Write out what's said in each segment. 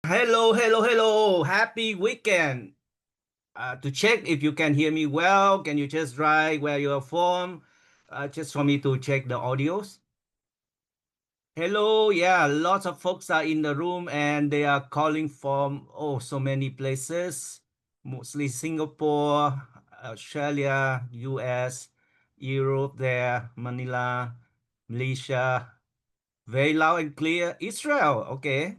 Hello, hello, hello. Happy weekend. To check if you can hear me well, can you just write where you are from? Just for me to check the audios. Hello, yeah, lots of folks are in the room and they are calling from so many places, mostly Singapore, Australia, US, Europe there, Manila, Malaysia, very loud and clear. Israel, okay.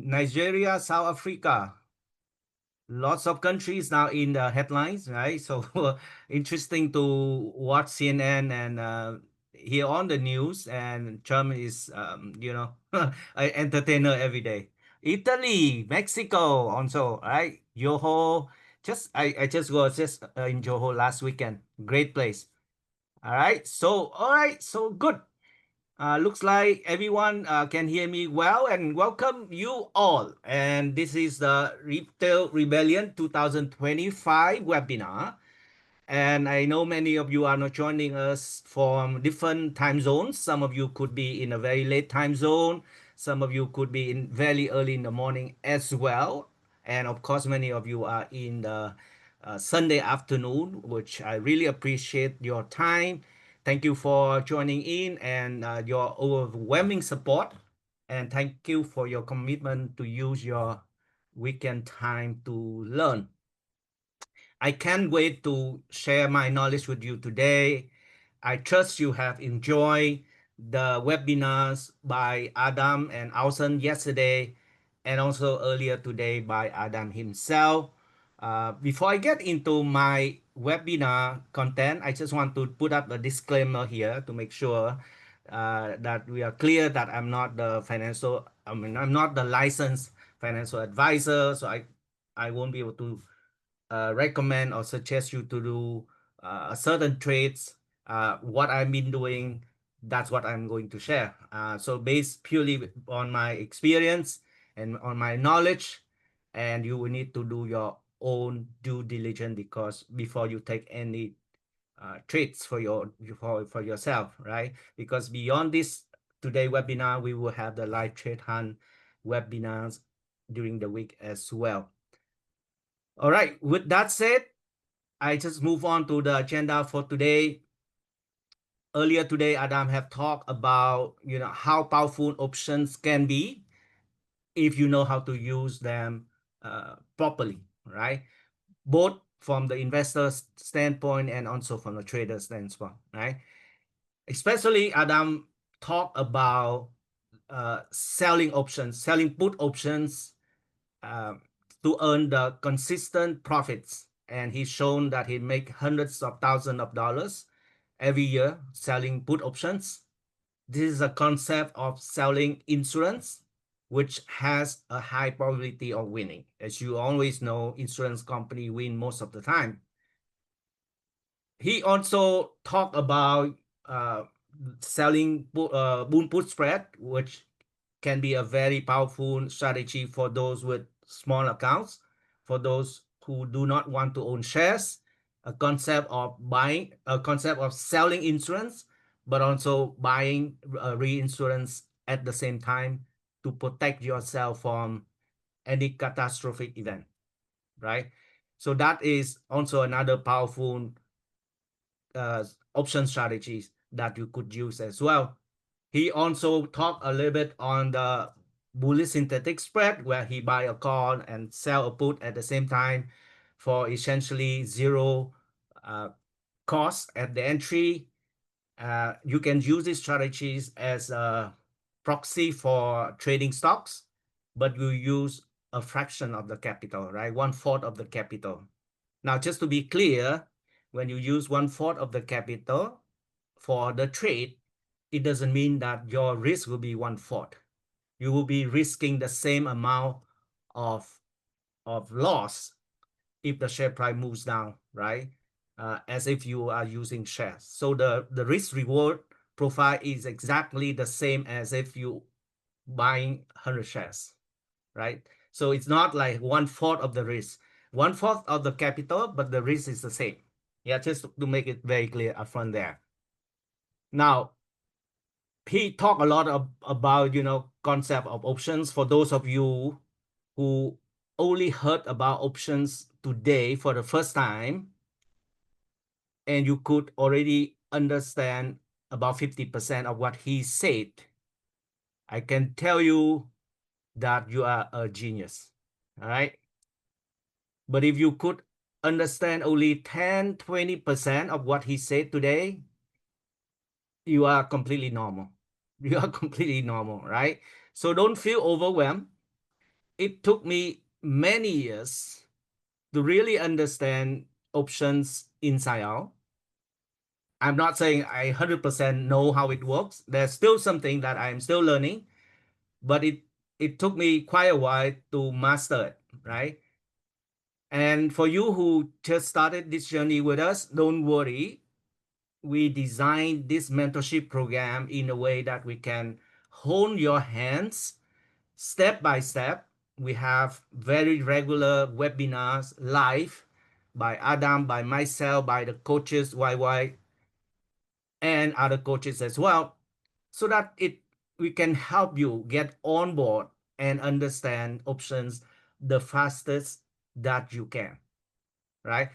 Nigeria, South Africa. Lots of countries now in the headlines, right? So interesting to watch CNN and hear on the news. And Trump is, an entertainer every day. Italy, Mexico, also, right? Johor. I just was just in Johor last weekend. Great place. All right. So good. Looks like everyone can hear me well and welcome you all. And this is the Retail Rebellion 2025 webinar. And I know many of you are not joining us from different time zones. Some of you could be in a very late time zone. Some of you could be in very early in the morning as well. And of course, many of you are in the Sunday afternoon, which I really appreciate your time. Thank you for joining in and your overwhelming support. And thank you for your commitment to use your weekend time to learn. I can't wait to share my knowledge with you today. I trust you have enjoyed the webinars by Adam and Ausen yesterday and also earlier today by Adam himself. Before I get into my webinar content, I just want to put up a disclaimer here to make sure that we are clear that I'm not the licensed financial advisor, so I won't be able to recommend or suggest you to do certain trades. What I've been doing, that's what I'm going to share. So based purely on my experience and on my knowledge, and you will need to do your own due diligence because before you take any trades for yourself, right? Because beyond this today webinar, we will have the live trade hunt webinars during the week as well. All right. With that said, I just move on to the agenda for today. Earlier today, Adam have talked about how powerful options can be if you know how to use them properly, right? Both from the investor's standpoint and also from the trader's standpoint, right? Especially Adam talked about selling options, selling put options uh, to earn the consistent profits. And he's shown that he make hundreds of thousands of dollars every year selling put options. This is a concept of selling insurance, which has a high probability of winning. As you always know, insurance company win most of the time. He also talked about selling boon put spread, which can be a very powerful strategy for those with small accounts, for those who do not want to own shares, a concept of selling insurance, but also buying reinsurance at the same time to protect yourself from any catastrophic event, right? So that is also another powerful uh, option strategies that you could use as well. He also talked a little bit on the bullish synthetic spread, where he buy a call and sell a put at the same time for essentially zero uh, cost at the entry. You can use these strategies as a proxy for trading stocks, but you use a fraction of the capital, right? One fourth of the capital. Now, just to be clear, when you use one fourth of the capital for the trade, it doesn't mean that your risk will be one fourth. You will be risking the same amount of loss if the share price moves down, right? As if you are using shares. So the risk reward profile is exactly the same as if you buying 100 shares, right? So it's not like one fourth of the risk, one fourth of the capital, but the risk is the same. Yeah, just to make it very clear upfront there. Now, he talked a lot about concept of options. For those of you who only heard about options today for the first time, and you could already understand about 50% of what he said, I can tell you that you are a genius. All right. But if you could understand only 10, 20% of what he said today, you are completely normal. You are completely normal, right? So don't feel overwhelmed. It took me many years to really understand options inside out. I'm not saying I 100% know how it works. There's still something that I'm still learning, but it took me quite a while to master it, right? And for you who just started this journey with us, don't worry. We designed this mentorship program in a way that we can hone your hands step by step. We have very regular webinars live by Adam, by myself, by the coaches, YY, and other coaches as well, so that it we can help you get on board and understand options the fastest that you can, right?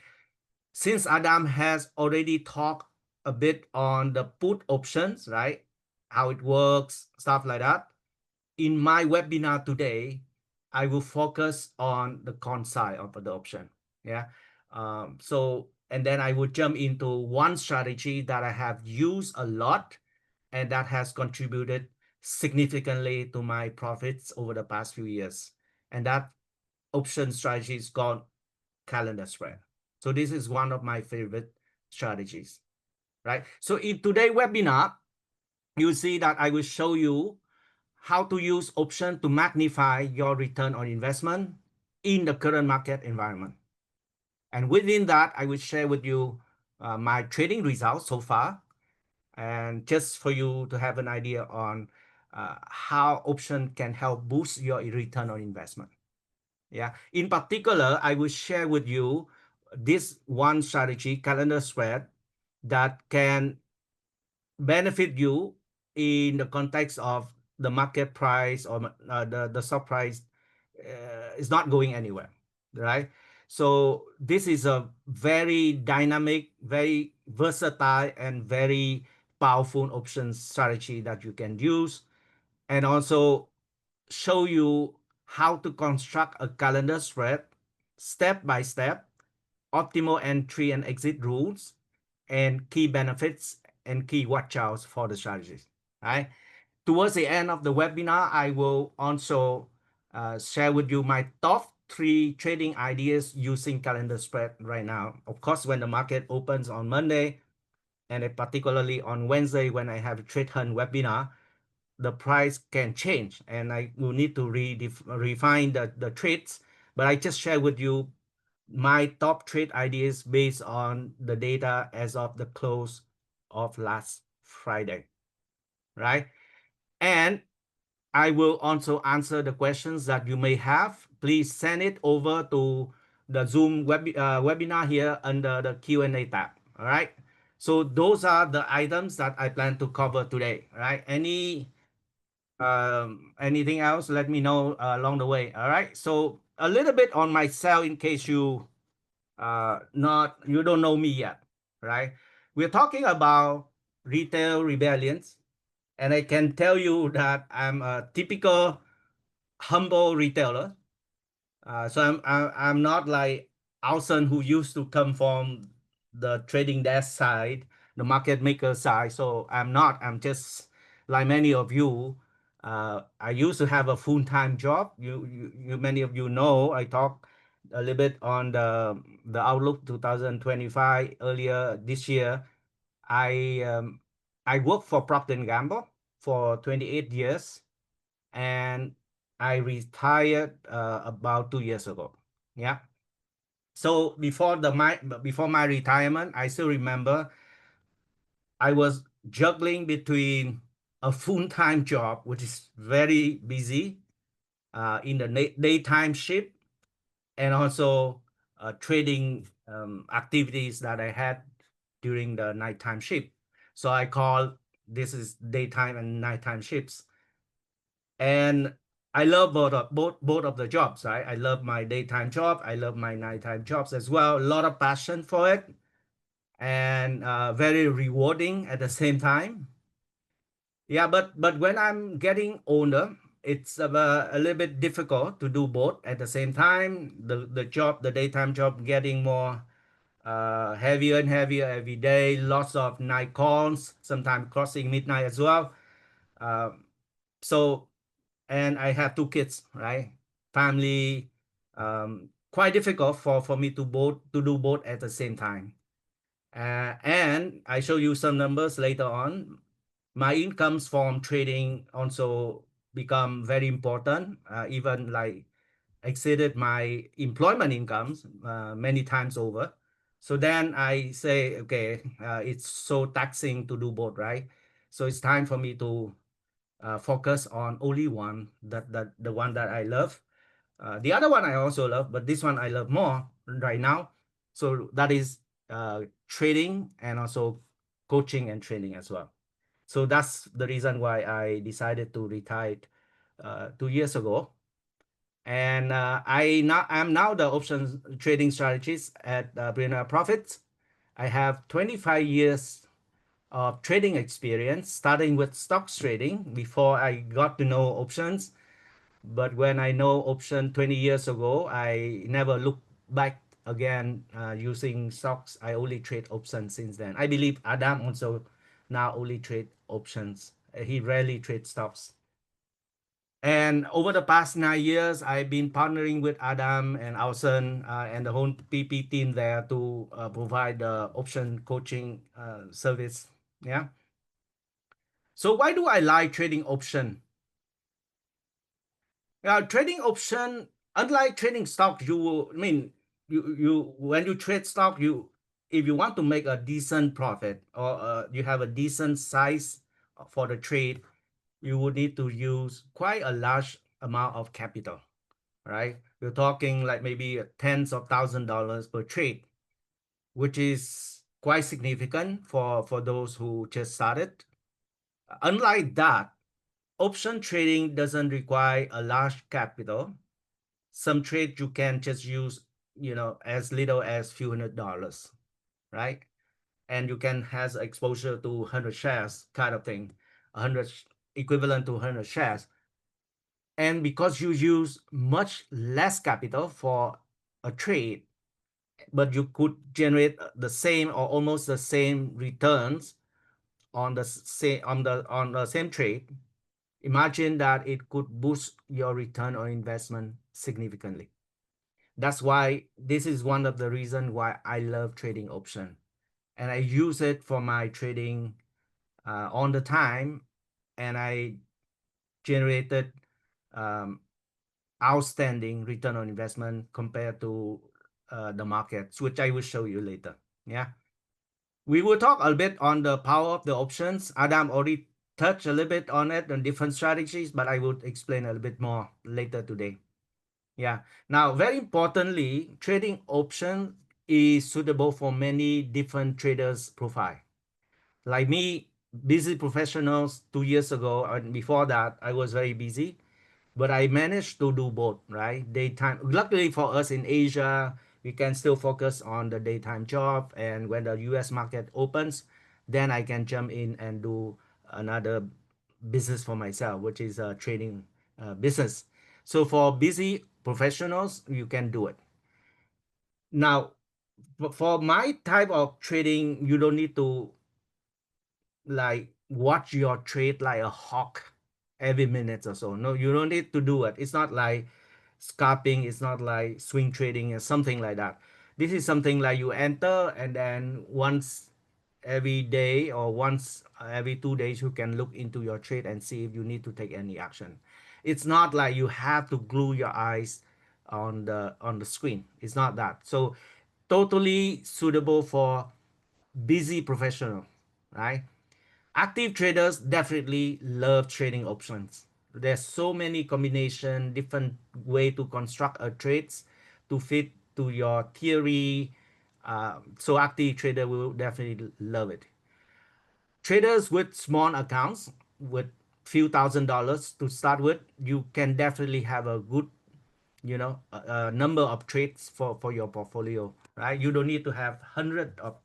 Since Adam has already talked a bit on the put options, right? How it works, stuff like that. In my webinar today, I will focus on the con side of the option. Yeah. And then I will jump into one strategy that I have used a lot and that has contributed significantly to my profits over the past few years. And that option strategy is called calendar spread. So this is one of my favorite strategies, right? So in today's webinar, you see that I will show you how to use option to magnify your return on investment in the current market environment. And within that, I will share with you my trading results so far, and just for you to have an idea on how option can help boost your return on investment. Yeah. In particular, I will share with you this one strategy, calendar spread, that can benefit you in the context of the market price or the stock price is not going anywhere, right? So this is a very dynamic, very versatile, and very powerful option strategy that you can use, and also show you how to construct a calendar spread step by step, optimal entry and exit rules, and key benefits and key watch outs for the strategies. Right. Towards the end of the webinar, I will also share with you my top 3 trading ideas using calendar spread right now. Of course, when the market opens on Monday, and particularly on Wednesday when I have a trade hunt webinar, the price can change and I will need to refine the trades. But I just share with you my top trade ideas based on the data as of the close of last Friday, right? And I will also answer the questions that you may have. Please send it over to the Zoom webinar here under the Q&A tab, all right? So those are the items that I plan to cover today, right? Anything else, let me know along the way, all right? So a little bit on myself in case you don't know me yet, right? We're talking about retail rebellions, and I can tell you that I'm a typical humble retailer. So I'm not like Alson, who used to come from the trading desk side, the market maker side. So I'm not. I'm just like many of you. I used to have a full-time job. Many of you know. I talked a little bit on the Outlook 2025 earlier this year. I um, I worked for Procter and Gamble for 28 years, and I retired about 2 years ago. Yeah. So before my retirement, I still remember I was juggling between a full-time job, which is very busy in the daytime shift, and also trading activities that I had during the nighttime shift. So I call this is daytime and nighttime shifts. And I love both of the jobs, right? I love my daytime job. I love my nighttime jobs as well. A lot of passion for it, and very rewarding at the same time. Yeah, but when I'm getting older, it's a little bit difficult to do both at the same time. The daytime job, getting more heavier and heavier every day. Lots of night calls, sometimes crossing midnight as well. Uh, so and I have two kids, right? Family, quite difficult for me to do both at the same time. And I show you some numbers later on. My incomes from trading also become very important, even like exceeded my employment incomes many times over. So then I say, okay, it's so taxing to do both, right? So it's time for me to focus on only one, that the one that I love. The other one I also love, but this one I love more right now. So that is trading and also coaching and training as well. So that's the reason why I decided to retire 2 years ago. And I'm now the options trading strategist at Brenner Profits. I have 25 years of trading experience, starting with stocks trading before I got to know options. But when I know option 20 years ago, I never looked back again using stocks. I only trade options since then. I believe Adam also now only trade options. He rarely trades stocks. And over the past 9 years, I've been partnering with Adam and Alson and the whole PP team there to provide the option coaching service. Yeah. So why do I like trading option? Trading option, unlike trading stock, I mean, you when you trade stock, if you want to make a decent profit or you have a decent size for the trade, you would need to use quite a large amount of capital, right? We're talking like maybe tens of $1,000s per trade, which is quite significant for those who just started. Unlike that, option trading doesn't require a large capital. Some trade you can just use, as little as few $100s, right? And you can has exposure to 100 shares kind of thing, 100 equivalent to 100 shares. And because you use much less capital for a trade, but you could generate the same or almost the same returns on the same trade. Imagine that it could boost your return on investment significantly. That's why this is one of the reasons why I love trading option, and I use it for my trading on the time, and I generated um, outstanding return on investment compared to the markets, which I will show you later. Yeah, we will talk a bit on the power of the options. Adam already touched a little bit on it on different strategies, but I would explain a little bit more later today. Yeah. Now, very importantly, trading options is suitable for many different traders' profile. Like me, busy professionals 2 years ago, and before that, I was very busy, but I managed to do both, right? Daytime. Luckily for us in Asia, we can still focus on the daytime job, and when the US market opens, then I can jump in and do another business for myself, which is a trading business. So for busy professionals, you can do it. Now, for my type of trading, you don't need to like watch your trade like a hawk every minute or so. No, you don't need to do it. It's not like scalping, it's not like swing trading or something like that. This is something like you enter, and then once every day or once every 2 days you can look into your trade and see if you need to take any action. It's not like you have to glue your eyes on the screen. It's not that. So totally suitable for busy professional, right? Active traders definitely love trading options. There's so many combination, different way to construct a trades to fit to your theory. So active trader will definitely love it. Traders with small accounts with few $1,000s to start with, you can definitely have a good, a number of trades for your portfolio, right? You don't need to have hundreds of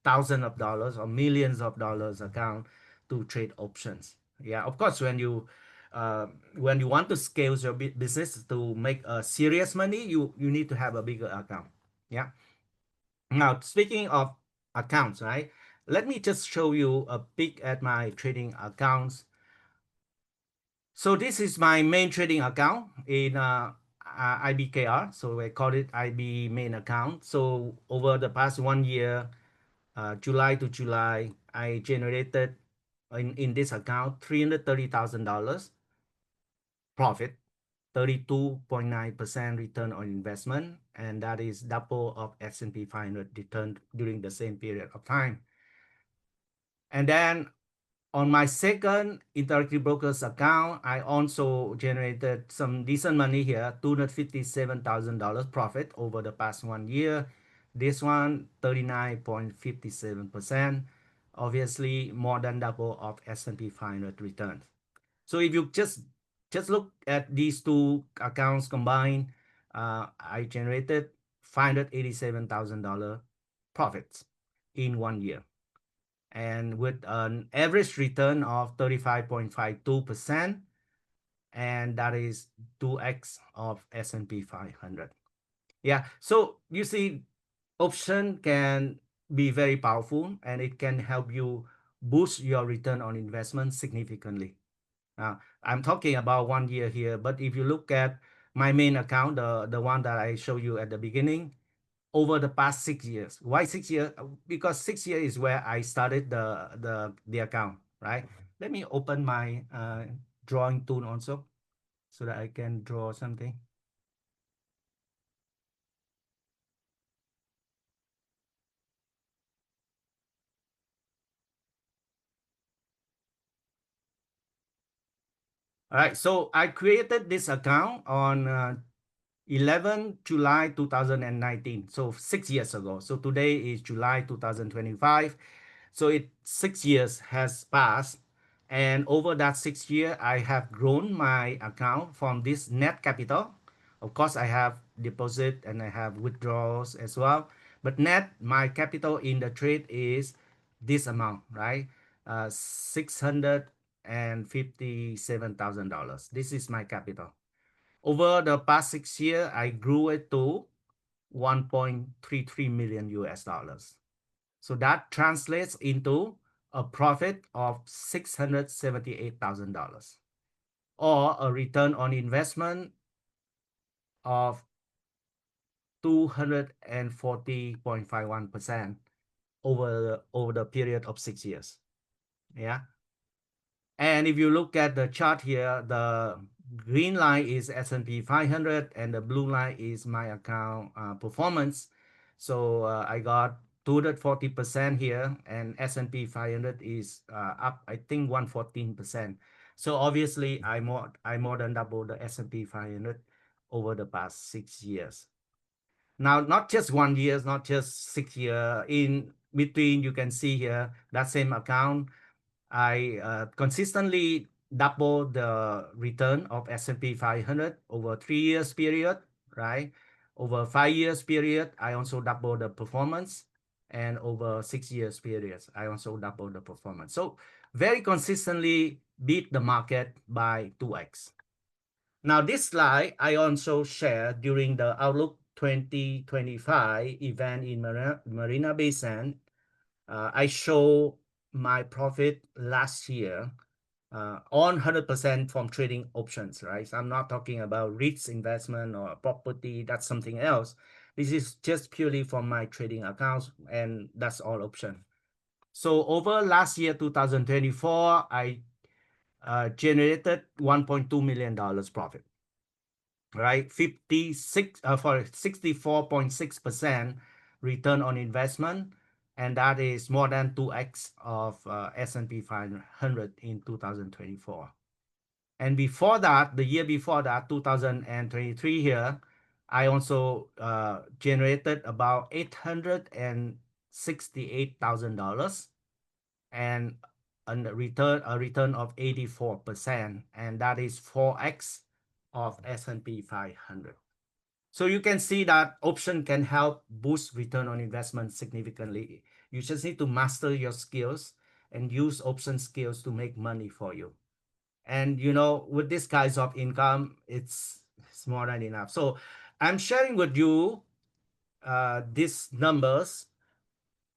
thousands of dollars or millions of dollars account to trade options. Yeah, of course, when you want to scale your business to make serious money, you need to have a bigger account. Yeah. Now, speaking of accounts, right? Let me just show you a peek at my trading accounts. So this is my main trading account in IBKR. So I call it IB main account. So over the past 1 year, July to July, I generated in this account $330,000 profit, 32.9% return on investment, and that is double of S&P 500 return during the same period of time. And then on my second Interactive Brokers account, I also generated some decent money here, $257,000 profit over the past 1 year. This one, 39.57%, obviously more than double of S&P 500 returns. So if you just look at these two accounts combined, I generated $587,000 profits in 1 year, and with an average return of 35.52%, and that is 2x of S&P 500. Yeah, so you see, option can be very powerful, and it can help you boost your return on investment significantly. I'm talking about 1 year here, but if you look at my main account, the one that I showed you at the beginning, over the past 6 years. Why 6 years? Because 6 years is where I started the account, right? Let me open my drawing tool also so that I can draw something. All right, so I created this account on 11 July 2019, so 6 years ago. So today is July 2025. So 6 years has passed, and over that 6 year, I have grown my account from this net capital. Of course, I have deposit and I have withdrawals as well. But net, my capital in the trade is this amount, right? $657,000. This is my capital. Over the past 6 years, I grew it to 1.33 million US dollars. So that translates into a profit of $678,000, or a return on investment of 240.51% over the period of 6 years. Yeah. And if you look at the chart here, the green line is S&P 500 and the blue line is my account performance. So I got 240% here, and S&P 500 is up, I think, 114%. So obviously I more than double the S&P 500 over the past 6 years. Now, not just 1 year, not just 6 year. In between, you can see here that same account, I consistently double the return of S&P 500 over 3 years period, right? Over 5 years period, I also double the performance, and over 6 years periods, I also double the performance. So very consistently beat the market by 2x. Now this slide I also shared during the Outlook 2025 event in Marina Bay Sands. I show my profit last year on 100% from trading options, right? So I'm not talking about REITs investment or property, that's something else. This is just purely from my trading accounts, and that's all option. So over last year, 2024, I generated $1.2 million profit, right? 64.6% return on investment, and that is more than 2x of S&P 500 in 2024. And before that, the year before that, 2023 here, I also generated about $868,000 and a return of 84%, and that is 4x of S&P 500. So you can see that option can help boost return on investment significantly. You just need to master your skills and use option skills to make money for you. And with this kinds of income, it's more than enough. So I'm sharing with you these numbers,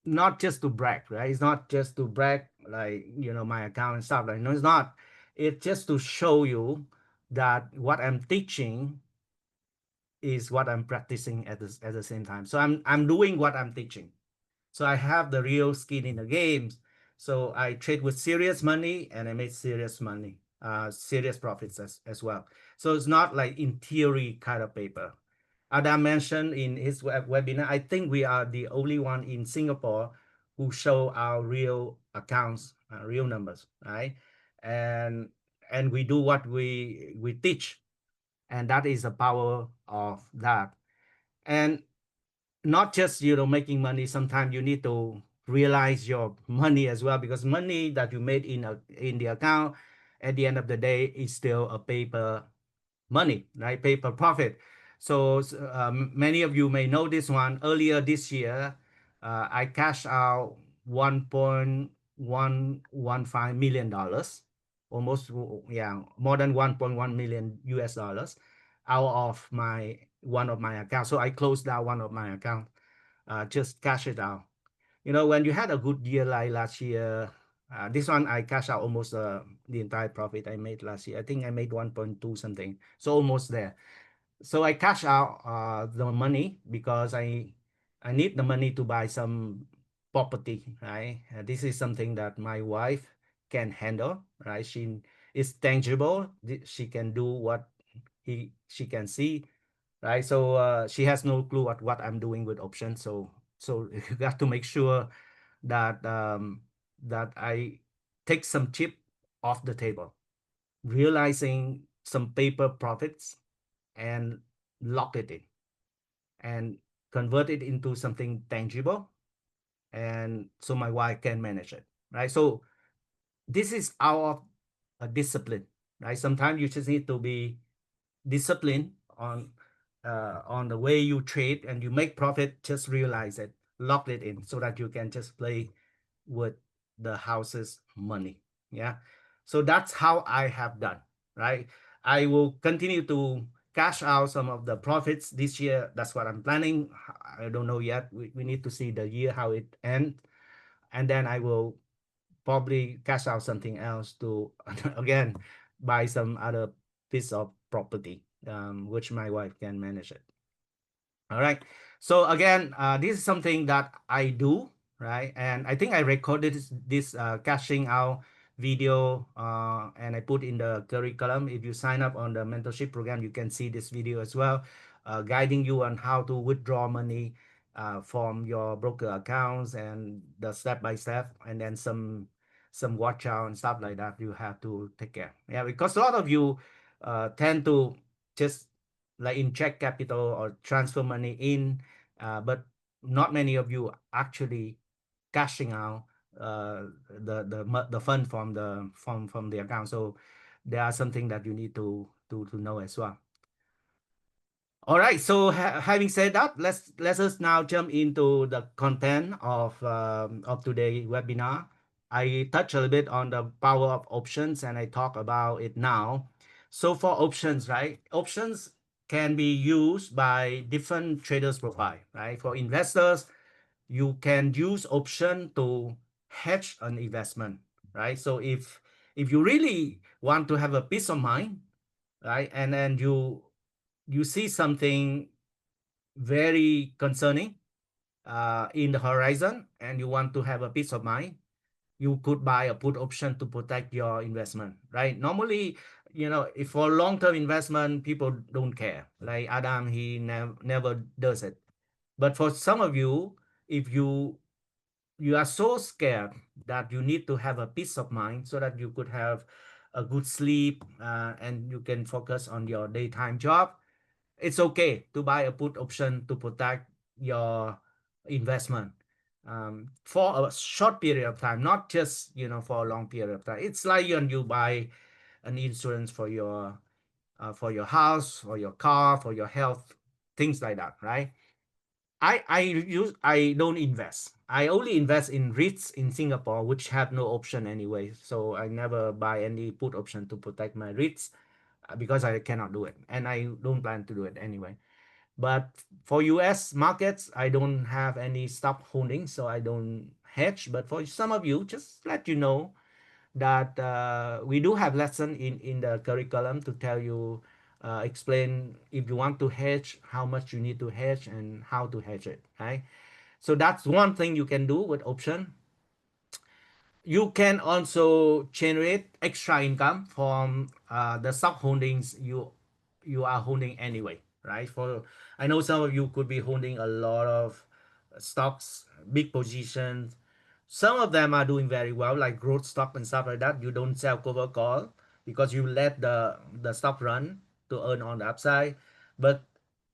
not just to brag, right? It's not just to brag, like my account and stuff. Like, no, it's not. It's just to show you that what I'm teaching is what I'm practicing at the same time. So I'm doing what I'm teaching. So I have the real skin in the games. So I trade with serious money and I make serious money, serious profits as well. So it's not like in theory kind of paper. Adam mentioned in his webinar, I think we are the only one in Singapore who show our real accounts, real numbers, right? And and we do what we teach, and that is the power of that. And not just making money. Sometimes you need to realize your money as well, because money that you made in the account at the end of the day is still a paper money, right? Paper profit. So many of you may know this one. Earlier this year, I cashed out $1.115 million, almost, yeah, more than 1.1 million US dollars out of my one of my accounts. So I closed down one of my accounts, just cash it out. When you had a good year like last year, this one I cash out almost the entire profit I made last year. I think I made 1.2 something, so almost there. So I cash out the money because I need the money to buy some property, right? This is something that my wife can handle, right? She is tangible. She can do what she can see, right? So she has no clue what I'm doing with options. So you got to make sure that that I take some chip off the table, realizing some paper profits and lock it in and convert it into something tangible, and so my wife can manage it, right? So this is our discipline, right? Sometimes you just need to be discipline on the way you trade, and you make profit, just realize it, lock it in so that you can just play with the house's money. Yeah. So that's how I have done, right? I will continue to cash out some of the profits this year. That's what I'm planning. I don't know yet. We need to see the year how it ends, and then I will probably cash out something else to again buy some other piece of property, which my wife can manage it. All right. So again, this is something that I do, right? And I think I recorded this cashing out video, and I put in the curriculum. If you sign up on the mentorship program, you can see this video as well, guiding you on how to withdraw money from your broker accounts, and the step by step, and then some watch out and stuff like that you have to take care. Yeah, because a lot of you tend to just like inject capital or transfer money in, but not many of you actually cashing out the fund from the account. So there are something that you need to know as well. All right. So having said that, let us now jump into the content of today's webinar. I touch a little bit on the power of options, and I talk about it now. So for options, right? Options can be used by different traders profile, right? For investors, you can use option to hedge an investment, right? So if you really want to have a peace of mind, right, and then you see something very concerning in the horizon, and you want to have a peace of mind, you could buy a put option to protect your investment, right? Normally, if for long-term investment, people don't care. Like Adam, he never does it. But for some of you, if you are so scared that you need to have a peace of mind so that you could have a good sleep, and you can focus on your daytime job, it's okay to buy a put option to protect your investment. for a short period of time, not just for a long period of time. It's like when you buy an insurance for your house, for your car, for your health, things like that, right? I don't invest. I only invest in REITs in Singapore, which have no option anyway. So I never buy any put option to protect my REITs because I cannot do it, and I don't plan to do it anyway. But for US markets, I don't have any stock holdings, so I don't hedge. But for some of you, just let you know that we do have lesson in the curriculum to tell you, explain if you want to hedge, how much you need to hedge and how to hedge it, right? So that's one thing you can do with option. You can also generate extra income from the stock holdings you are holding anyway, right? For I know some of you could be holding a lot of stocks, big positions. Some of them are doing very well, like growth stock and stuff like that. You don't sell cover call because you let the stock run to earn on the upside. But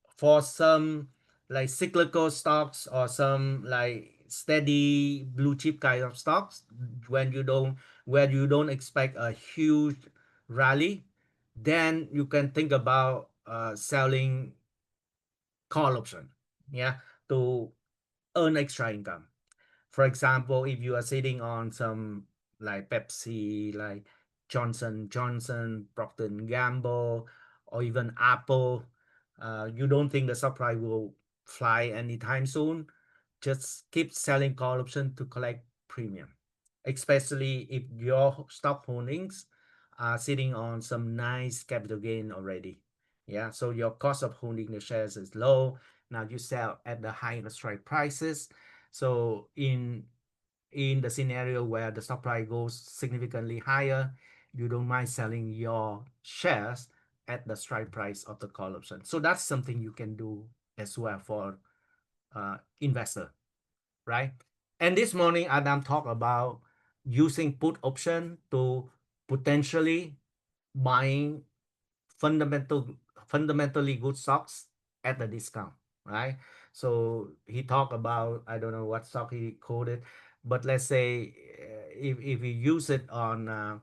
for some like cyclical stocks or some like steady blue chip kind of stocks, when you don't where you don't expect a huge rally, then you can think about selling call option, yeah, to earn extra income. For example, if you are sitting on some like Pepsi, like Johnson, Procter and Gamble, or even Apple, you don't think the supply will fly anytime soon, just keep selling call option to collect premium, especially if your stock holdings are sitting on some nice capital gain already. Yeah, so your cost of holding the shares is low. Now you sell at the high strike prices. So in the scenario where the stock price goes significantly higher, you don't mind selling your shares at the strike price of the call option. So that's something you can do as well for investor, right? And this morning, Adam talked about using put option to potentially buying fundamental fundamentally good stocks at a discount, right? So he talked about, I don't know what stock he quoted, but let's say if you use it on a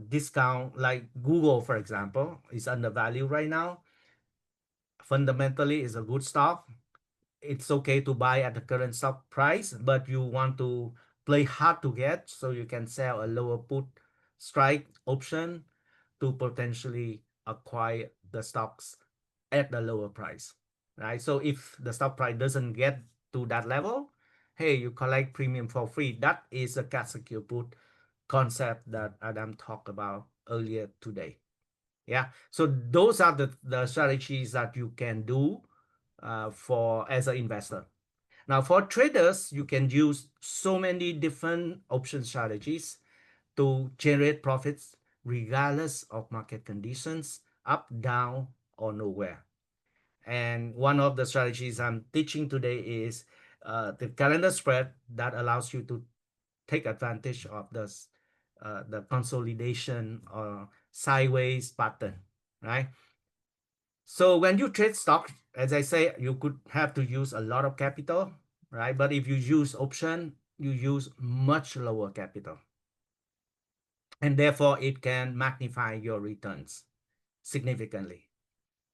discount, like Google, for example, is undervalued right now. Fundamentally, is a good stock. It's okay to buy at the current stock price, but you want to play hard to get, so you can sell a lower put strike option to potentially acquire the stocks at the lower price, right? So if the stock price doesn't get to that level, hey, you collect premium for free. That is a cash secure put concept that Adam talked about earlier today. Yeah, so those are the strategies that you can do for as an investor. Now, for traders, you can use so many different option strategies to generate profits regardless of market conditions, up, down, or nowhere. And one of the strategies I'm teaching today is the calendar spread that allows you to take advantage of the consolidation or sideways pattern, right? So when you trade stock, as I say, you could have to use a lot of capital, right? But if you use option, you use much lower capital. And therefore, it can magnify your returns significantly.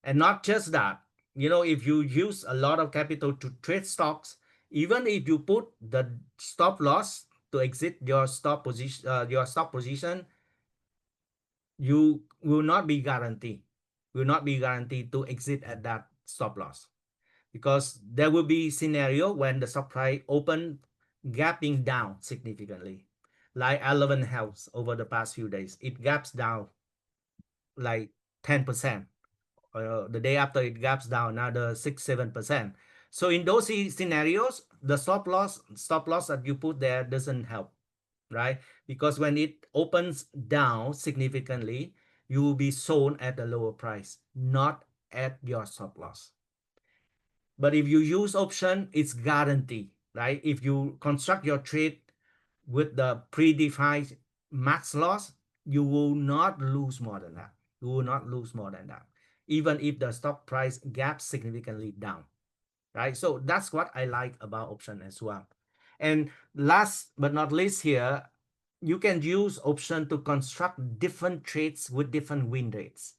And not just that, if you use a lot of capital to trade stocks, even if you put the stop loss to exit your stock position, you will not be guaranteed to exit at that stop loss, because there will be scenario when the stock price open gapping down significantly, like 11 Health over the past few days. It gaps down like 10%. The day after, it gaps down another 6-7%. So in those scenarios, the stop loss that you put there doesn't help, right? Because when it opens down significantly, you will be sold at a lower price, not at your stop loss. But if you use option, it's guaranteed, right? If you construct your trade with the predefined max loss, you will not lose more than that. You will not lose more than that, even if the stock price gaps significantly down, right? So that's what I like about option as well. And last but not least here, you can use option to construct different trades with different win rates.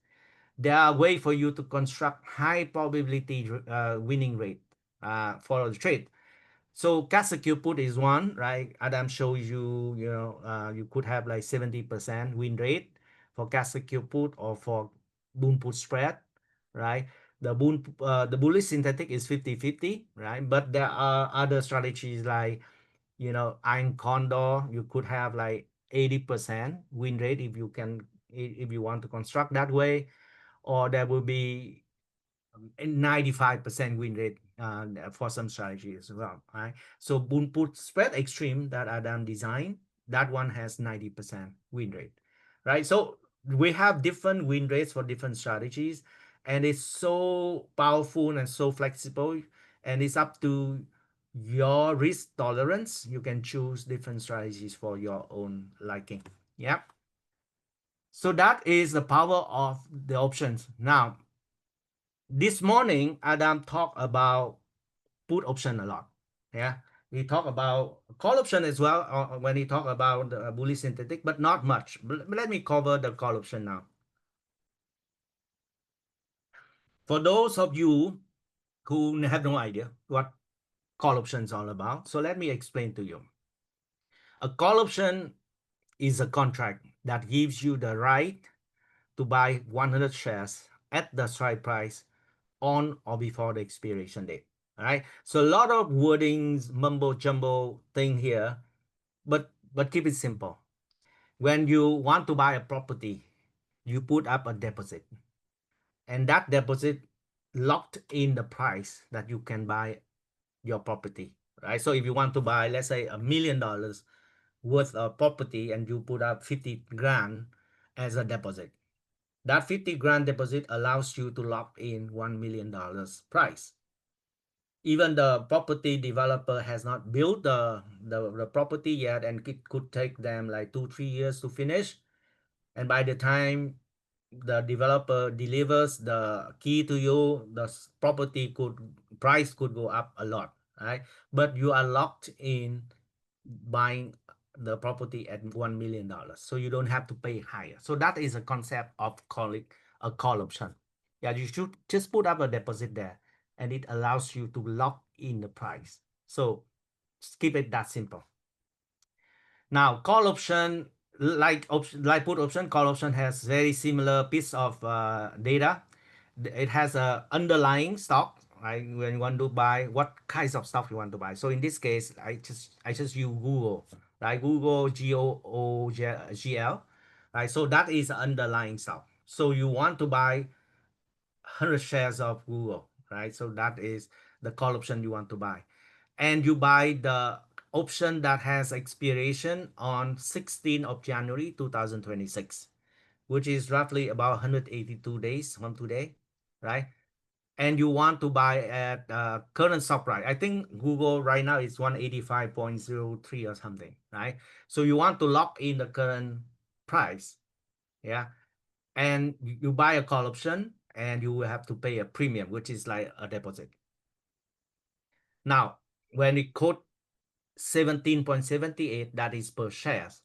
There are way for you to construct high probability winning rate for the trade. So Kaseki put is one, right? Adam shows you, you could have like 70% win rate for Kaseki put or for bull put spread, right? The bullish synthetic is 50-50, right? But there are other strategies like, Iron Condor, you could have like 80% win rate if you want to construct that way, or there will be 95% win rate for some strategies as well, right? So bull put spread extreme that Adam designed, that one has 90% win rate, right? So we have different win rates for different strategies, and it's so powerful and so flexible, and it's up to your risk tolerance. You can choose different strategies for your own liking. Yeah. So that is the power of the options. Now, this morning, Adam talked about put option a lot. Yeah, we talk about call option as well when he talk about the bully synthetic, but not much. But let me cover the call option now. For those of you who have no idea what call option is all about, so let me explain to you. A call option is a contract that gives you the right to buy 100 shares at the strike price on or before the expiration date. All right. So a lot of wordings, mumbo jumbo thing here, but keep it simple. When you want to buy a property, you put up a deposit, and that deposit locked in the price that you can buy your property. Right. So if you want to buy, let's say $1 million worth of property, and you put up 50 grand as a deposit, that 50 grand deposit allows you to lock in $1 million price. Even the property developer has not built the property yet, and it could take them like 2-3 years to finish. And by the time the developer delivers the key to you, the property could price could go up a lot, right? But you are locked in buying the property at $1 million, so you don't have to pay higher. So that is a concept of calling a call option. Yeah, you should just put up a deposit there, and it allows you to lock in the price. So just keep it that simple. Now, call option, like put option, call option has very similar piece of data. It has a underlying stock, right? When you want to buy, what kinds of stock you want to buy. So in this case, I just use Google, right? Google GOOGL, right? So that is the underlying stock. So you want to buy 100 shares of Google, right? So that is the call option you want to buy, and you buy the option that has expiration on 16th of January 2026, which is roughly about 182 days from today, right? And you want to buy at current stock price. I think Google right now is 185.03 or something, right? So you want to lock in the current price, yeah? And you buy a call option, and you will have to pay a premium, which is like a deposit. Now, when it quote 17.78, that is per shares.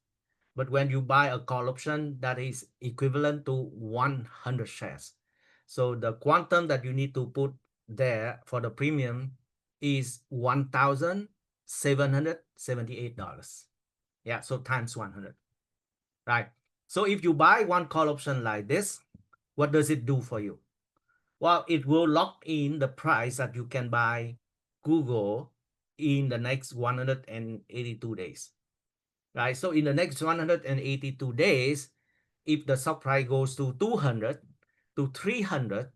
But when you buy a call option, that is equivalent to 100 shares. So the quantum that you need to put there for the premium is $1,778. Yeah, so times 100, right? So if you buy one call option like this, what does it do for you? Well, it will lock in the price that you can buy Google in the next 182 days, right? So in the next 182 days, if the stock price goes to 200 to 300,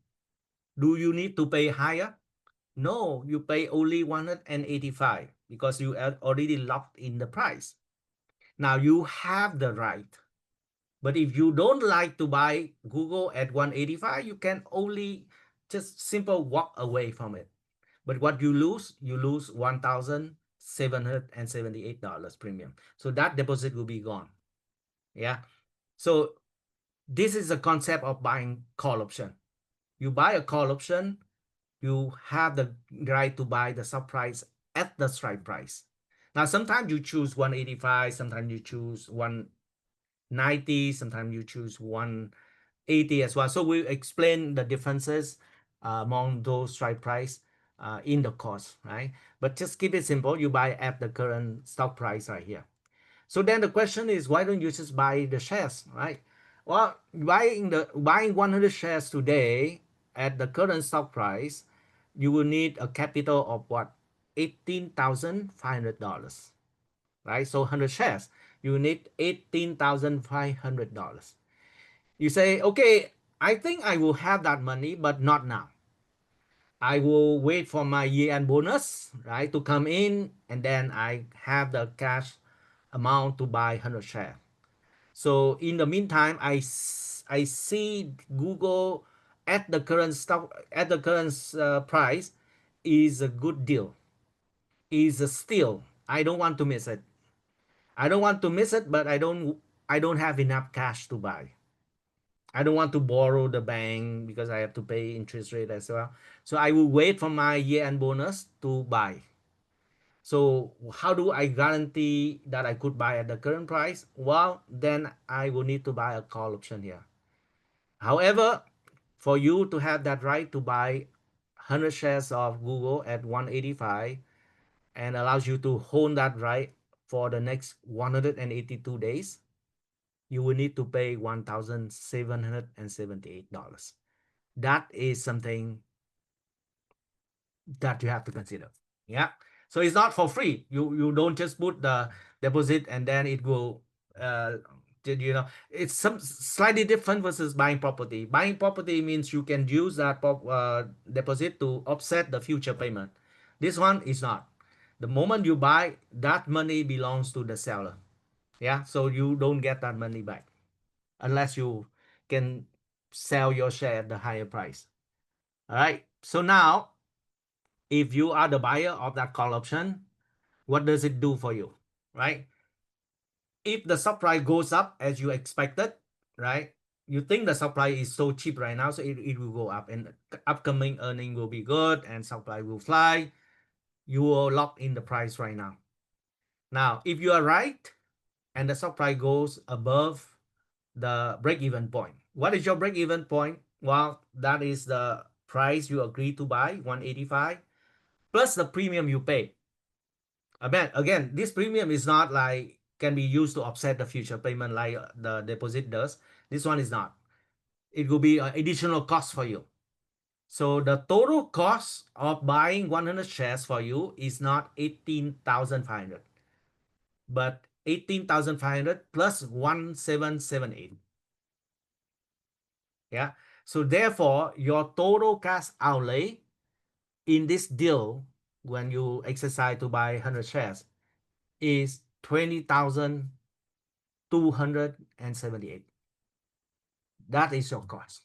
do you need to pay higher? No, you pay only 185 because you are already locked in the price. Now you have the right. But if you don't like to buy Google at 185, you can only just simple walk away from it. But what you lose $1,778 premium. So that deposit will be gone. Yeah. So this is the concept of buying call option. You buy a call option, you have the right to buy the sub price at the strike price. Now, sometimes you choose 185, sometimes you choose 190, sometimes you choose 180 as well. So we explain the differences among those strike price in the course, right? But just keep it simple. You buy at the current stock price right here. So then the question is, why don't you just buy the shares, right? Well, buying 100 shares today at the current stock price, you will need a capital of what? $18,500, right? So 100 shares, you need $18,500. You say, okay, I think I will have that money, but not now. I will wait for my year-end bonus, right, to come in, and then I have the cash amount to buy 100 shares. So in the meantime, I see Google at the current stock at the current price is a good deal. Is a steal. I don't want to miss it. I don't want to miss it, but I don't have enough cash to buy. I don't want to borrow the bank because I have to pay interest rate as well. So I will wait for my year-end bonus to buy. So how do I guarantee that I could buy at the current price? Well, then I will need to buy a call option here. However, for you to have that right to buy 100 shares of Google at 185 and allows you to hold that right for the next 182 days, you will need to pay $1,778. That is something that you have to consider. Yeah. So it's not for free. You don't just put the deposit and then it will it's some slightly different versus buying property. Buying property means you can use that deposit to offset the future payment. This one is not. The moment you buy, that money belongs to the seller. Yeah. So you don't get that money back unless you can sell your share at the higher price. All right. So now, if you are the buyer of that call option, what does it do for you, right? If the stock price goes up as you expected, right? You think the stock price is so cheap right now, so it will go up, and upcoming earning will be good, and stock price will fly. You will lock in the price right now. Now, if you are right, and the stock price goes above the break-even point, what is your break-even point? Well, that is the price you agree to buy, 185, plus the premium you pay. Again, this premium is not like can be used to offset the future payment like the deposit does. This one is not. It will be an additional cost for you. So the total cost of buying 100 shares for you is not 18,500, but 18,500 plus 1,778. Yeah. So therefore, your total cash outlay in this deal when you exercise to buy 100 shares is 20,278. That is your cost.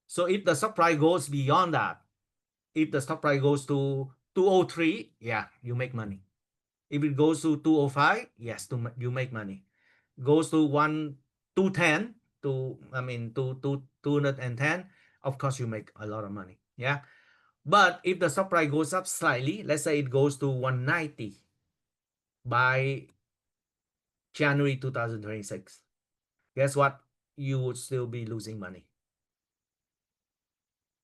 So if the stock price goes beyond that, if the stock price goes to 203, yeah, you make money. If it goes to 205, yes, you make money. Goes to 210 to I mean to 210, of course you make a lot of money. Yeah. But if the stock price goes up slightly, let's say it goes to 190 by January 2026, guess what? You would still be losing money.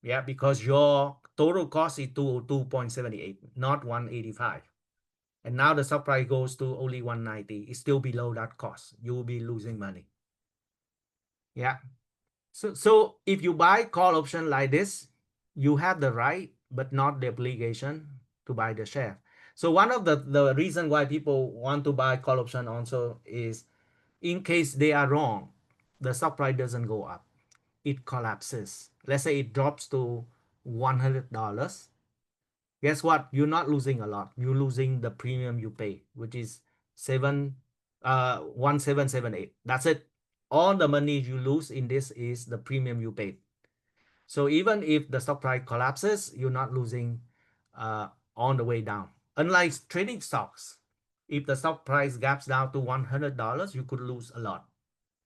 Yeah, because your total cost is 202.78, not 185. And now the stock price goes to only 190. It's still below that cost. You will be losing money. Yeah. So if you buy call option like this, you have the right, but not the obligation to buy the share. So one of the reason why people want to buy call option also is in case they are wrong, the stock price doesn't go up. It collapses. Let's say it drops to $100. Guess what? You're not losing a lot. You're losing the premium you pay, which is 1778. That's it. All the money you lose in this is the premium you paid. So even if the stock price collapses, you're not losing on the way down. Unlike trading stocks, if the stock price gaps down to $100, you could lose a lot,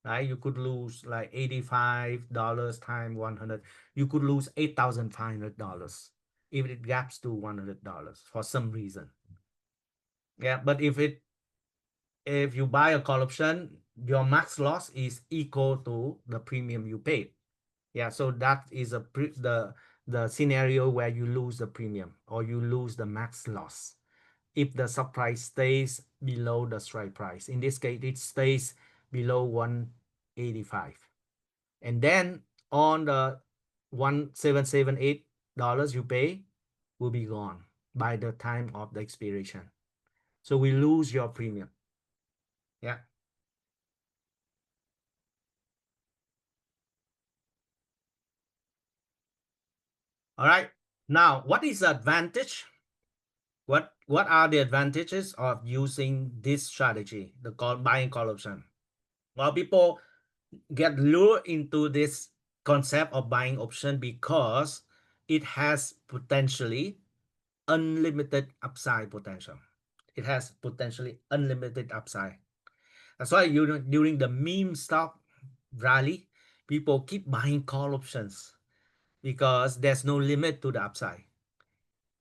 right? You could lose like $85 times 100. You could lose $8,500. if it gaps to $100 for some reason. Yeah, but if you buy a call option, your max loss is equal to the premium you paid. Yeah, so that is the scenario where you lose the premium or you lose the max loss if the sub price stays below the strike price. In this case, it stays below 185. And then on the $1,778 you pay will be gone by the time of the expiration. So we lose your premium. Yeah. All right. Now, what is the advantage? What are the advantages of using this strategy, the buying call option? Well, people get lured into this concept of buying option because it has potentially unlimited upside potential. It has potentially unlimited upside. That's why during the meme stock rally, people keep buying call options because there's no limit to the upside,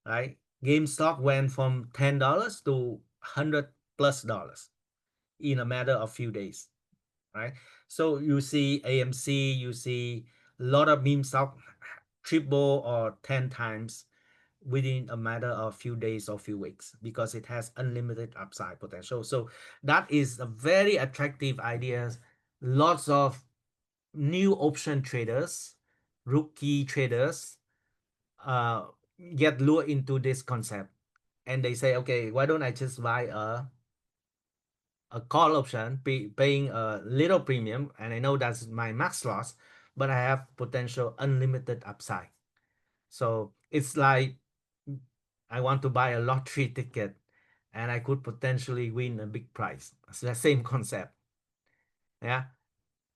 right? GameStop went from $10 to $100+ in a matter of few days, right? So you see AMC, you see a lot of meme stock triple or 10 times within a matter of few days or few weeks because it has unlimited upside potential. So that is a very attractive idea. Lots of new option traders, rookie traders, uh, get lured into this concept, and they say, okay, why don't I just buy a call option, paying a little premium, and I know that's my max loss, but I have potential unlimited upside. So it's like I want to buy a lottery ticket and I could potentially win a big prize. It's the same concept. Yeah.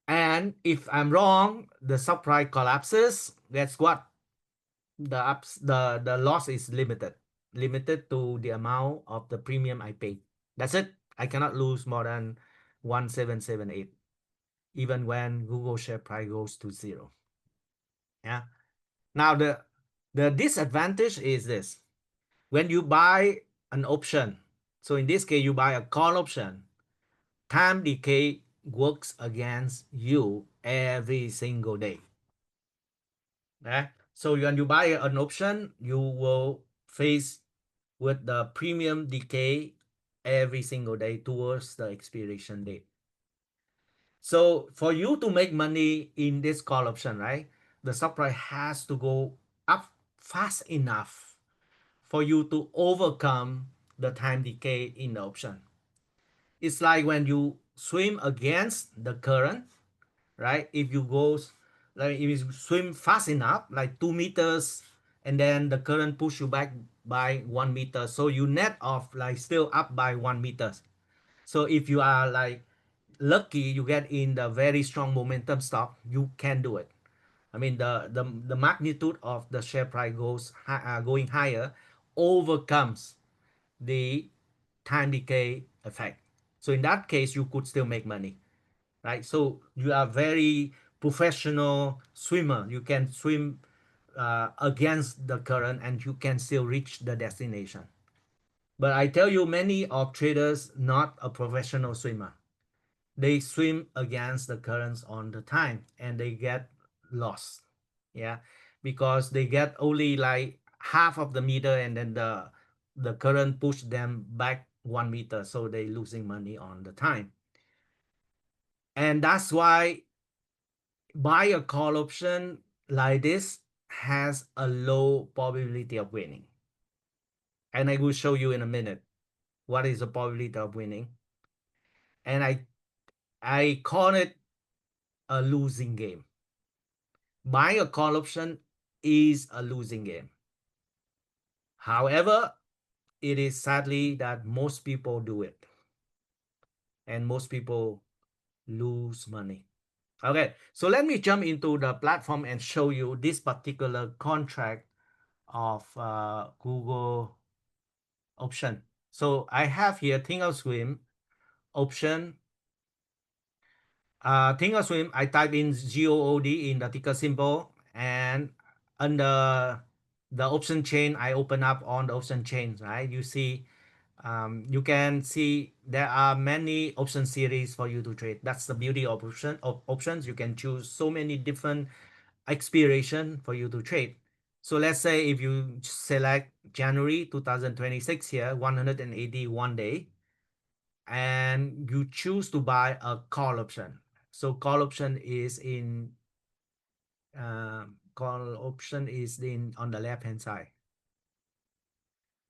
And if I'm wrong, the subprice collapses. Guess what? The loss is limited to the amount of the premium I paid. That's it. I cannot lose more than 1778, even when Google share price goes to zero. Yeah. Now the disadvantage is this: when you buy an option, so in this case you buy a call option, time decay works against you every single day. Okay? So when you buy an option, you will face with the premium decay every single day towards the expiration date. So for you to make money in this call option, right, the stock price has to go up fast enough for you to overcome the time decay in the option. It's like when you swim against the current, right? If you go, like if you swim fast enough, like 2 meters, and then the current push you back by 1 meter, so you net off like still up by 1 meters. So if you are like lucky, you get in the very strong momentum stock, you can do it. I mean, the magnitude of the share price going higher overcomes the time decay effect. So in that case, you could still make money, right? So you are very professional swimmer. You can swim against the current and you can still reach the destination. But I tell you, many of traders not a professional swimmer. They swim against the currents on the time and they get lost. Yeah, because they get only like half of the meter and then the current push them back 1 meter, so they losing money on the time. And that's why buy a call option like this has a low probability of winning. And I will show you in a minute what is the probability of winning. And I call it a losing game. Buying a call option is a losing game. However, it is sadly that most people do it and most people lose money. Okay, so let me jump into the platform and show you this particular contract of Google option. So I have here Thinkorswim option. Thinkorswim, I type in GOOD in the ticker symbol, and under the option chain, I open up on the option chain, right? You can see there are many option series for you to trade. That's the beauty of options. You can choose so many different expiration for you to trade. So let's say if you select January 2026 here, 181 day, and you choose to buy a call option. So call option is in on the left hand side,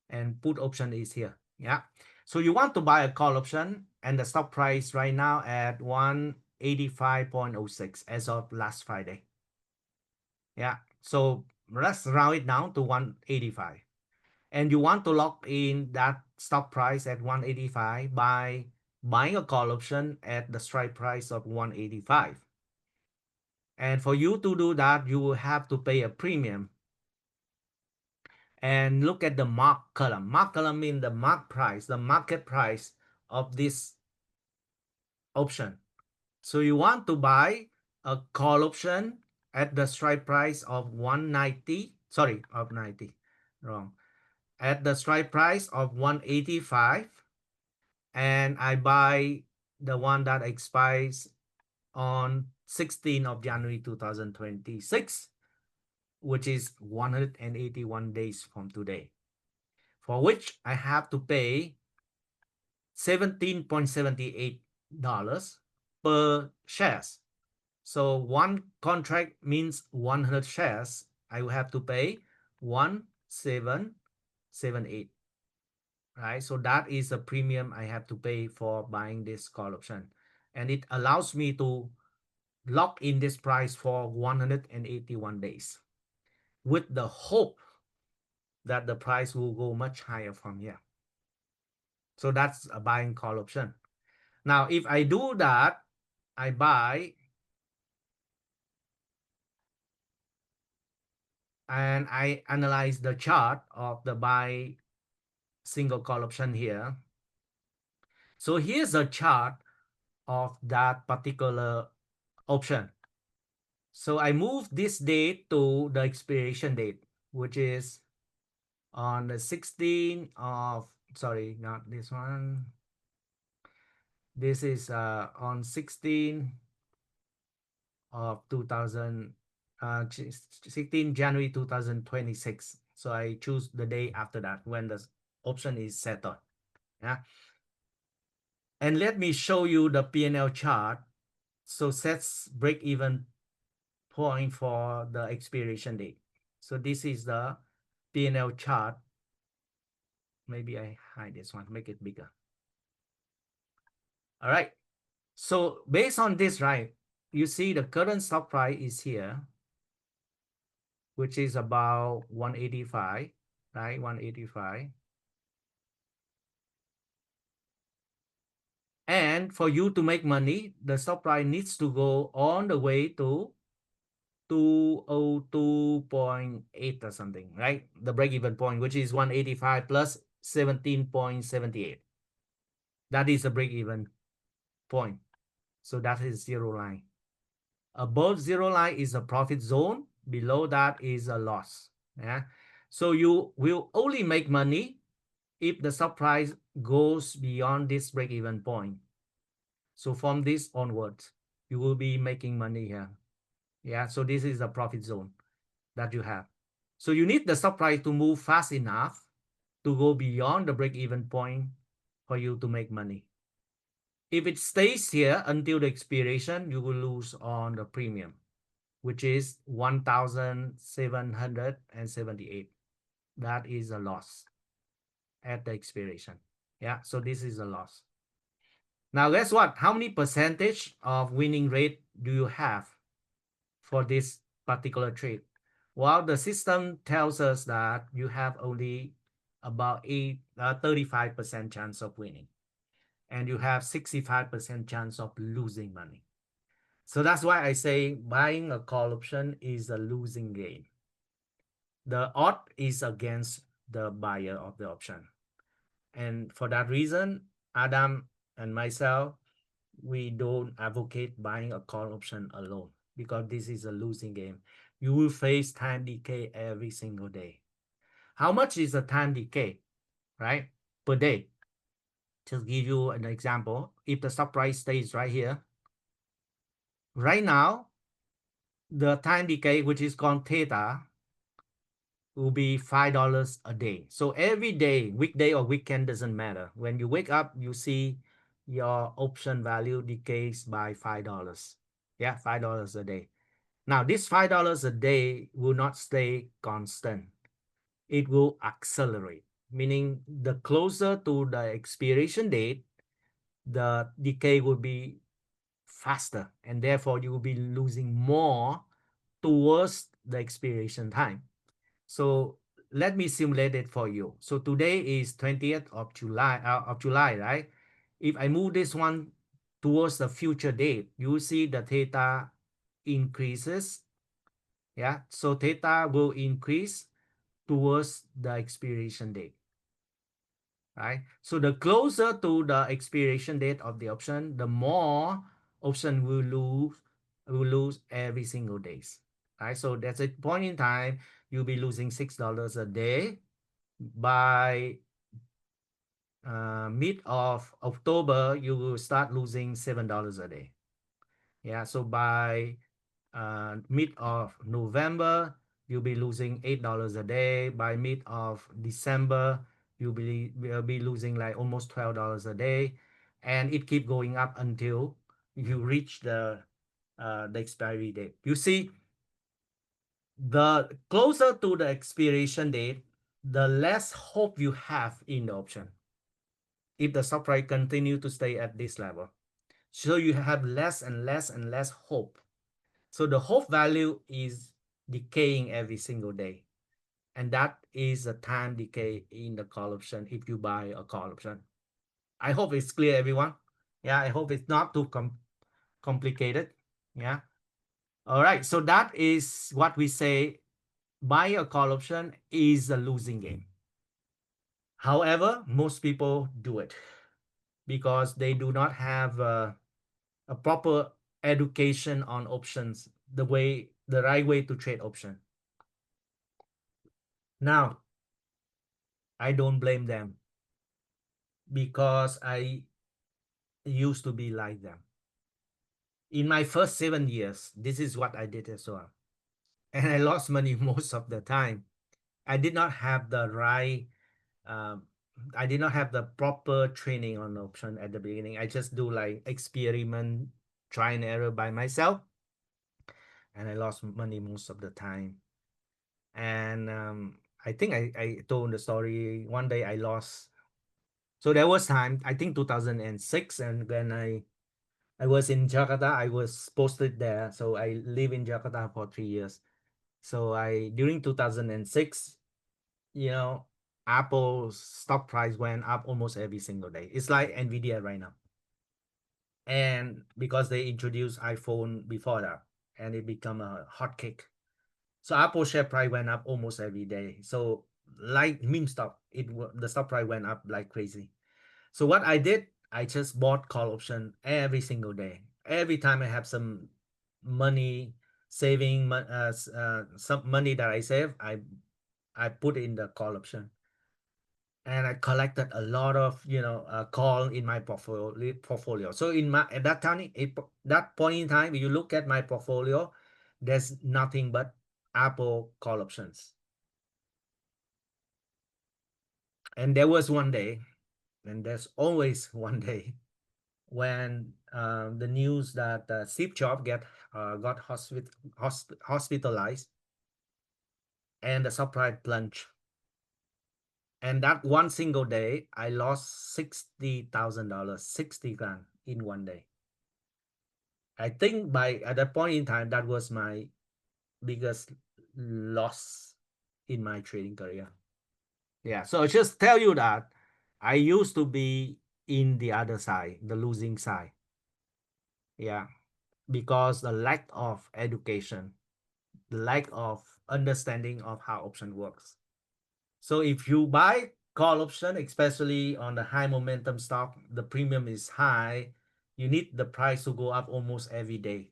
and put option is here. Yeah. So you want to buy a call option, and the stock price right now at 185.06 as of last Friday. Yeah. So let's round it down to 185. And you want to lock in that stock price at 185 by buying a call option at the strike price of 185. And for you to do that, you will have to pay a premium. And look at the mark column. Mark column means the mark price, the market price of this option. So you want to buy a call option at the strike price of 190, sorry, of 90, wrong. At the strike price of 185, and I buy the one that expires on 16th of January 2026, which is 181 days from today, for which I have to pay $17.78 per shares. So one contract means 100 shares. I will have to pay 1778, right? So that is a premium I have to pay for buying this call option. And it allows me to lock in this price for 181 days with the hope that the price will go much higher from here. So that's a buying call option. Now, if I do that, I buy and I analyze the chart of the buy single call option here. So here's a chart of that particular option. So I move this date to the expiration date, which is on the 16th of, sorry, not this one. This is on 16 of 2000, 16 January 2026. So I choose the day after that when the option is settled. Yeah. And let me show you the P&L chart. So sets break even point for the expiration date. So this is the P&L chart. Maybe I hide this one, make it bigger. All right. So based on this, right, you see the current stock price is here, which is about 185, right? 185. And for you to make money, the stock price needs to go on the way to 202.8 or something, right? The break-even point, which is 185 plus 17.78. That is the break-even point. So that is zero line. Above zero line is a profit zone. Below that is a loss. Yeah. So you will only make money if the stock price goes beyond this break-even point. So from this onwards, you will be making money here. Yeah. So this is the profit zone that you have. So you need the stock price to move fast enough to go beyond the break-even point for you to make money. If it stays here until the expiration, you will lose on the premium, which is 1,778. That is a loss at the expiration. Yeah, so this is a loss. Now, guess what? How many percentage of winning rate do you have for this particular trade? Well, the system tells us that you have only about 35% chance of winning, and you have 65% chance of losing money. So that's why I say buying a call option is a losing game. The odd is against the buyer of the option. And for that reason, Adam and myself, we don't advocate buying a call option alone because this is a losing game. You will face time decay every single day. How much is the time decay, right? Per day. Just give you an example. If the stock price stays right here, right now, the time decay, which is called theta, will be $5 a day. So every day, weekday or weekend doesn't matter. When you wake up, you see your option value decays by $5. Yeah, $5 a day. Now, this $5 a day will not stay constant. It will accelerate, meaning the closer to the expiration date, the decay will be faster, and therefore you will be losing more towards the expiration time. So let me simulate it for you. So today is 20th of July, right? If I move this one towards the future date, you will see the theta increases. Yeah, so theta will increase towards the expiration date, right? So the closer to the expiration date of the option, the more option will lose every single days, right? So that's a point in time you'll be losing $6 a day. By mid of October, you will start losing $7 a day. Yeah, so by mid of November, you'll be losing $8 a day. By mid of December, will be losing like almost $12 a day, and it keep going up until you reach the expiry date. You see, the closer to the expiration date, the less hope you have in the option. If the stock price continue to stay at this level, so you have less and less and less hope. So the hope value is decaying every single day. And that is the time decay in the call option if you buy a call option. I hope it's clear, everyone. Yeah, I hope it's not too complicated. Yeah. All right. So that is what we say buy a call option is a losing game. However, most people do it because they do not have a proper education on options, the right way to trade option. Now, I don't blame them because I used to be like them. In my first 7 years, this is what I did as well. And I lost money most of the time. I did not have the right, um, I did not have the proper training on option at the beginning. I just do like experiment, try and error by myself. And I lost money most of the time. And I think I told the story. One day I lost. So there was time, I think 2006, and when I was in Jakarta, I was posted there. So I live in Jakarta for 3 years. So during 2006, you know, Apple's stock price went up almost every single day. It's like Nvidia right now. And because they introduced iPhone before that, and it become a hot cake. So Apple share price went up almost every day. So like meme stock, the stock price went up like crazy. So what I did, I just bought call option every single day. Every time I have some money saving, some money that I save, I put in the call option, and I collected a lot of call in my portfolio. So at that time, that point in time, if you look at my portfolio, there's nothing but Apple call options. And there was one day, and there's always one day when the news that Steve Jobs got hospitalized, and the supply plunged. And that one single day, I lost $60,000, 60 grand in one day. I think at that point in time, that was my biggest loss in my trading career. Yeah, so I just tell you that I used to be in the other side, the losing side. Yeah, because the lack of education, the lack of understanding of how option works. So if you buy call option, especially on the high momentum stock, the premium is high. You need the price to go up almost every day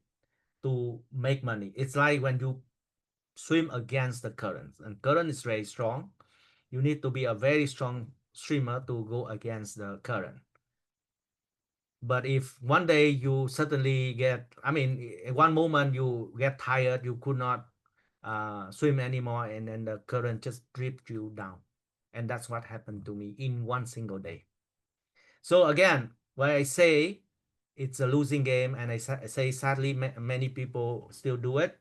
to make money. It's like when you swim against the current, and current is very strong. You need to be a very strong swimmer to go against the current. But if one day you suddenly get, I mean, in one moment you get tired, you could not swim anymore, and then the current just dripped you down. And that's what happened to me in one single day. So again, when I say it's a losing game, and I say sadly many people still do it,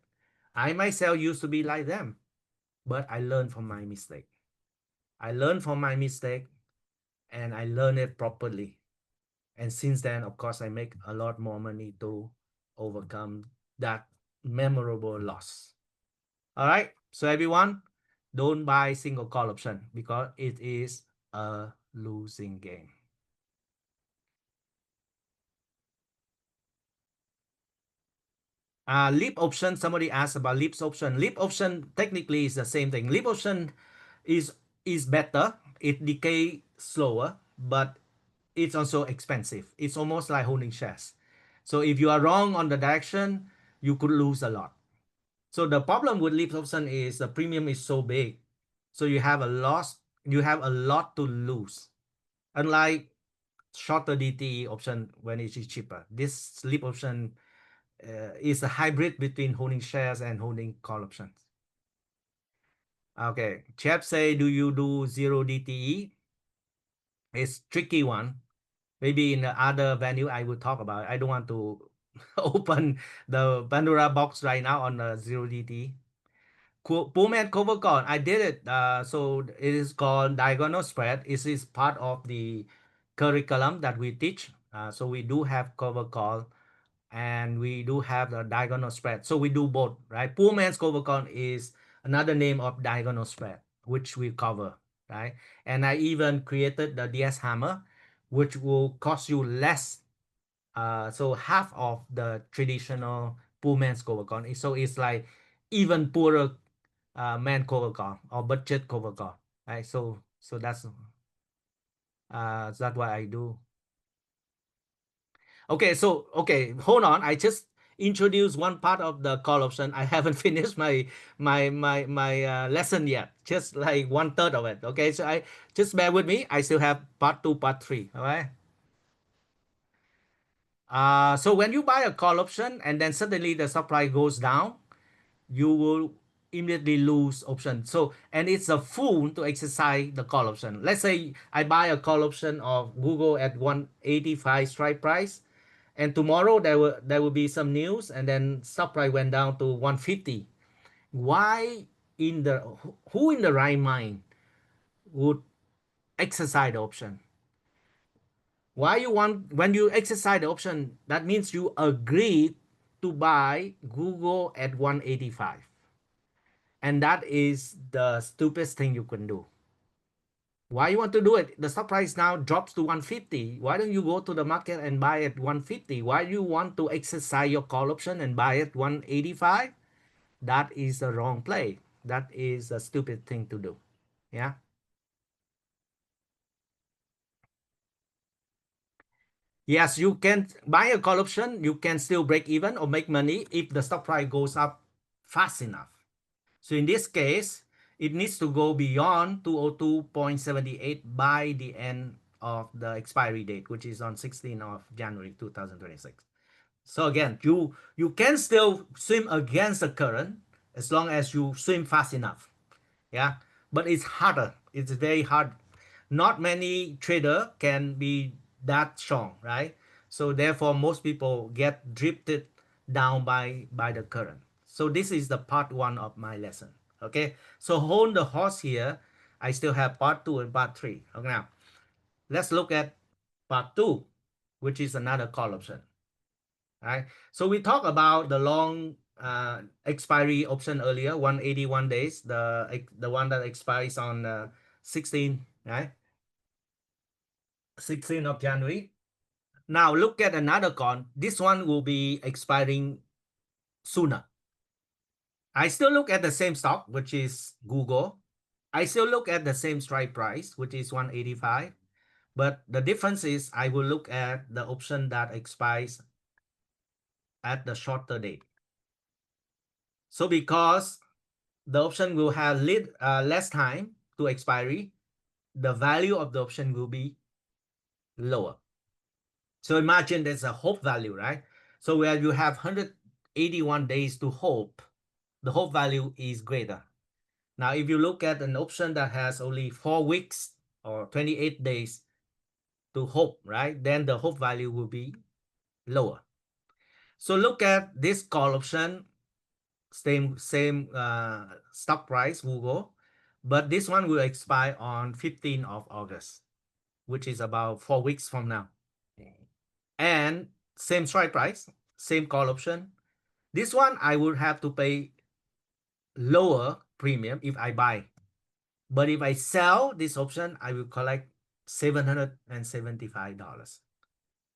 I myself used to be like them, but I learned from my mistake. I learned from my mistake, and I learned it properly. And since then, of course, I make a lot more money to overcome that memorable loss. All right. So everyone, don't buy single call option because it is a losing game. Leap option, somebody asked about leap option. Leap option technically is the same thing. Leap option is is better. It decay slower, but it's also expensive. It's almost like holding shares. So if you are wrong on the direction, you could lose a lot. So the problem with leap option is the premium is so big. So you have a lot to lose. Unlike shorter DTE option when it is cheaper. This leap option is a hybrid between holding shares and holding call options. Okay, Chap say, do you do zero DTE? It's tricky one. Maybe in the other venue I will talk about it. I don't want to open the Pandora box right now on the zero DTE. Pullman cover call, I did it. So it is called diagonal spread. It is part of the curriculum that we teach. So we do have cover call and we do have the diagonal spread. So we do both, right? Pullman's cover call is another name of diagonal spread, which we cover, right? And I even created the DS hammer, which will cost you less. So half of the traditional Pullman's cover call. So it's like even poorer man cover call or budget cover call, right? So that's what I do. Okay, so okay, hold on. I just introduced one part of the call option. I haven't finished my lesson yet. Just like one third of it. Okay, so I just bear with me. I still have part two, part three. All right. So when you buy a call option and then suddenly the supply goes down, you will immediately lose option. So, and it's a fool to exercise the call option. Let's say I buy a call option of Google at 185 strike price, and tomorrow there will be some news, and then stock price went down to 150. Why in the who in the right mind would exercise the option? Why you want when you exercise the option? That means you agree to buy Google at 185. And that is the stupidest thing you can do. Why you want to do it? The stock price now drops to 150. Why don't you go to the market and buy at 150? Why do you want to exercise your call option and buy at 185? That is the wrong play. That is a stupid thing to do. Yeah. Yes, you can buy a call option. You can still break even or make money if the stock price goes up fast enough. So in this case, it needs to go beyond 202.78 by the end of the expiry date, which is on 16th of January 2026. So again, you can still swim against the current as long as you swim fast enough. Yeah, but it's harder. It's very hard. Not many trader can be that strong, right? So therefore, most people get drifted down by the current. So this is the part one of my lesson. Okay, so hold the horse here. I still have part two and part three. Okay, now let's look at part two, which is another call option. Right. So we talked about the long expiry option earlier, 181 days, the one that expires on 16, right? 16th of January. Now look at another con. This one will be expiring sooner. I still look at the same stock, which is Google. I still look at the same strike price, which is 185. But the difference is I will look at the option that expires at the shorter date. So because the option will have less time, to expiry, the value of the option will be lower. So imagine there's a hope value, right? So where you have 181 days to hope, the hope value is greater. Now, if you look at an option that has only 4 weeks or 28 days to hope, right? Then the hope value will be lower. So look at this call option, same stock price will go, but this one will expire on 15th of August, which is about 4 weeks from now. And same strike price, same call option. This one I would have to pay lower premium if I buy. But if I sell this option, I will collect $775.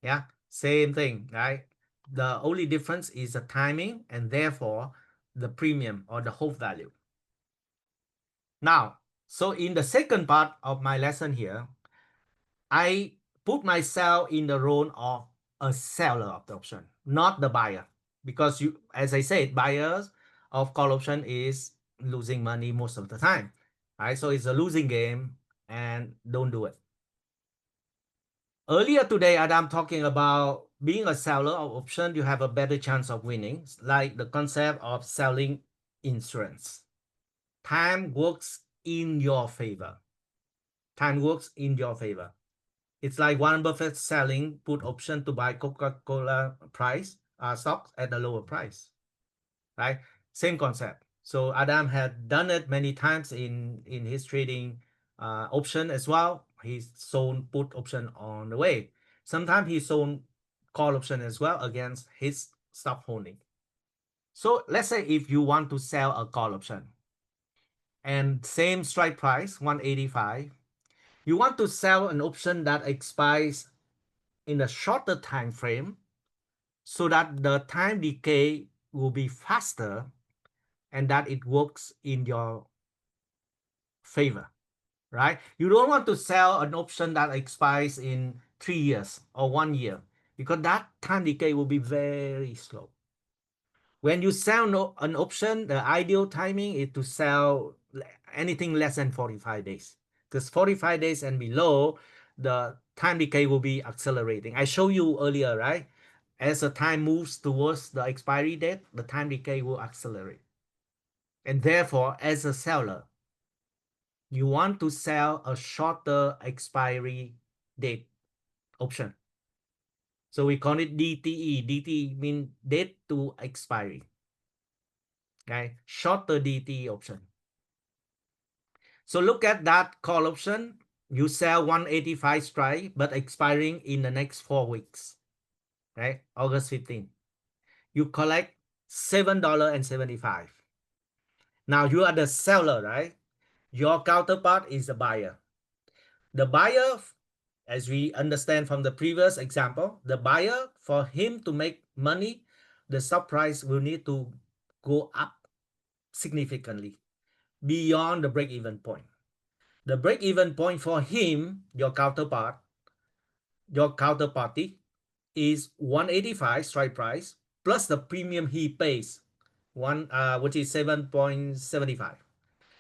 Yeah, same thing, right? The only difference is the timing and therefore the premium or the hope value. Now, so in the second part of my lesson here, I put myself in the role of a seller of the option, not the buyer. Because you, as I said, buyers of call option is losing money most of the time. Right? So it's a losing game and don't do it. Earlier today, Adam talking about being a seller of option, you have a better chance of winning, like the concept of selling insurance. Time works in your favor. Time works in your favor. It's like Warren Buffett selling put option to buy Coca-Cola price stocks at a lower price, right? Same concept. So Adam had done it many times in his trading option as well. He's sold put option on the way. Sometimes he sold call option as well against his stock holding. So let's say if you want to sell a call option and same strike price 185, you want to sell an option that expires in a shorter time frame so that the time decay will be faster and that it works in your favor, right? You don't want to sell an option that expires in 3 years or 1 year because that time decay will be very slow. When you sell an option, the ideal timing is to sell anything less than 45 days because 45 days and below, the time decay will be accelerating. I showed you earlier, right? As the time moves towards the expiry date, the time decay will accelerate. And therefore, as a seller, you want to sell a shorter expiry date option. So we call it DTE. DTE means date to expiry. Okay, shorter DTE option. So look at that call option. You sell 185 strike, but expiring in the next 4 weeks. Right, August 15th. You collect $7.75. Now you are the seller, right? Your counterpart is the buyer. The buyer, as we understand from the previous example, the buyer, for him to make money, the stock price will need to go up significantly beyond the break-even point. The break-even point for him, your counterparty, is 185 strike price plus the premium he pays, which is 7.75.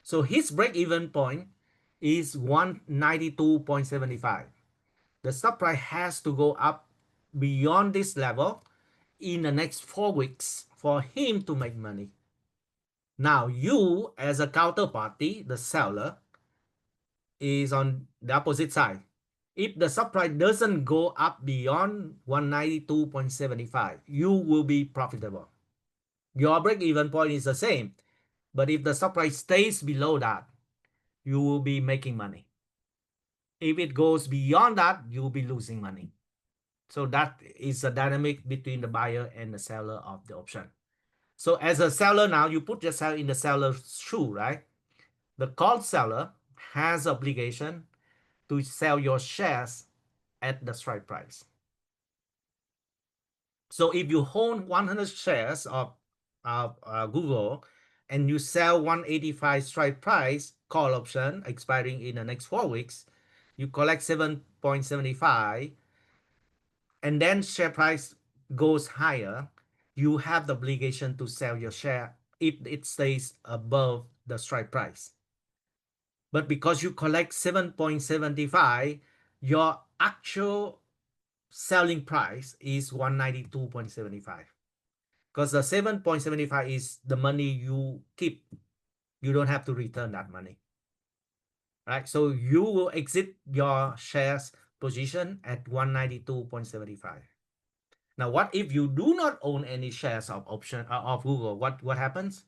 So his break-even point is 192.75. The stock price has to go up beyond this level in the next 4 weeks for him to make money. Now you, as a counterparty, the seller, is on the opposite side. If the stock price doesn't go up beyond 192.75, you will be profitable. Your break-even point is the same, but if the stock price stays below that, you will be making money. If it goes beyond that, you will be losing money. So that is the dynamic between the buyer and the seller of the option. So as a seller now, you put yourself in the seller's shoe, right? The call seller has obligation to sell your shares at the strike price. So if you hold 100 shares of Google and you sell 185 strike price call option expiring in the next 4 weeks, you collect 7.75, and then share price goes higher, you have the obligation to sell your share if it stays above the strike price. But because you collect 7.75, your actual selling price is 192.75. Because the 7.75 is the money you keep. You don't have to return that money. Right? So you will exit your shares position at 192.75. Now, what if you do not own any shares of option of Google? What happens?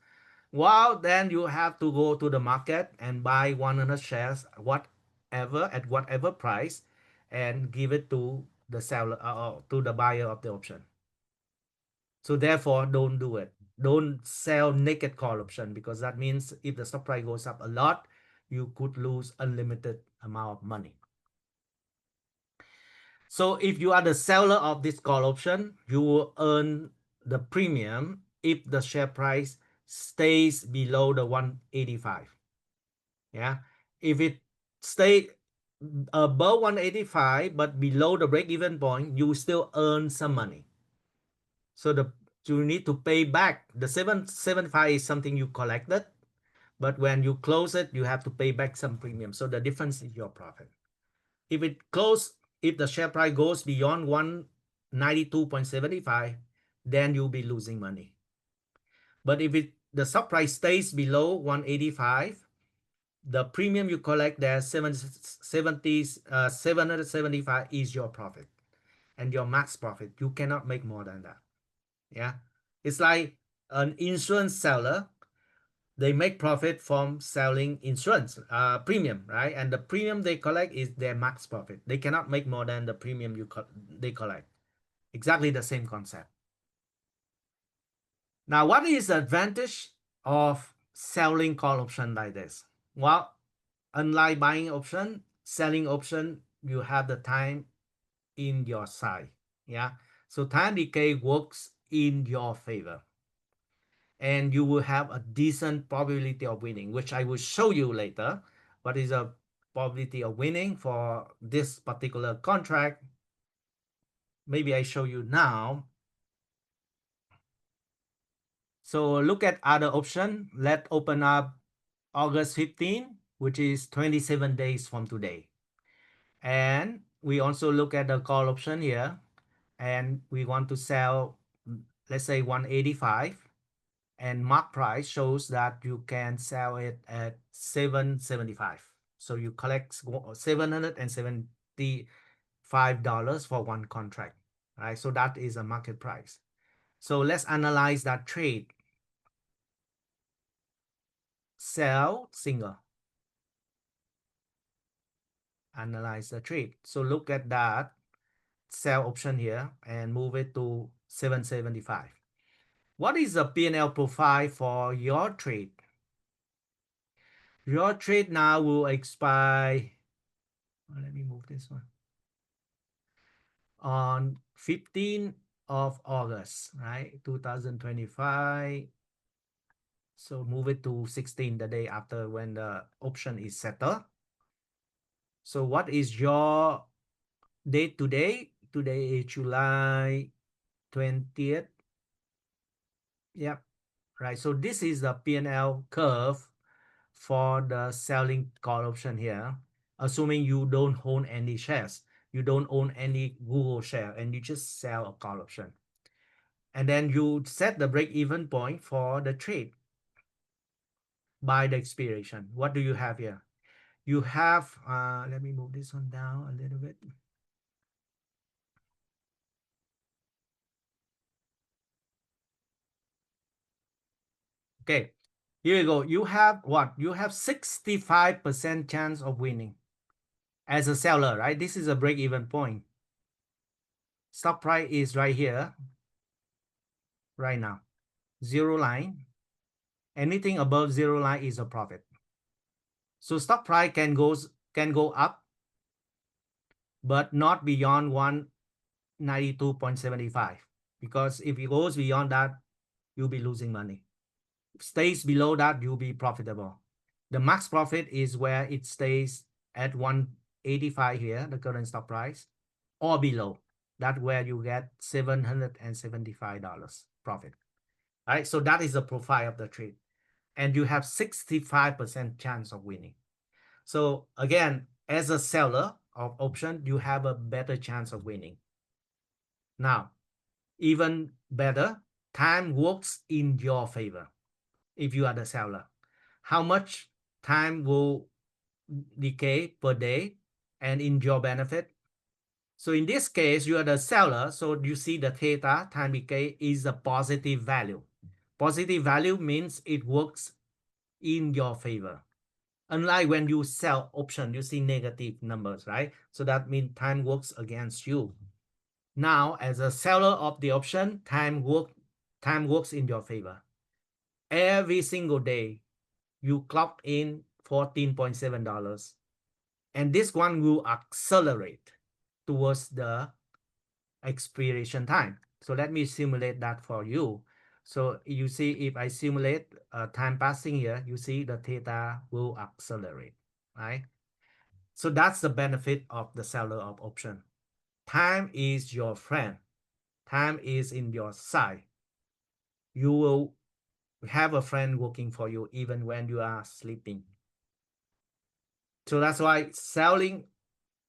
Well, then you have to go to the market and buy 100 shares, whatever at whatever price, and give it to the seller to the buyer of the option. So therefore, don't do it. Don't sell naked call option, because that means if the stock price goes up a lot, you could lose unlimited amount of money. So if you are the seller of this call option, you will earn the premium if the share price stays below the 185. Yeah. If it stay above 185 but below the break-even point, you still earn some money. So you need to pay back. The 775 is something you collected, but when you close it, you have to pay back some premium. So the difference is your profit. If the share price goes beyond 192.75, then you'll be losing money. But if the stock price stays below 185, the premium you collect there, 775, is your profit and your max profit. You cannot make more than that. Yeah. It's like an insurance seller. They make profit from selling insurance premium, right? And the premium they collect is their max profit. They cannot make more than the premium they collect. Exactly the same concept. Now, what is the advantage of selling call option like this? Well, unlike buying option, selling option, you have the time in your side. Yeah. So time decay works in your favor. And you will have a decent probability of winning, which I will show you later. What is a probability of winning for this particular contract? Maybe I show you now. So look at other option. Let's open up August 15, which is 27 days from today. And we also look at the call option here. And we want to sell, let's say 185. And mark price shows that you can sell it at 775. So you collect $775 for one contract, right? So that is a market price. So let's analyze that trade. Sell single. Analyze the trade. So look at that sell option here and move it to 775. What is the P&L profile for your trade? Your trade now will expire. Let me move this one. On 15th of August, right? 2025. So move it to 16, the day after when the option is settled. So what is your date today? Today is July 20th. Yep. Right. So this is the P&L curve for the selling call option here, assuming you don't own any shares. You don't own any Google share and you just sell a call option. And then you set the break-even point for the trade by the expiration. What do you have here? You have, let me move this one down a little bit. Okay, here you go. You have what? You have 65% chance of winning as a seller, right? This is a break-even point. Stop price is right here, right now. Zero line. Anything above zero line is a profit. So stock price can go up, but not beyond 192.75, because if it goes beyond that, you'll be losing money. If it stays below that, you'll be profitable. The max profit is where it stays at 185 here, the current stock price, or below. That's where you get $775 profit. All right, so that is the profile of the trade. And you have 65% chance of winning. So again, as a seller of option, you have a better chance of winning. Now, even better, time works in your favor if you are the seller. How much time will decay per day and in your benefit? So in this case, you are the seller. So you see the theta time decay is a positive value. Positive value means it works in your favor. Unlike when you sell option, you see negative numbers, right? So that means time works against you. Now, as a seller of the option, time works in your favor. Every single day, you clock in $14.7, and this one will accelerate towards the expiration time. So let me simulate that for you. So you see, if I simulate time passing here, you see the theta will accelerate, right? So that's the benefit of the seller of option. Time is your friend. Time is in your side. You will have a friend working for you even when you are sleeping. So that's why selling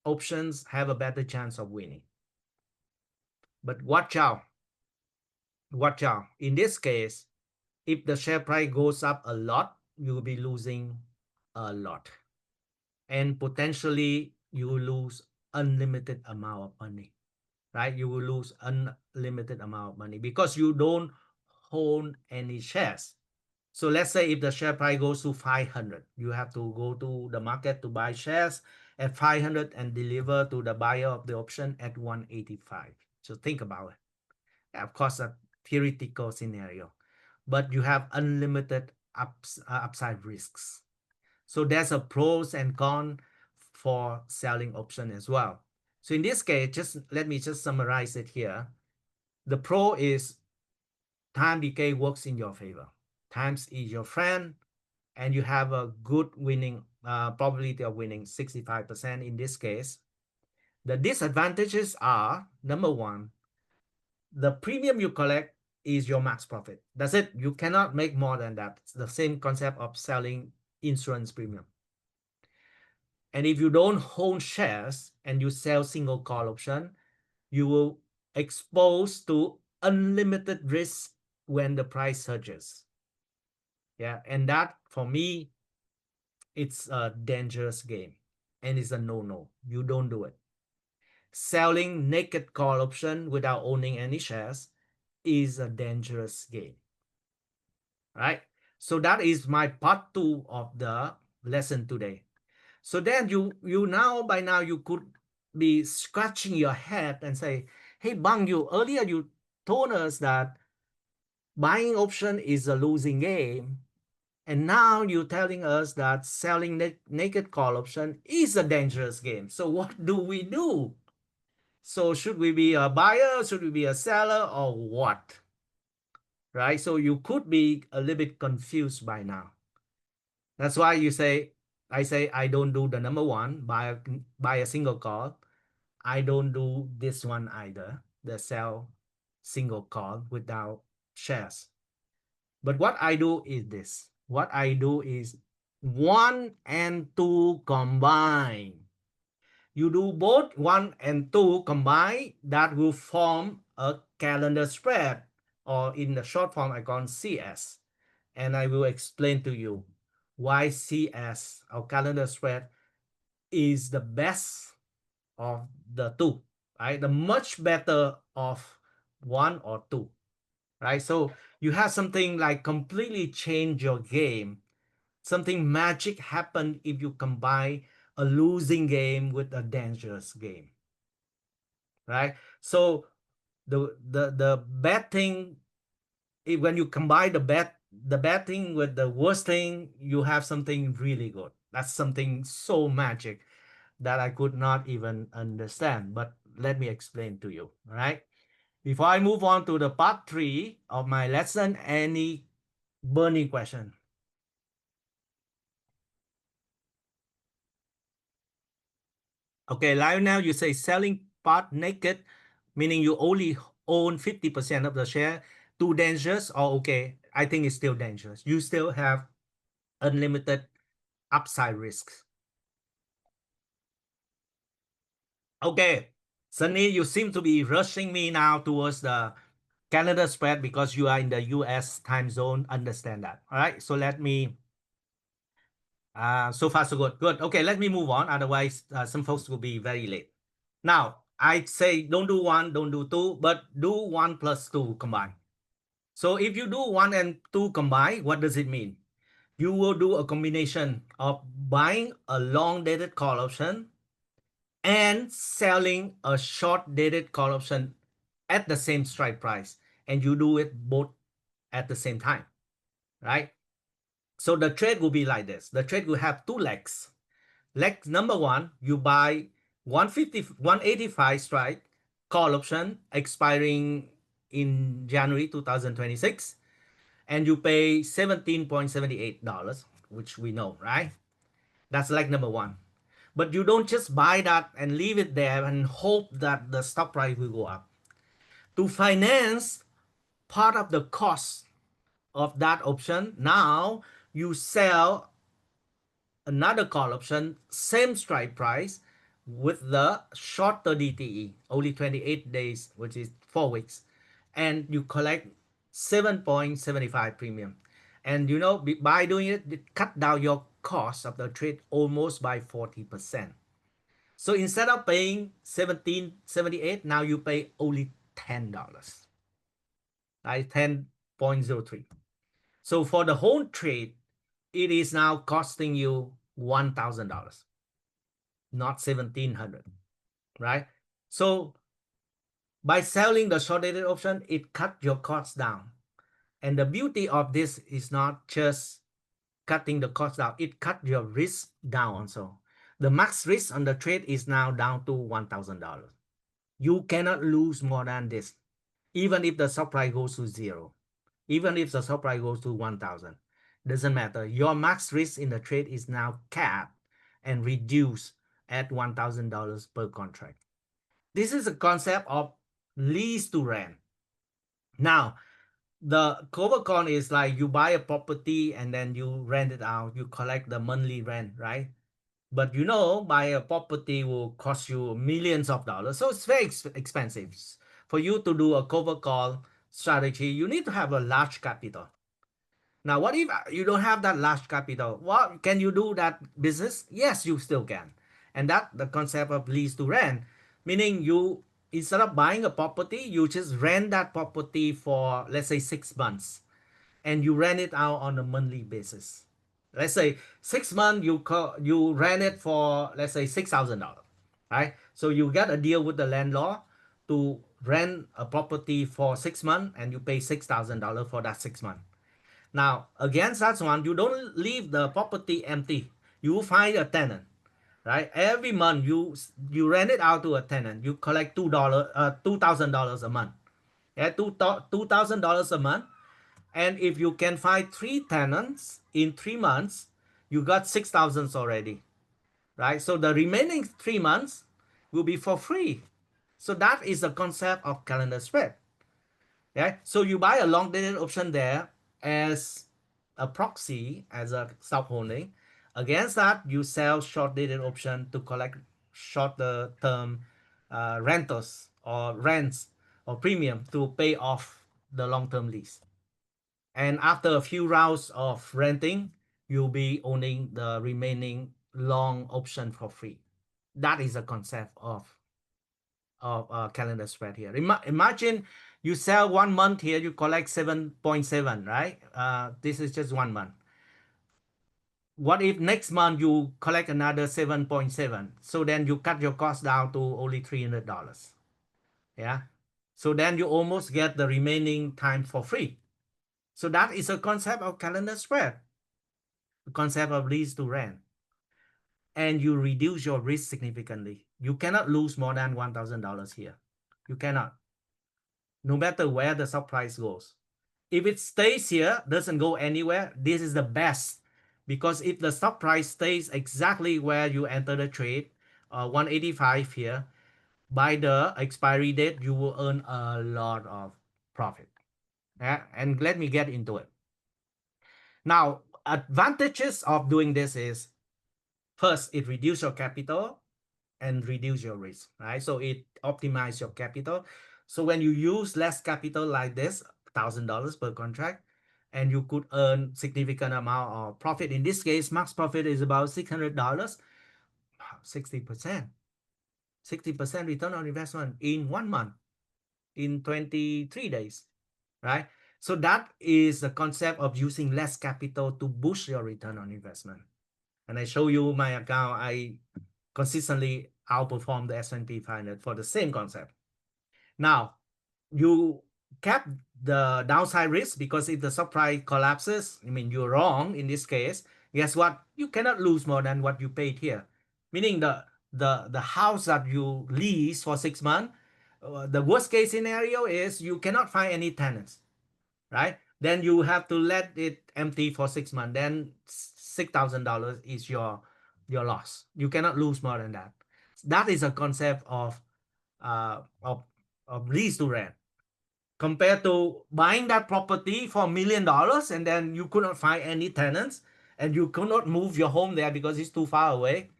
options have a better chance of winning. But watch out. Watch out. In this case, if the share price goes up a lot, you'll be losing a lot. And potentially you will lose unlimited amount of money, right? You will lose unlimited amount of money because you don't own any shares. So let's say if the share price goes to 500, you have to go to the market to buy shares at 500 and deliver to the buyer of the option at 185. So think about it. Of course, a theoretical scenario, but you have unlimited upside risks. So there's a pros and cons for selling option as well. So in this case, just let me just summarize it here. The pro is time decay works in your favor. Times is your friend, and you have a good winning probability of winning 65% in this case. The disadvantages are, number one, the premium you collect is your max profit. That's it. You cannot make more than that. It's the same concept of selling insurance premium. And if you don't hold shares and you sell single call option, you will expose to unlimited risk when the price surges. Yeah, and that for me, it's a dangerous game and it's a no-no. You don't do it. Selling naked call option without owning any shares is a dangerous game. Right? So that is my part 2 of the lesson today. So then you now by now you could be scratching your head and say, hey Bang, you earlier you told us that buying option is a losing game. And now you're telling us that selling naked call option is a dangerous game. So what do we do? So should we be a buyer? Should we be a seller or what? Right? So you could be a little bit confused by now. That's why I say I don't do the number one, buy a single call. I don't do this one either, the sell single call without shares. But what I do is this. What I do is 1 and 2 combine. You do both 1 and 2 combine, that will form a calendar spread, or in the short form I call CS. And I will explain to you why CS, or calendar spread, is the best of the two, right? The much better of one or two, right? So you have something like completely change your game. Something magic happen if you combine a losing game with a dangerous game, right? So the bad thing, when you combine the bad thing with the worst thing, you have something really good. That's something so magic that I could not even understand. But let me explain to you, all right? Before I move on to the part 3 of my lesson, any burning question? Okay, live now you say selling part naked, meaning you only own 50% of the share, too dangerous or okay? I think it's still dangerous. You still have unlimited upside risks. Okay, Sunny, you seem to be rushing me now towards the Canada spread because you are in the US time zone. Understand that. All right. So let me, so far so good. Good. Okay, let me move on. Otherwise, some folks will be very late. Now, I'd say don't do one, don't do two, but do one plus two combined. So if you do one and two combined, what does it mean? You will do a combination of buying a long dated call option and selling a short dated call option at the same strike price. And you do it both at the same time, right? So the trade will be like this. The trade will have two legs. Leg number one, you buy 150, 185 strike call option expiring in January 2026, and you pay $17.78, which we know, right? That's leg number one. But you don't just buy that and leave it there and hope that the stock price will go up. To finance part of the cost of that option, now you sell another call option, same strike price with the shorter DTE, only 28 days, which is 4 weeks, and you collect 7.75 premium. And you know, by doing it, it cut down your cost of the trade almost by 40%. So instead of paying 17.78, now you pay only $10, right? 10.03. So for the whole trade, it is now costing you $1,000, not 1,700, right? So by selling the short dated option, it cut your costs down. And the beauty of this is not just cutting the cost down, it cut your risk down also. The max risk on the trade is now down to $1,000. You cannot lose more than this, even if the stock price goes to zero, even if the stock price goes to 1,000. Doesn't matter. Your max risk in the trade is now capped and reduced at $1,000 per contract. This is a concept of lease to rent. Now, the cover con is like you buy a property and then you rent it out, you collect the monthly rent, right? But you know, buy a property will cost you millions of dollars. So it's very expensive. For you to do a cover call strategy, you need to have a large capital. Now, what if you don't have that large capital? Well, can you do that business? Yes, you still can. And that the concept of lease to rent, meaning you instead of buying a property, you just rent that property for let's say 6 months and you rent it out on a monthly basis. Let's say 6 months you rent it for let's say $6,000, right? So you get a deal with the landlord to rent a property for 6 months and you pay $6,000 for that 6 months. Now against that one, you don't leave the property empty. You find a tenant, right? Every month you rent it out to a tenant. You collect $2,000 a month. Yeah, $2,000 a month. And if you can find three tenants in 3 months, you got 6,000 already, right? So the remaining 3 months will be for free. So that is the concept of calendar spread. Yeah. So you buy a long dated option there as a proxy, as a stock holding. Against that, you sell short dated option to collect shorter term rentals or rents or premium to pay off the long term lease. And after a few rounds of renting, you'll be owning the remaining long option for free. That is the concept of calendar spread here. Imagine you sell 1 month here, you collect 7.7, right? This is just 1 month. What if next month you collect another 7.7? So then you cut your cost down to only $300. Yeah. So then you almost get the remaining time for free. So that is a concept of calendar spread, the concept of lease to rent. And you reduce your risk significantly. You cannot lose more than $1,000 here. You cannot, no matter where the stock price goes. If it stays here, doesn't go anywhere, this is the best. Because if the stock price stays exactly where you enter the trade, 185 here, by the expiry date, you will earn a lot of profit. Yeah? And let me get into it. Now, advantages of doing this is first, it reduces your capital. and reduce your risk, right? So it optimize your capital. So when you use less capital like this, $1,000 per contract, and you could earn significant amount of profit. In this case, max profit is about $600, 60%, 60% return on investment in 1 month, in 23 days, right? So that is the concept of using less capital to boost your return on investment. And I show you my account, I consistently outperform the S&P 500 for the same concept. Now, you cap the downside risk, because if the stock price collapses, I mean, you're wrong in this case. Guess what? You cannot lose more than what you paid here. Meaning the house that you lease for 6 months, the worst case scenario is you cannot find any tenants, right? Then you have to let it empty for 6 months. Then $6,000 is your loss. You cannot lose more than that. That is a concept uh, of of lease to rent, compared to buying that property for $1 million and then you could not find any tenants and you could not move your home there because it's too far away,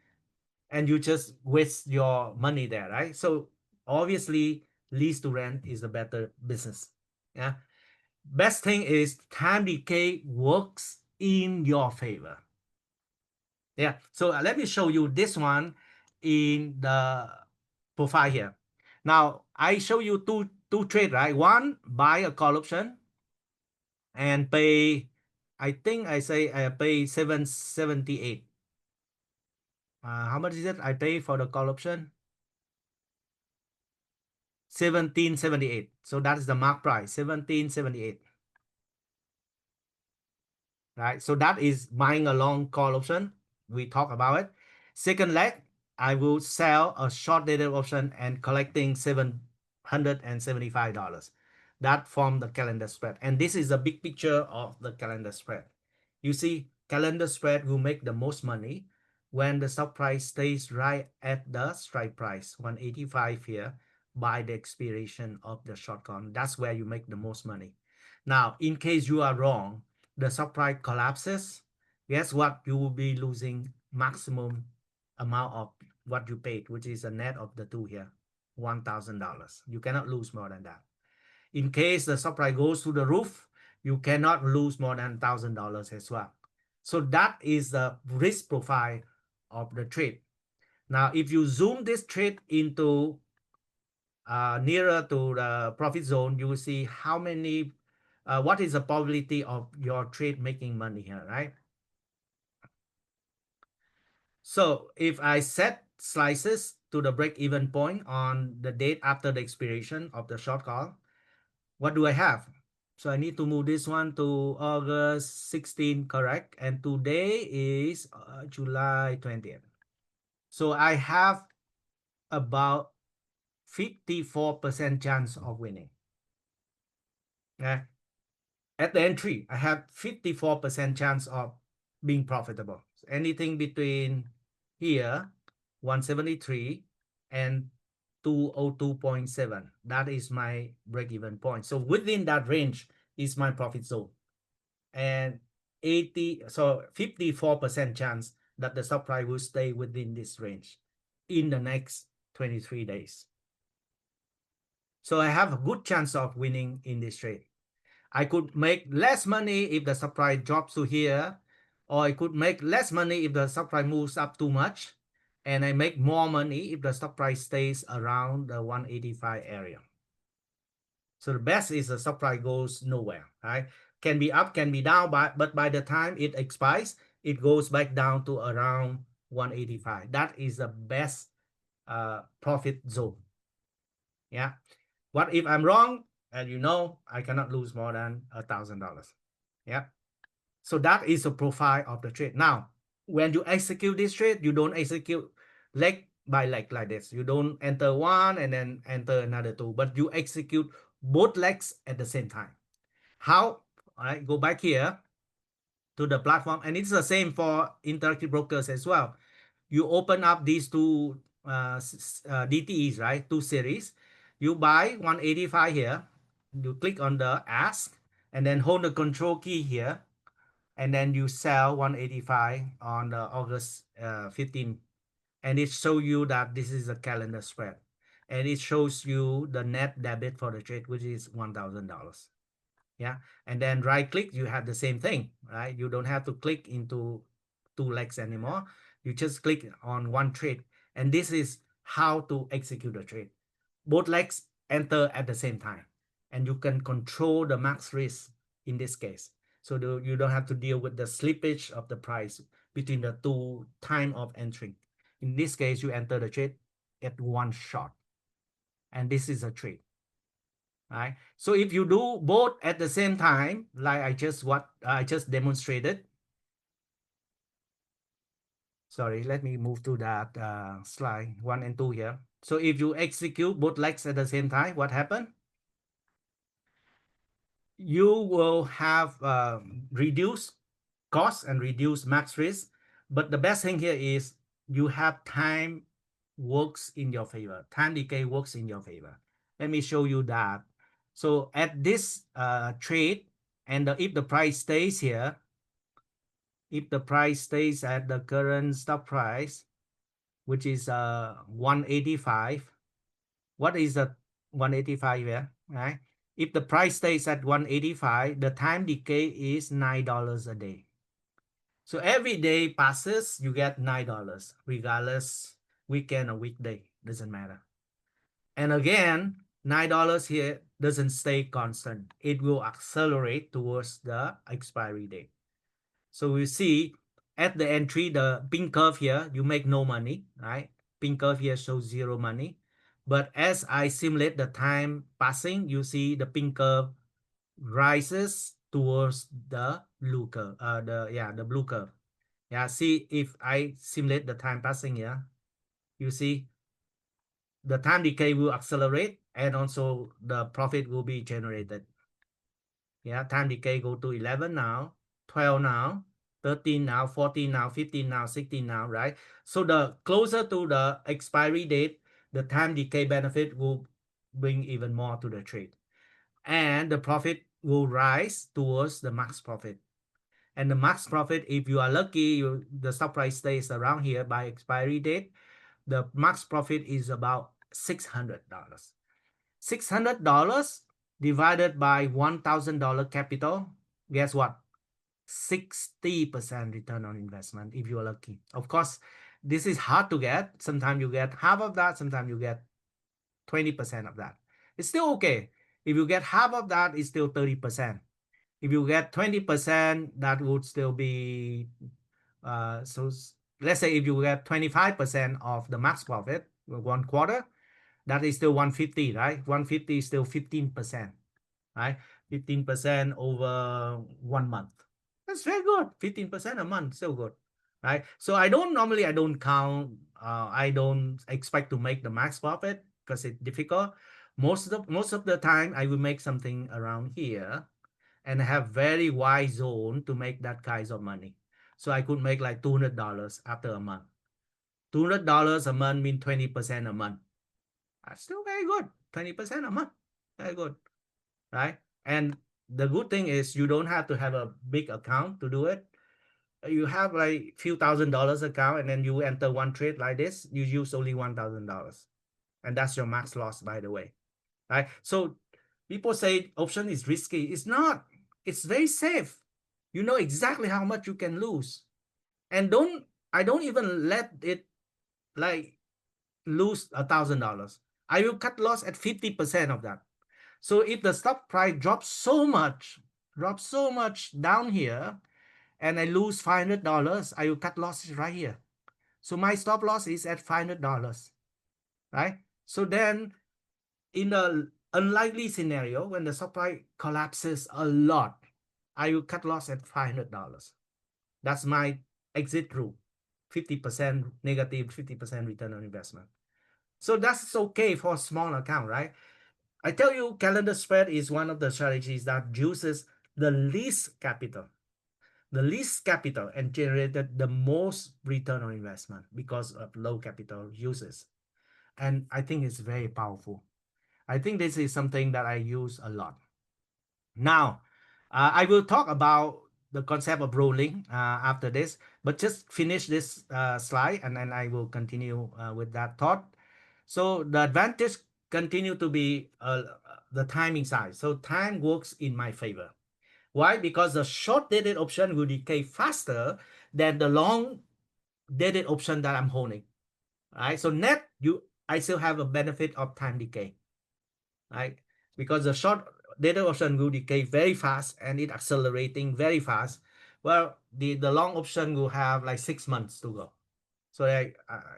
and you just waste your money there, right? So obviously lease to rent is a better business. Yeah. Best thing is time decay works in your favor. Yeah. So let me show you this one in the profile here. Now I show you two trade, right? One, buy a call option and pay, I think I say I pay 778. How much is it? I pay for the call option 1778. So that is the mark price, 1778. Right? So that is buying a long call option. We talk about it. Second leg, I will sell a short dated option and collecting $775. That form the calendar spread. And this is a big picture of the calendar spread. You see, calendar spread will make the most money when the stock price stays right at the strike price, 185 here, by the expiration of the short call. That's where you make the most money. Now, in case you are wrong, the stock price collapses, guess what? You will be losing maximum amount of what you paid, which is a net of the two here, $1,000. You cannot lose more than that. In case the stock price goes to the roof, you cannot lose more than $1,000 as well. So that is the risk profile of the trade. Now, if you zoom this trade into nearer to the profit zone, you will see how many, what is the probability of your trade making money here, right? So if I set slices to the break-even point on the date after the expiration of the short call, what do I have? So I need to move this one to August 16, correct? And today is July 20th. So I have about 54% chance of winning. Yeah. At the entry, I have 54% chance of being profitable. So anything between here, 173 and 202.7. That is my break-even point. So within that range is my profit zone. And 54% chance that the stock price will stay within this range in the next 23 days. So I have a good chance of winning in this trade. I could make less money if the stock price drops to here, or I could make less money if the stock price moves up too much, and I make more money if the stock price stays around the 185 area. So the best is the stock price goes nowhere, right? Can be up, can be down, but by the time it expires, it goes back down to around 185. That is the best profit zone. Yeah. What if I'm wrong? And you know, I cannot lose more than $1,000. Yeah. So that is the profile of the trade. Now, when you execute this trade, you don't execute leg by leg like this. You don't enter one and then enter another two, but you execute both legs at the same time. How? All right, go back here to the platform, and it's the same for interactive brokers as well. You open up these two DTEs, right? Two series. You buy 185 here. You click on the ask and then hold the control key here. And then you sell 185 on the August 15. and it shows you that this is a calendar spread, and it shows you the net debit for the trade, which is $1,000. Yeah, and then right click, you have the same thing, right? You don't have to click into two legs anymore. You just click on one trade, and this is how to execute a trade. Both legs enter at the same time, and you can control the max risk in this case. So you don't have to deal with the slippage of the price between the two time of entering. In this case, you enter the trade at one shot, and this is a trade, right? So if you do both at the same time, like I just demonstrated. Sorry, let me move to that slide 1 and 2 here. So if you execute both legs at the same time, what happened? You will have reduced cost and reduced max risk. But the best thing here is you have time works in your favor. Time decay works in your favor. Let me show you that. So at this trade, and if the price stays here, if the price stays at the current stop price, which is 185, what is the 185 here, right? If the price stays at 185, the time decay is $9 a day. So every day passes, you get $9, regardless weekend or weekday, doesn't matter. And again, $9 here doesn't stay constant. It will accelerate towards the expiry date. So we see at the entry, the pink curve here, you make no money, right? Pink curve here shows zero money. But as I simulate the time passing, you see the pink curve rises towards the blue curve, the blue curve. Yeah, see if I simulate the time passing here, you see the time decay will accelerate and also the profit will be generated. Yeah, time decay go to 11 now, 12 now, 13 now, 14 now, 15 now, 16 now, right? So the closer to the expiry date, the time decay benefit will bring even more to the trade. And the profit will rise towards the max profit. And the max profit, if you are lucky, the stock price stays around here by expiry date, the max profit is about $600. $600 divided by $1,000 capital, guess what? 60% return on investment if you are lucky. Of course, this is hard to get. Sometimes you get half of that, sometimes you get 20% of that. It's still okay. If you get half of that, it's still 30%. If you get 20%, that would still be, so let's say if you get 25% of the max profit, 1/4, that is still 150, right? 150 is still 15%, right? 15% over 1 month. That's very good. 15% a month, still good, right? So I don't count, I don't expect to make the max profit because it's difficult. Most of the time, I will make something around here and have very wide zone to make that kinds of money. So I could make like $200 after a month. $200 a month means 20% a month. That's still very good. 20% a month. Very good. Right? And the good thing is you don't have to have a big account to do it. You have like few $1,000s account and then you enter one trade like this, you use only $1,000. And that's your max loss, by the way. Right? So people say option is risky. It's not. It's very safe. You know exactly how much you can lose. And I don't even let it like lose $1,000. I will cut loss at 50% of that. So if the stock price drops so much down here, and I lose $500, I will cut losses right here. So my stop loss is at $500, right? So then in a unlikely scenario, when the stock price collapses a lot, I will cut loss at $500. That's my exit rule. 50% negative, 50% return on investment. So that's okay for a small account, right? I tell you, calendar spread is one of the strategies that uses the least capital. The least capital and generated the most return on investment because of low capital uses. And I think it's very powerful. I think this is something that I use a lot. Now, I will talk about the concept of rolling after this, but just finish this slide and then I will continue with that thought. So the advantage continue to be the timing side. So time works in my favor. Why? Because the short dated option will decay faster than the long dated option that I'm holding. Right? So net, I still have a benefit of time decay. Right? Because the short dated option will decay very fast and it accelerating very fast. Well, the long option will have like 6 months to go. So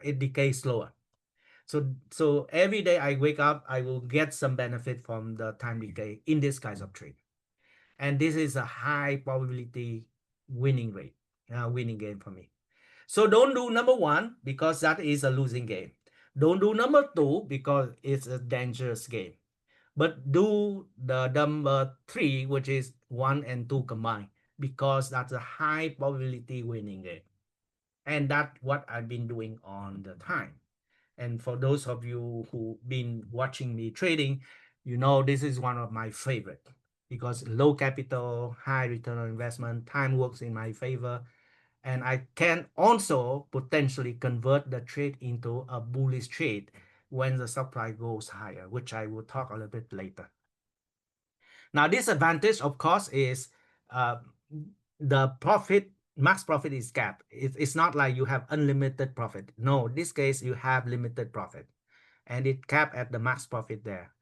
it decays slower. So every day I wake up, I will get some benefit from the time decay in this kinds of trade. And this is a high probability winning rate, winning game for me. So don't do number one because that is a losing game. Don't do number two because it's a dangerous game. But do the number three, which is one and two combined, because that's a high probability winning game. And that's what I've been doing on the time. And for those of you who've been watching me trading, you know this is one of my favorite because low capital, high return on investment, time works in my favor. And I can also potentially convert the trade into a bullish trade when the stock price goes higher, which I will talk a little bit later. Now, this advantage, of course, is uh, the profit, max profit is capped. It's not like you have unlimited profit. No, in this case, you have limited profit and it capped at the max profit there.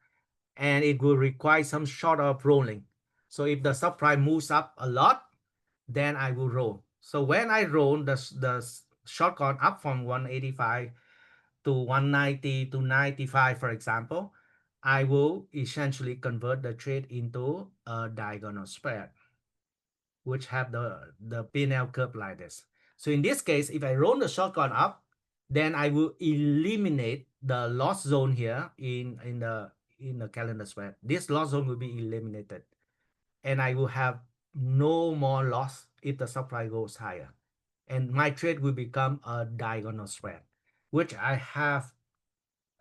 And it will require some sort of rolling. So if the stock price moves up a lot, then I will roll. So when I roll the short gone up from 185 to 190 to 95, for example, I will essentially convert the trade into a diagonal spread, which have the P&L curve like this. So in this case, if I roll the short gone up, then I will eliminate the loss zone here in the calendar spread. This loss zone will be eliminated, and I will have no more loss if the supply goes higher. And my trade will become a diagonal spread, which I have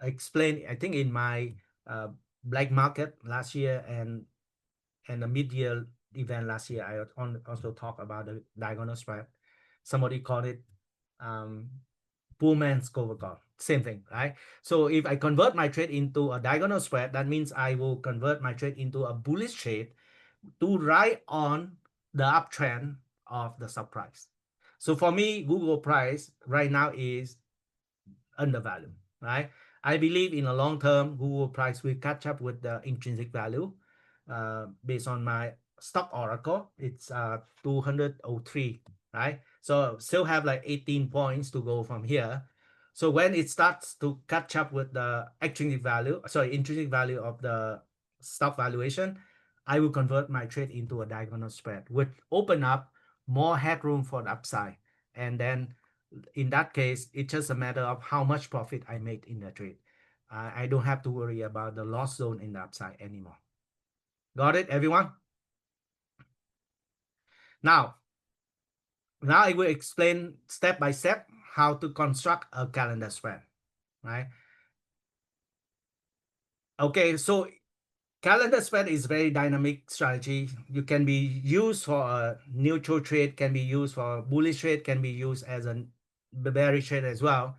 explained, I think, in my uh, black market last year and the mid-year event last year. I also talk about the diagonal spread. Somebody called it um, poor man's overcall. Same thing, right? So if I convert my trade into a diagonal spread, that means I will convert my trade into a bullish trade to ride on the uptrend of the stock price. So for me, Google price right now is undervalued, right? I believe in the long term, Google price will catch up with the intrinsic value. Based on my stock oracle, it's 203, right? So still have like 18 points to go from here. So when it starts to catch up with the intrinsic value of the stock valuation, I will convert my trade into a diagonal spread, which open up more headroom for the upside. And then in that case, it's just a matter of how much profit I made in the trade. I don't have to worry about the loss zone in the upside anymore. Got it, everyone? Now, now I will explain step by step how to construct a calendar spread, right? Okay, so calendar spread is very dynamic strategy. You can be used for a neutral trade, can be used for a bullish trade, can be used as a bearish trade as well.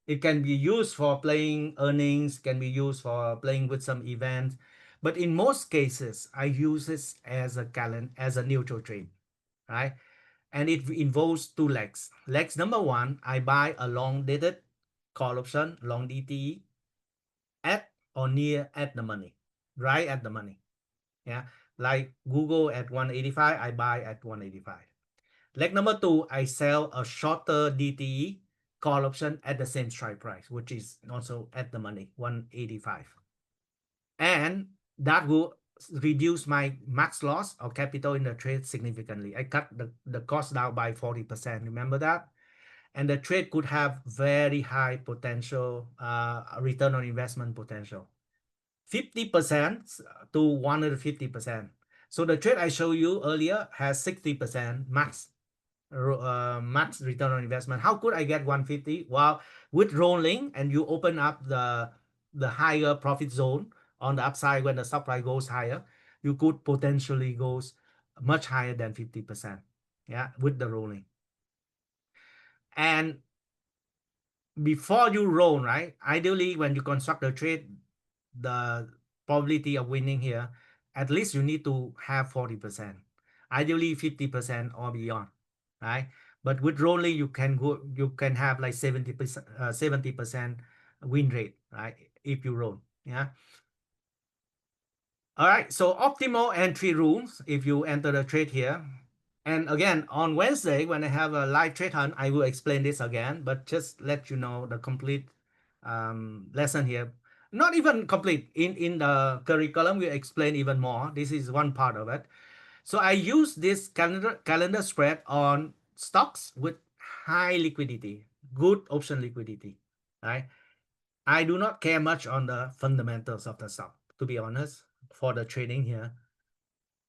It can be used for playing earnings, can be used for playing with some events. But in most cases, I use this as a neutral trade, right? And it involves two legs. Legs number one, I buy a long dated call option, long DTE, at or near at the money, right at the money. Yeah, like Google at 185, I buy at 185. Leg number two, I sell a shorter DTE call option at the same strike price, which is also at the money, 185. And that will reduce my max loss or capital in the trade significantly. I cut the cost down by 40%. Remember that? And the trade could have very high potential, return on investment potential. 50% to 150%. So the trade I showed you earlier has 60% max return on investment. How could I get 150? Well, with rolling and you open up the higher profit zone on the upside when the stock price goes higher, you could potentially goes much higher than 50%. yeah, with the rolling. And before you roll, right? Ideally, when you construct a trade, the probability of winning here, at least you need to have 40%, ideally 50% or beyond, right? But with rolling, you can have like 70%, 70% win rate, right? If you roll, yeah. All right, so optimal entry rules if you enter the trade here. And again, on Wednesday, when I have a live trade hunt, I will explain this again, but just let you know the complete lesson here. Not even complete. In the curriculum, we explain even more. This is one part of it. So I use this calendar spread on stocks with high liquidity, good option liquidity, right? I do not care much on the fundamentals of the stock, to be honest, for the trading here.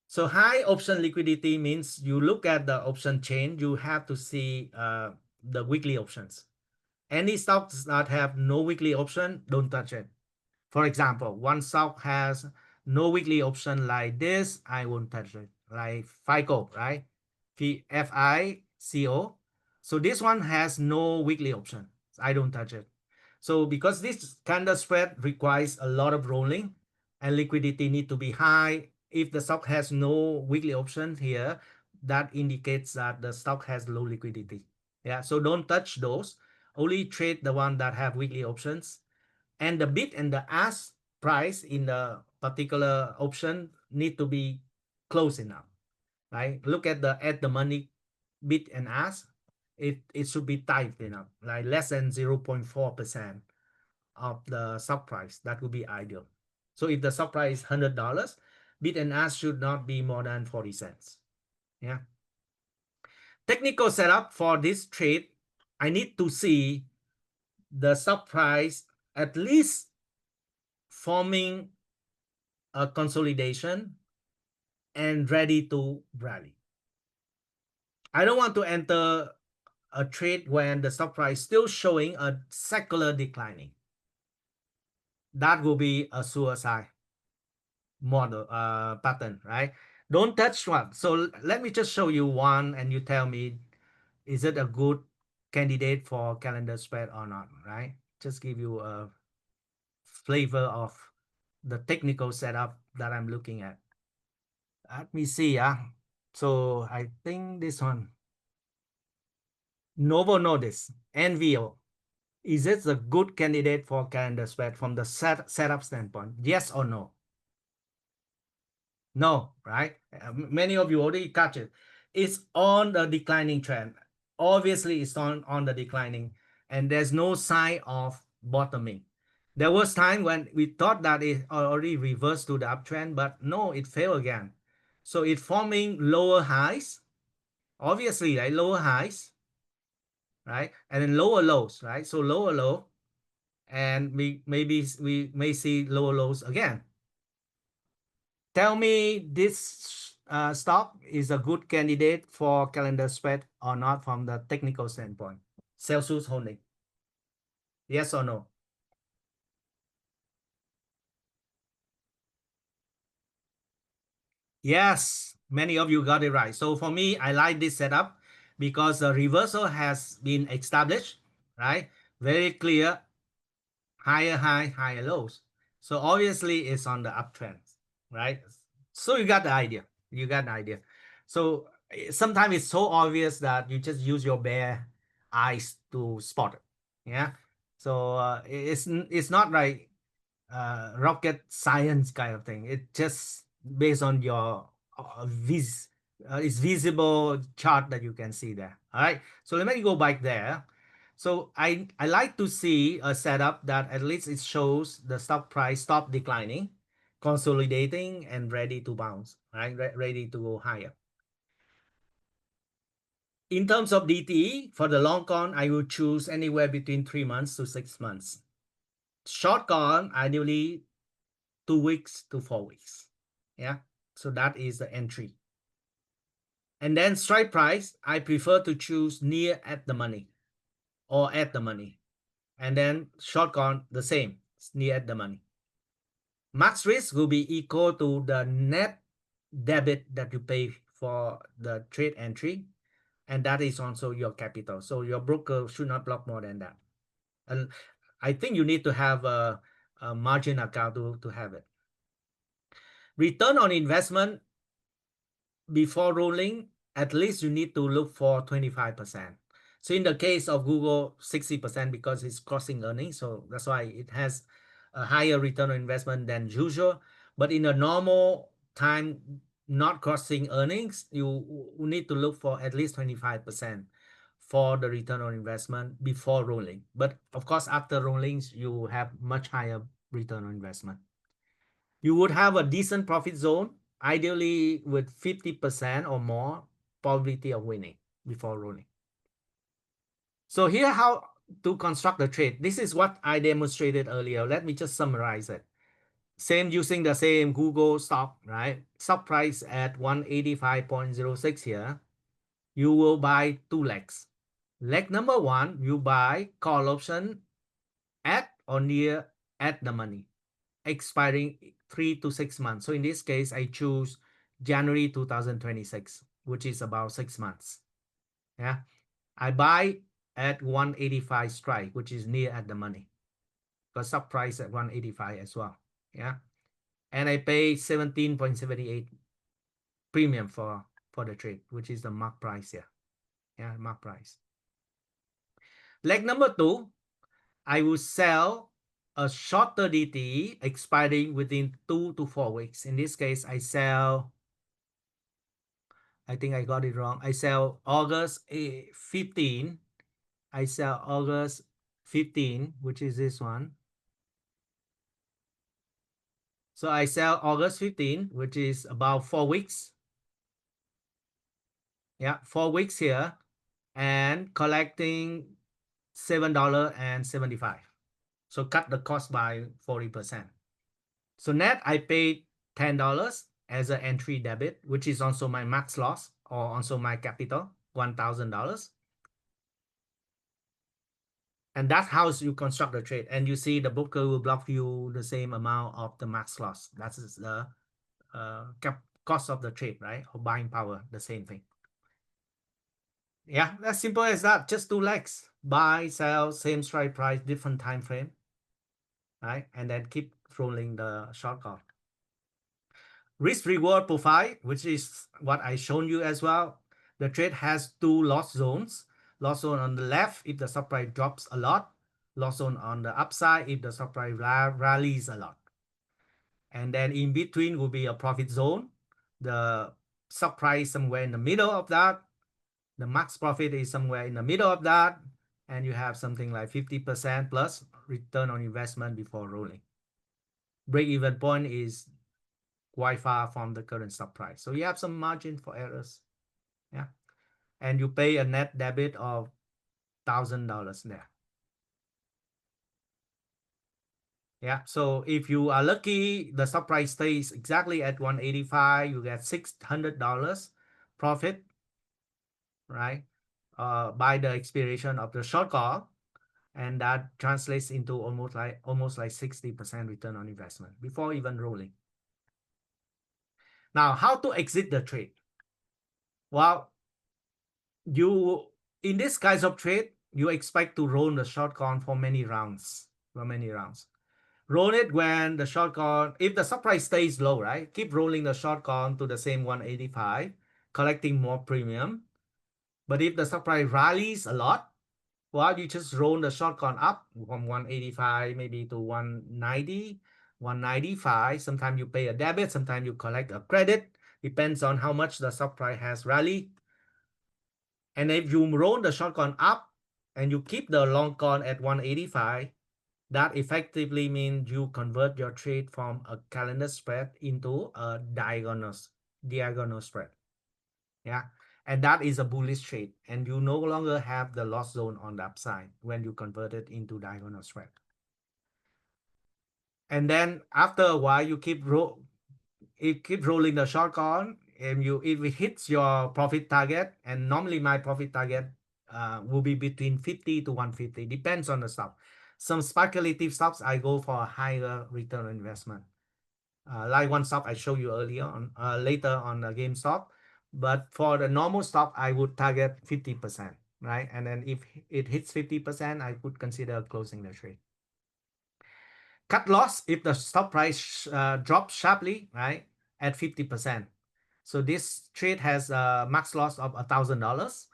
So high option liquidity means you look at the option chain, you have to see the weekly options. Any stocks that have no weekly option, don't touch it. For example, one stock has no weekly option like this, I won't touch it. Like FICO, right? FICO. So this one has no weekly option. I don't touch it. So because this candle spread requires a lot of rolling and liquidity need to be high. If the stock has no weekly option here, that indicates that the stock has low liquidity. Yeah, so don't touch those. Only trade the one that have weekly options. And the bid and the ask price in the particular option need to be close enough, right? Look at the money bid and ask. It should be tight enough, like less than 0.4% of the stock price. That would be ideal. So if the stock price is $100, bid and ask should not be more than 40 cents. Yeah. Technical setup for this trade, I need to see the stock price at least forming a consolidation and ready to rally. I don't want to enter a trade when the stock price still showing a secular declining. That will be a suicide model pattern, right? Don't touch one. So let me just show you one and you tell me, is it a good candidate for calendar spread or not, right? Just give you a flavor of the technical setup that I'm looking at. Let me see, yeah. So I think this one, Novo Nordisk, NVO. Is it a good candidate for calendar spread from the setup standpoint? Yes or no? No, right? Many of you already catch it. It's on the declining trend. Obviously, it's on the declining, and there's no sign of bottoming. There was time when we thought that it already reversed to the uptrend, but no, it failed again. So it's forming lower highs, obviously, right? Lower highs, right? And then lower lows, right? So lower low, and we may see lower lows again. Tell me this stock is a good candidate for calendar spread or not from the technical standpoint. Celsius Holding. Yes or no? Yes, many of you got it right. So for me, I like this setup because the reversal has been established, right? Very clear, higher high, higher lows. So obviously it's on the uptrend, right? So you got the idea. You got the idea. So sometimes it's so obvious that you just use your bare eyes to spot it. Yeah. So it's not like rocket science kind of thing. It just based on your it's visible chart that you can see there. All right. So let me go back there. So I like to see a setup that at least it shows the stock price stop declining, consolidating, and ready to bounce, right? Ready to go higher. In terms of DTE, for the long con, I will choose anywhere between 3 months to 6 months. Short con, ideally 2 weeks to 4 weeks. Yeah, so that is the entry. And then strike price, I prefer to choose near at the money or at the money. And then short con, the same, it's near at the money. Max risk will be equal to the net debit that you pay for the trade entry. and that is also your capital. So your broker should not block more than that. And I think you need to have a margin account to have it. Return on investment before rolling, at least you need to look for 25%. So in the case of Google, 60% because it's crossing earnings. So that's why it has a higher return on investment than usual. But in a normal time, not crossing earnings, you need to look for at least 25% for the return on investment before rolling. But of course, after rollings, you have much higher return on investment. You would have a decent profit zone, ideally with 50% or more probability of winning before rolling. So here how to construct the trade. This is what I demonstrated earlier. Let me just summarize it. Same using the same Google stock, right? Stock price at 185.06 here. You will buy two legs. Leg number one, you buy call option at or near at the money, expiring 3 to 6 months. So in this case, I choose January 2026, which is about 6 months. Yeah, I buy at 185 strike, which is near at the money, because stock price at 185 as well. Yeah, and I pay 17.78 premium for the trade, which is the mark price here. Yeah, mark price. Leg number two, I will sell a shorter DT expiring within 2 to 4 weeks. In this case, I sell, I think I got it wrong. I sell August 15. I sell August 15, which is this one. So I sell August 15, which is about 4 weeks. Yeah, 4 weeks here, and collecting $7.75. So cut the cost by 40%. So net, I paid $10 as an entry debit, which is also my max loss or also my capital, $1,000. And that's how you construct the trade. And you see the broker will block you the same amount of the max loss. That is the cost of the trade, right? Or buying power, the same thing. Yeah, that's simple as that. Just two legs. Buy, sell, same strike price, different time frame, right? And then keep rolling the short call. Risk reward profile, which is what I shown you as well. The trade has two loss zones. Loss zone on the left if the stock price drops a lot. Loss zone on the upside if the stock price rallies a lot. And then in between will be a profit zone. The stock price somewhere in the middle of that. The max profit is somewhere in the middle of that. And you have something like 50% plus return on investment before rolling. Break-even point is quite far from the current stock price. So you have some margin for errors. Yeah. And you pay a net debit of $1,000 there. Yeah. So if you are lucky, the stock price stays exactly at 185, you get $600 profit, right? By the expiration of the short call. And that translates into almost like 60% return on investment before even rolling. Now, how to exit the trade? Well, you in this kinds of trade, you expect to roll the short call for many rounds. Roll it when the short call, if the stock price stays low, right? Keep rolling the short call to the same 185, collecting more premium. But if the stock price rallies a lot, well, you just roll the short call up from 185 maybe to 190, 195. Sometimes you pay a debit, sometimes you collect a credit. Depends on how much the stock price has rallied. And if you roll the short call up and you keep the long call at 185, that effectively means you convert your trade from a calendar spread into a diagonal spread. Yeah. And that is a bullish trade. And you no longer have the loss zone on the upside when you convert it into diagonal spread. And then after a while, you keep rolling the short call, and if it hits your profit target, and normally my profit target will be between 50 to 150, depends on the stock. Some speculative stocks, I go for a higher return on investment. Like one stock I showed you earlier on, later on the GameStop. But for the normal stock, I would target 50%, right? And then if it hits 50%, I would consider closing the trade. Cut loss if the stock price drops sharply, right, at 50%. So this trade has a max loss of $1,000.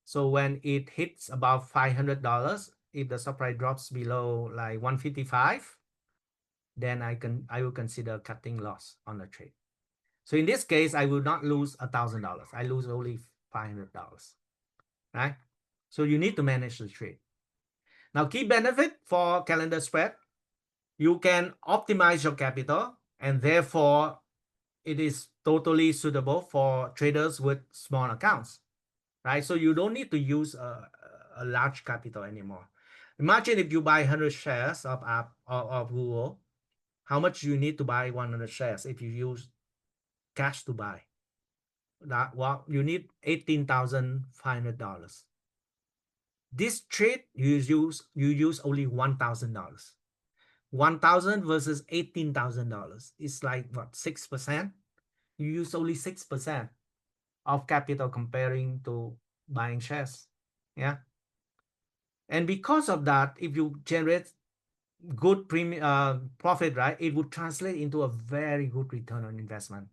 So when it hits about $500, if the stock price drops below like 155, then I will consider cutting loss on the trade. So in this case, I will not lose $1,000. I lose only $500, right? So you need to manage the trade. Now, key benefit for calendar spread, you can optimize your capital, and therefore it is totally suitable for traders with small accounts, right? So you don't need to use a large capital anymore. Imagine if you buy 100 shares of Google, how much you need to buy 100 shares if you use cash to buy? That well, you need $18,500. This trade you use only $1,000. 1,000 versus $18,000. It's like what, 6%? You use only 6% of capital comparing to buying shares. Yeah. And because of that, if you generate good profit, right, it would translate into a very good return on investment,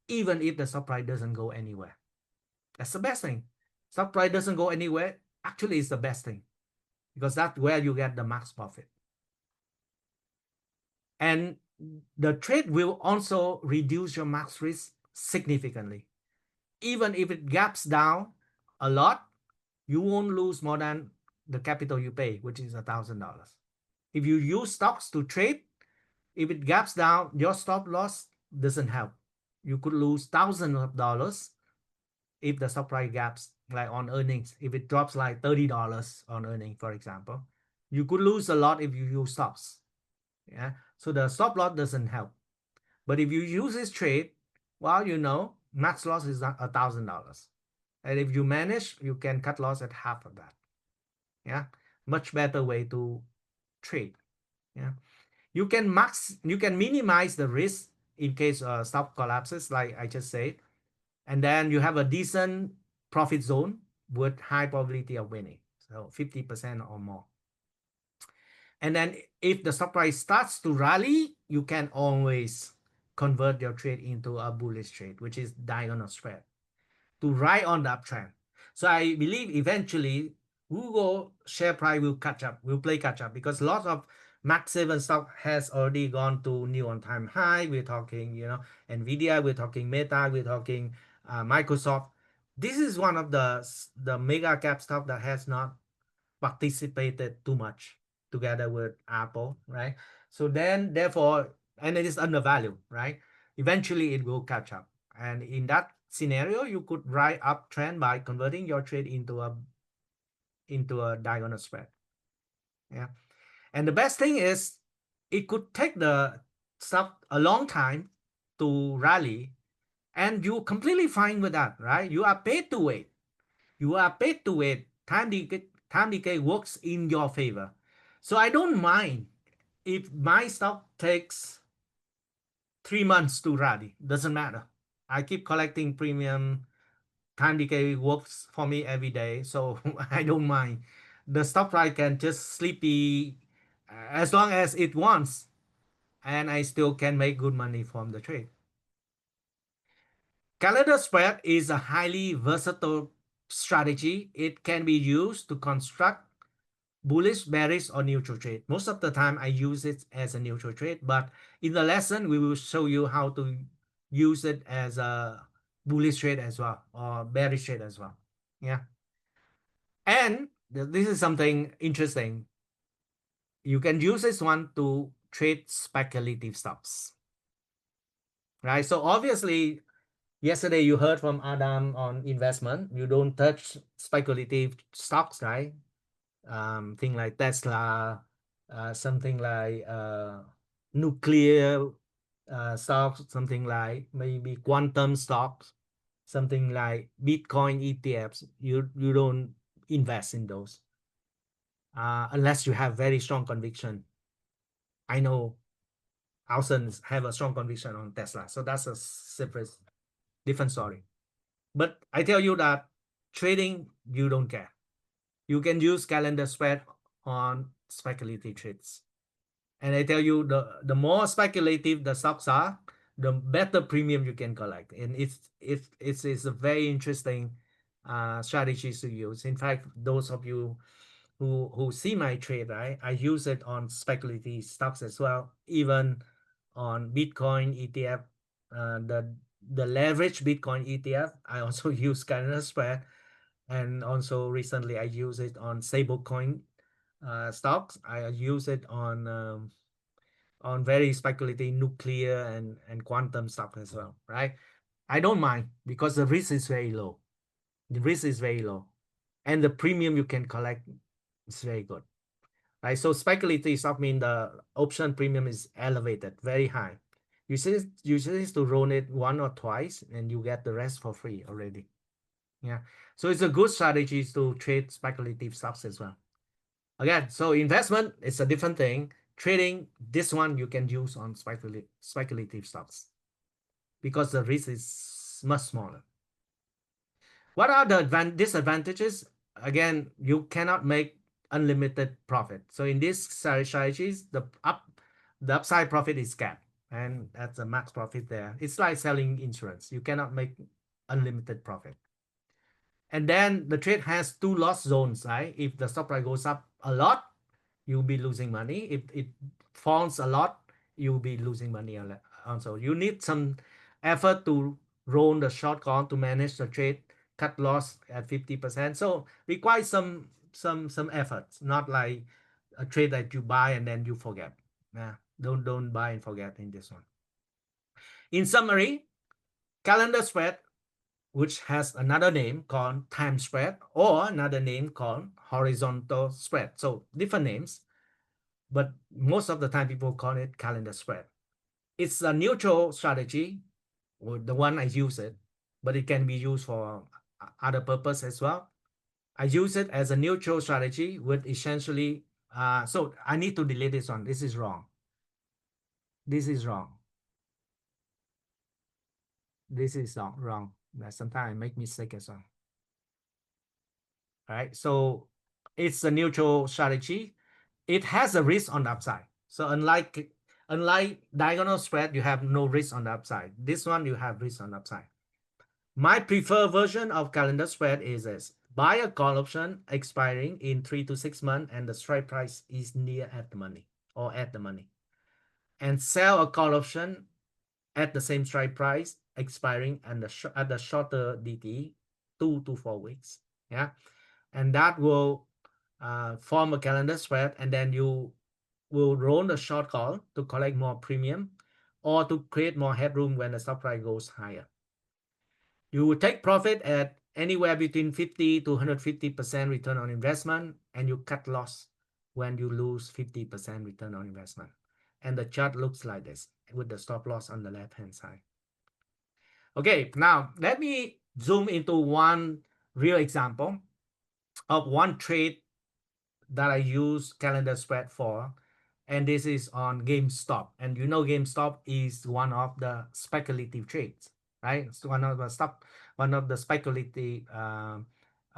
even if the stock price doesn't go anywhere. That's the best thing. Stock price doesn't go anywhere. Actually, it's the best thing because that's where you get the max profit. And the trade will also reduce your max risk significantly. Even if it gaps down a lot, you won't lose more than the capital you pay, which is $1,000. If you use stocks to trade, if it gaps down, your stop loss doesn't help. You could lose thousands of dollars if the stock price gaps, like on earnings. If it drops like $30 on earnings, for example, you could lose a lot if you use stops. Yeah. So the stop loss doesn't help. But if you use this trade, well, max loss is $1,000. And if you manage, you can cut loss at half of that. Yeah. Much better way to trade. Yeah. You can minimize the risk in case stock collapses, like I just said. And then you have a decent profit zone with high probability of winning. So 50% or more. And then if the stock price starts to rally, you can always convert your trade into a bullish trade, which is diagonal spread, to ride on the uptrend. So I believe eventually Google share price will catch up, will play catch up, because lots of Max 7 stock has already gone to new on-time high. We're talking, Nvidia, we're talking Meta, we're talking Microsoft. This is one of the mega cap stock that has not participated too much together with Apple, right? So then, therefore, and it is undervalued, right? Eventually, it will catch up. And in that scenario, you could ride uptrend by converting your trade into a diagonal spread. Yeah. And the best thing is, it could take the stock a long time to rally, and you're completely fine with that, right? You are paid to wait. You are paid to wait. Time decay works in your favor. So I don't mind if my stock takes 3 months to rally. Doesn't matter. I keep collecting premium. Time decay works for me every day, so I don't mind. The stock price can just sleepy as long as it wants, and I still can make good money from the trade. Calendar spread is a highly versatile strategy. It can be used to construct bullish, bearish, or neutral trade. Most of the time I use it as a neutral trade, but in the lesson we will show you how to use it as a bullish trade as well, or bearish trade as well. Yeah. And this is something interesting. You can use this one to trade speculative stocks, right? So obviously, yesterday you heard from Adam on investment. You don't touch speculative stocks, right? Thing like Tesla, something like nuclear stocks, something like maybe quantum stocks, something like Bitcoin ETFs. You don't invest in those unless you have very strong conviction. I know thousands have a strong conviction on Tesla, so that's a separate, different story. But I tell you that trading, you don't care. You can use calendar spread on speculative trades. And I tell you, the more speculative the stocks are, the better premium you can collect. And it's a very interesting strategies to use. In fact, those of you who see my trade, right, I use it on speculative stocks as well, even on Bitcoin ETF, the leverage Bitcoin ETF. I also use calendar spread, and also recently I use it on stablecoin stocks. I use it on very speculative nuclear and quantum stuff as well, right? I don't mind because the risk is very low. The risk is very low, and the premium you can collect is very good, right? So speculative stock mean the option premium is elevated, very high. You just need to roll it one or twice, and you get the rest for free already. Yeah, so it's a good strategy to trade speculative stocks as well. Again, so investment is a different thing. Trading, this one you can use on speculative stocks because the risk is much smaller. What are the disadvantages? Again, you cannot make unlimited profit. So in these strategies, the upside profit is capped, and that's a max profit there. It's like selling insurance. You cannot make unlimited profit. And then the trade has two loss zones, right? If the stock price goes up a lot, you'll be losing money. If it falls a lot, you'll be losing money also. You need some effort to roll the short call to manage the trade, cut loss at 50%. So requires some efforts, not like a trade that you buy and then you forget. Yeah, don't buy and forget in this one. In summary, calendar spread, which has another name called time spread or another name called horizontal spread. So different names, but most of the time people call it calendar spread. It's a neutral strategy, or the one I use it, but it can be used for other purpose as well. I use it as a neutral strategy with essentially, so I need to delete this one. This is wrong. This is wrong. This is wrong. Sometimes I make mistake as well. All right. So it's a neutral strategy. It has a risk on the upside. So unlike diagonal spread, you have no risk on the upside. This one you have risk on the upside. My preferred version of calendar spread is this. Buy a call option expiring in 3 to 6 months and the strike price is near at the money or at the money. And sell a call option at the same strike price expiring and at the shorter DT, 2 to 4 weeks. Yeah. And that will form a calendar spread, and then you will roll the short call to collect more premium or to create more headroom when the stock price goes higher. You will take profit at anywhere between 50 to 150% return on investment, and you cut loss when you lose 50% return on investment. And the chart looks like this with the stop loss on the left hand side. Okay, now let me zoom into one real example of one trade that I use calendar spread for, and this is on GameStop. And you know GameStop is one of the speculative trades, right? It's one of the speculative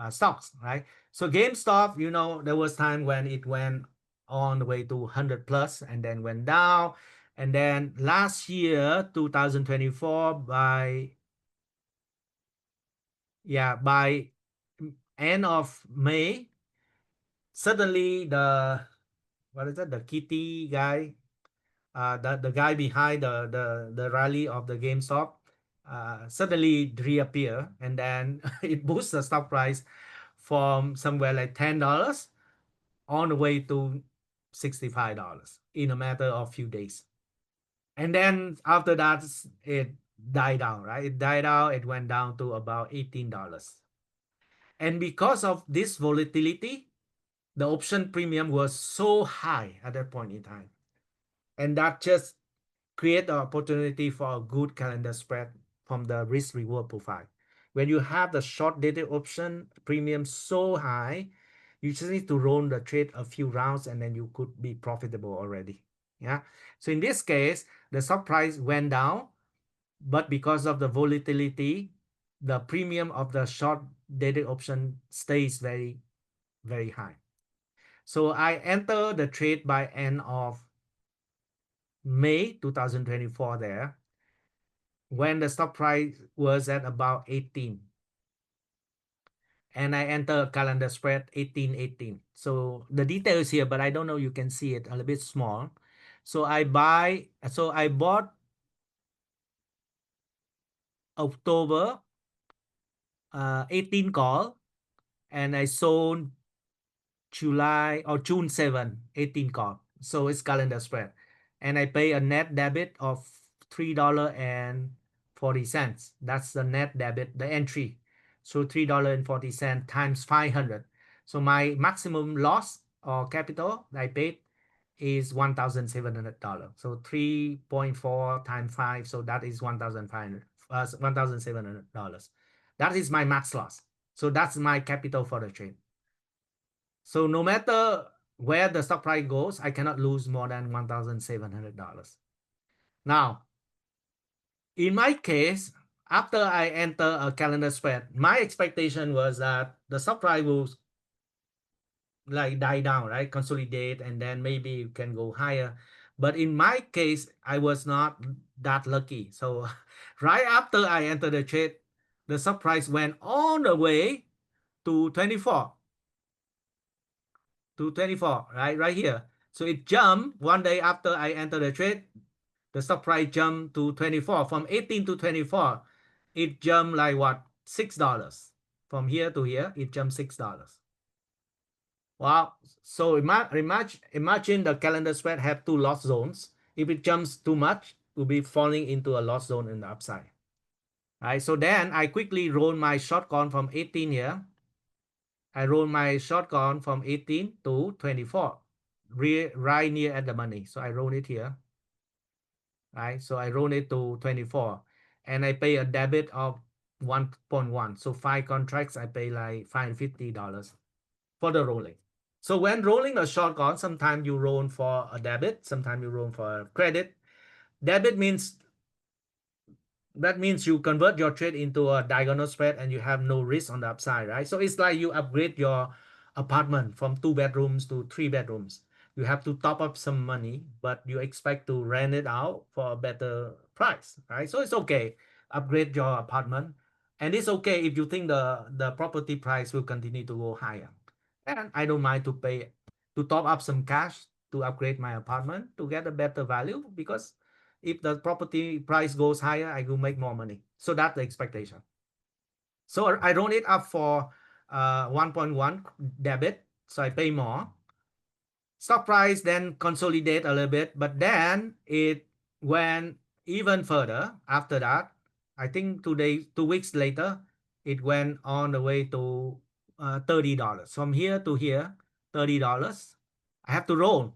stocks, right? So GameStop, you know, there was time when it went on the way to 100 plus and then went down. And then last year, 2024, by end of May, suddenly what is that? The kitty guy, the guy behind the rally of the GameStop, suddenly reappear, and then it boosts the stock price from somewhere like $10 on the way to $65 in a matter of few days. And then after that, it died down, right? It died out. It went down to about $18. And because of this volatility, the option premium was so high at that point in time. And that just create an opportunity for a good calendar spread from the risk reward profile. When you have the short dated option premium so high, you just need to roll the trade a few rounds and then you could be profitable already. Yeah. So in this case, the stock price went down, but because of the volatility, the premium of the short dated option stays very, very high. So I enter the trade by end of May 2024 there, when the stock price was at about 18, and I enter calendar spread 1818. So the details here, but I don't know, you can see it a little bit small. So I bought October 18 call, and I sold July or June 7, 18 call. So it's calendar spread. And I pay a net debit of $3.40. That's the net debit, the entry. So $3.40 times 500. So my maximum loss or capital I paid is $1,700. So 3.4 times 5. So that is 1,500, $1,700. That is my max loss. So that's my capital for the trade. So no matter where the stock price goes, I cannot lose more than $1,700. Now, in my case, after I enter a calendar spread, my expectation was that the stock price will like die down, right? Consolidate, and then maybe you can go higher. But in my case, I was not that lucky. So right after I entered the trade, the stock price went all the way to 24. To 24, right here. So it jumped one day after I entered the trade. The stock price jumped to 24. From 18 to 24, it jumped like what? $6. From here to here, it jumped $6. Wow. So imagine the calendar spread have two loss zones. If it jumps too much, it will be falling into a loss zone in the upside. Right. So then I quickly roll my short call from 18 here. I roll my shotgun from 18 to 24, right near at the money. So I roll it here, right? So I roll it to 24, and I pay a debit of 1.1. So 5 contracts, I pay like $550 for the rolling. So when rolling a shotgun, sometimes you roll for a debit, sometimes you roll for a credit. Debit means that means you convert your trade into a diagonal spread and you have no risk on the upside, right? So it's like you upgrade your apartment from 2 bedrooms to 3 bedrooms. You have to top up some money, but you expect to rent it out for a better price, right? So it's okay. Upgrade your apartment. And it's okay if you think the property price will continue to go higher. And I don't mind to pay to top up some cash to upgrade my apartment to get a better value, because if the property price goes higher, I will make more money. So that's the expectation. So I roll it up for 1.1 debit. So I pay more. Stock price then consolidate a little bit, but then it went even further after that. I think 2 weeks later, it went on the way to $30. From here to here, $30. I have to roll.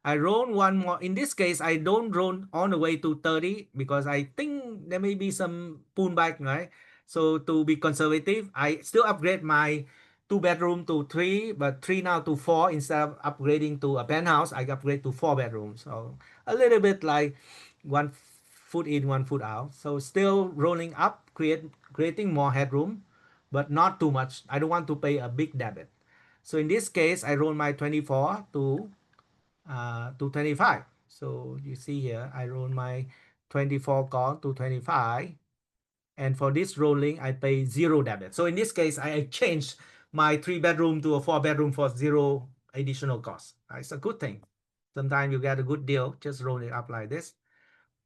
I roll one more. In this case, I don't roll on the way to 30 because I think there may be some pullback, right? So to be conservative, I still upgrade my 2 bedroom to 3, but 3 now to 4. Instead of upgrading to a penthouse, I upgrade to 4 bedrooms. So a little bit like 1 foot in, 1 foot out. So still rolling up, creating more headroom, but not too much. I don't want to pay a big debit. So in this case, I roll my 24 to 25. So you see here, I roll my 24 call to 25. And for this rolling, I pay zero debit. So in this case, I changed my 3 bedroom to a 4 bedroom for zero additional cost. It's a good thing. Sometimes you get a good deal, just roll it up like this.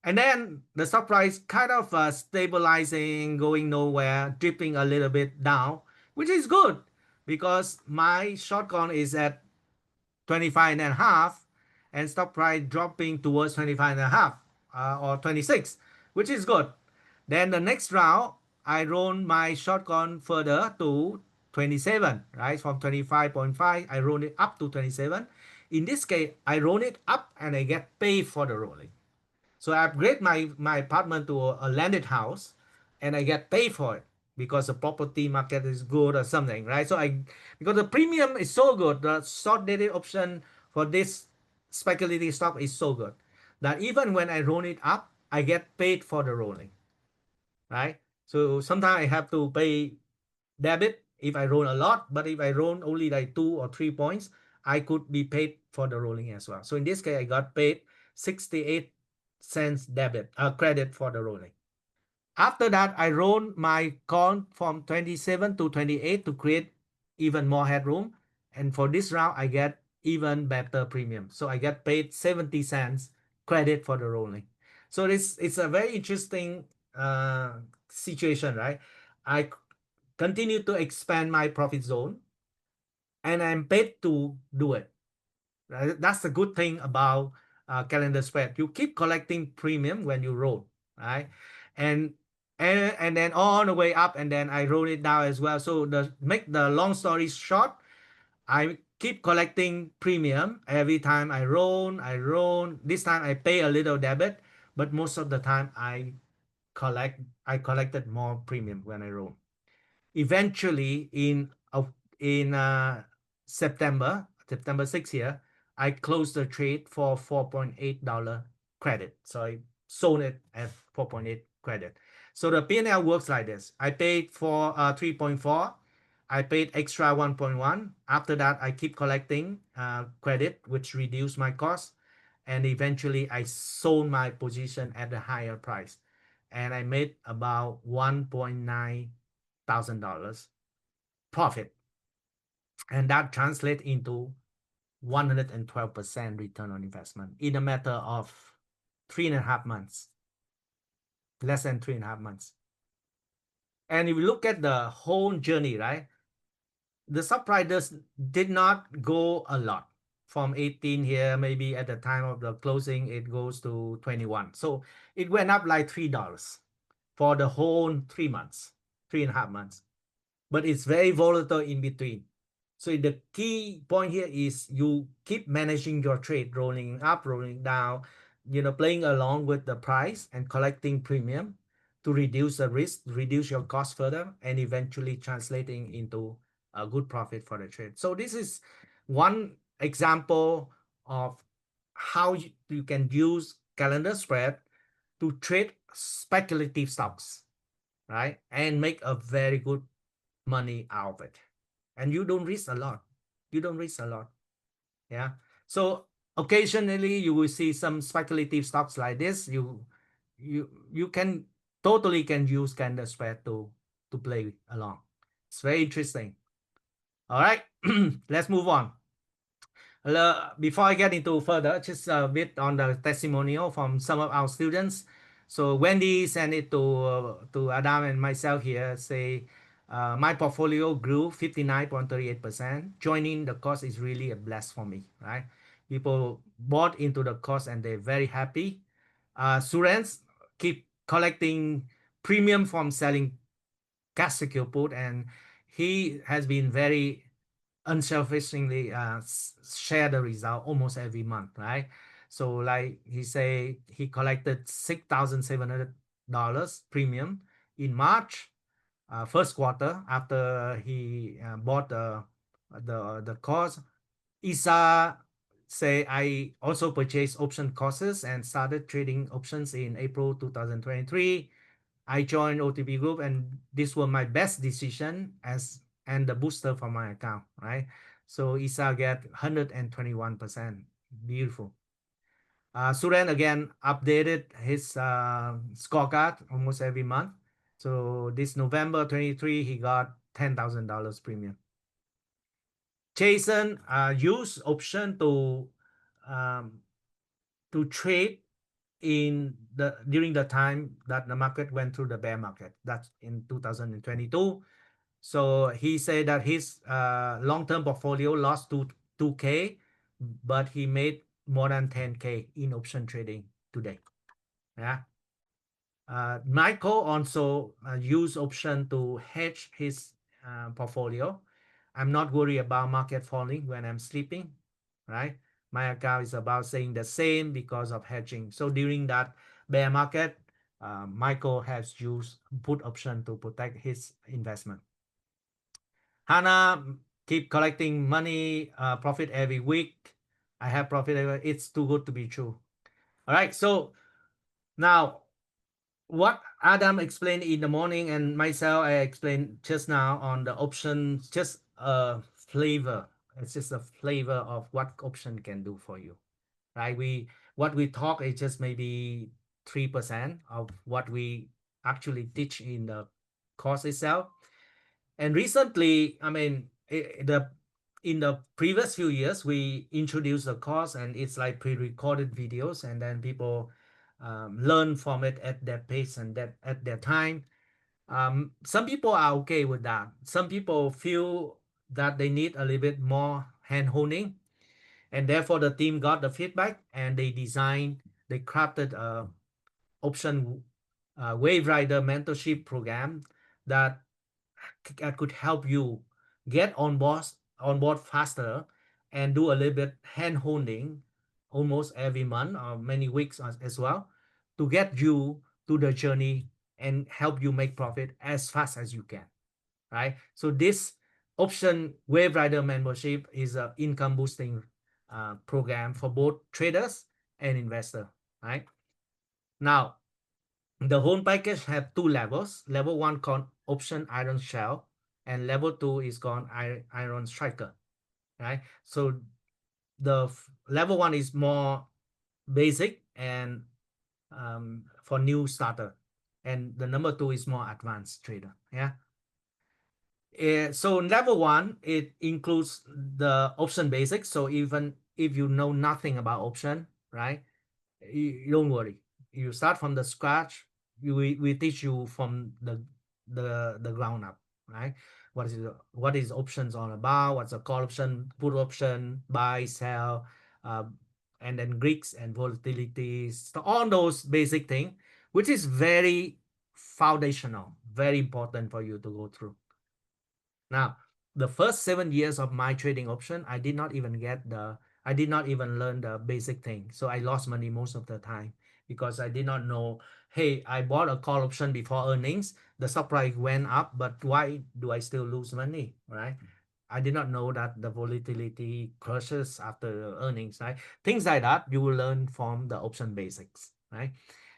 And then the stock price kind of stabilizing, going nowhere, dipping a little bit down, which is good because my shotgun is at 25 and a half, and stock price dropping towards 25 and a half or 26, which is good. Then the next round, I roll my shotgun further to 27, right? From 25.5, I roll it up to 27. In this case, I roll it up and I get paid for the rolling. So I upgrade my apartment to a landed house and I get paid for it because the property market is good or something, right? So because the premium is so good, the short dated option for this speculative stock is so good that even when I roll it up, I get paid for the rolling, right? So sometimes I have to pay debit if I roll a lot, but if I roll only like 2 or 3 points, I could be paid for the rolling as well. So in this case, I got paid 68 cents debit credit for the rolling. After that, I rolled my call from 27 to 28 to create even more headroom. And for this round, I get even better premium. So I get paid 70 cents credit for the rolling. So this it's a very interesting situation, right? I continue to expand my profit zone and I'm paid to do it. Right? That's the good thing about calendar spread. You keep collecting premium when you roll, right? And and then all the way up, and then I roll it down as well. So the make the long story short, I keep collecting premium every time I roll. I roll. This time I pay a little debit, but most of the time I collected more premium when I roll. Eventually, in September 6th here, I closed the trade for $4.8 credit. So I sold it at 4.8 credit. So the P&L works like this. I paid for 3.4. I paid extra 1.1. After that, I keep collecting credit, which reduced my cost. And eventually, I sold my position at a higher price. And I made about 1.9 $1,000 profit, and that translates into 112% return on investment in a matter of 3.5 months, less than 3.5 months. And if you look at the whole journey, right, the subprices did not go a lot from 18 here. Maybe at the time of the closing it goes to 21, so it went up like $3 for the whole 3 months, 3.5 months, but it's very volatile in between. So the key point here is you keep managing your trade, rolling up, rolling down, playing along with the price and collecting premium to reduce the risk, reduce your cost further, and eventually translating into a good profit for the trade. So this is one example of how you can use calendar spread to trade speculative stocks, right? And make a very good money out of it. And you don't risk a lot. You don't risk a lot. Yeah. So occasionally you will see some speculative stocks like this. You can totally can use candle spread to play along. It's very interesting. All right. Let's move on. Before I get into further, just a bit on the testimonial from some of our students. So Wendy sent it to Adam and myself here. Say, my portfolio grew 59.38%. Joining the course is really a bless for me, right? People bought into the course and they're very happy. Surens keep collecting premium from selling cash secure put, and he has been very unselfishly share the result almost every month, right? So like he say he collected $6,700 premium in March, first quarter after he bought the course. Isa say I also purchased option courses and started trading options in April 2023. I joined OTP Group, and this was my best decision as and the booster for my account, right? So Isa get 121%. Beautiful. Suren again updated his scorecard almost every month. So this November 23, he got $10,000 premium. Jason used option um, to trade in the during the time that the market went through the bear market. That's in 2022. So he said that his long-term portfolio lost to 2K, but he made more than 10K in option trading today. Yeah. Michael also used option to hedge his portfolio. I'm not worried about market falling when I'm sleeping, right? My account is about saying the same because of hedging. So during that bear market, Michael has used put option to protect his investment. Hannah keep collecting money, profit every week. I have profit every. It's too good to be true. All right. So now what Adam explained in the morning and myself I explained just now on the options, just a flavor. It's just a flavor of what option can do for you, right? What we talk is just maybe 3% of what we actually teach in the course itself. And recently, I mean, the in the previous few years, we introduced the course, and it's like pre-recorded videos, and then people learn from it at their pace and that at their time. Some people are okay with that. Some people feel that they need a little bit more hand holding, and therefore the team got the feedback and they crafted a option wave rider mentorship program that could help you get on board faster and do a little bit hand holding almost every month or many weeks as well to get you to the journey and help you make profit as fast as you can, right? So this option wave rider membership is an income boosting program for both traders and investor, right? Now the whole package have two levels. Level one called option iron shell, and level two is called iron striker. Right. So the level one is more basic and for new starter, and the number two is more advanced trader. Yeah. So level one it includes the option basics. So even if you know nothing about option, right? You don't worry. You start from the scratch. We teach you from the ground up, right? What is options all about? What's a call option, put option, buy, sell, uh, and then Greeks and volatilities, so all those basic thing, which is very foundational, very important for you to go through. Now, the first 7 years of my trading option, I did not even learn the basic thing. So I lost money most of the time because I did not know, hey, I bought a call option before earnings. The stock price went up, but why do I still lose money, right? I did not know that the volatility crushes after earnings, right? Things like that you will learn from the option basics, right?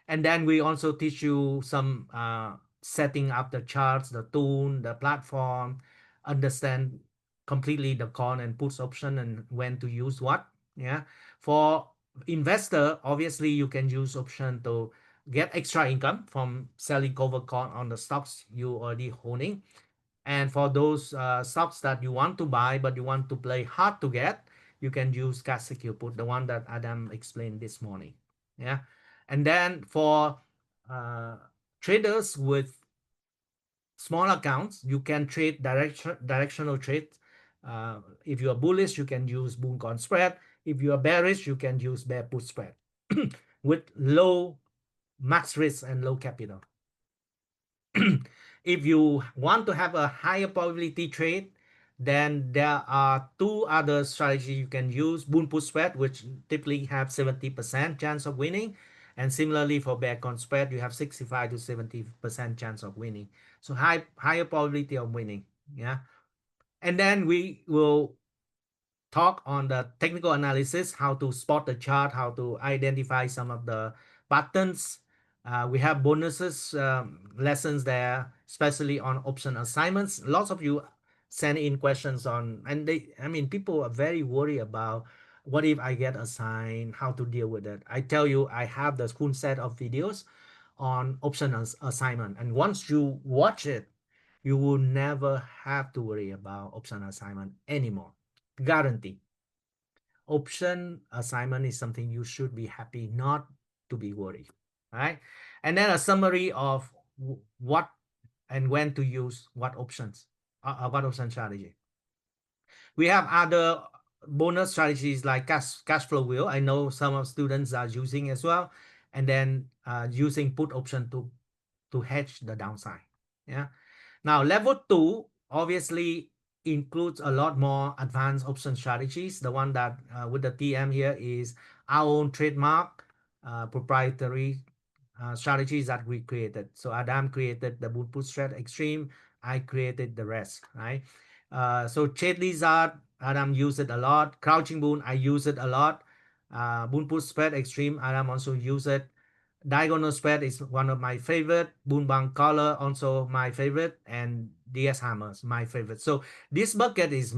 And then we also teach you some setting up the charts, the tool, the platform, understand completely the call and puts option and when to use what. Yeah. For investor, obviously you can use option to get extra income from selling cover call on the stocks you already holding. And for those stocks that you want to buy but you want to play hard to get, you can use cash secure put, the one that Adam explained this morning. Yeah. And then for uh, traders with small accounts, you can trade directional trades. If you are bullish, you can use bull call spread. If you are bearish, you can use bear put spread with low max risk and low capital. If you want to have a higher probability trade, then there are two other strategies you can use. Bull put spread, which typically have 70% chance of winning. And similarly for bear call spread, you have 65 to 70% chance of winning. So higher probability of winning. Yeah. And then we will talk on the technical analysis, how to spot the chart, how to identify some of the patterns. We have bonuses lessons there, especially on option assignments. Lots of you send in questions on, and I mean, people are very worried about what if I get assigned, how to deal with it. I tell you, I have the full set of videos on option assignment, and once you watch it, you will never have to worry about option assignment anymore. Guarantee. Option assignment is something you should be happy, not to be worried. Right? And then a summary of what and when to use what option strategy. We have other bonus strategies like cash flow wheel. I know some of students are using as well, and then using put option to hedge the downside. Yeah. Now, level two obviously includes a lot more advanced option strategies. The one that with the TM here is our own trademark, proprietary strategies that we created. So Adam created the bull put strat extreme. I created the rest, right? So Trade Lizard, Adam used it a lot. Crouching Bull, I use it a lot. Bull put spread extreme, Adam also use it. Diagonal spread is one of my favorite. Boonbang color also my favorite, and DS hammers my favorite. So this bucket is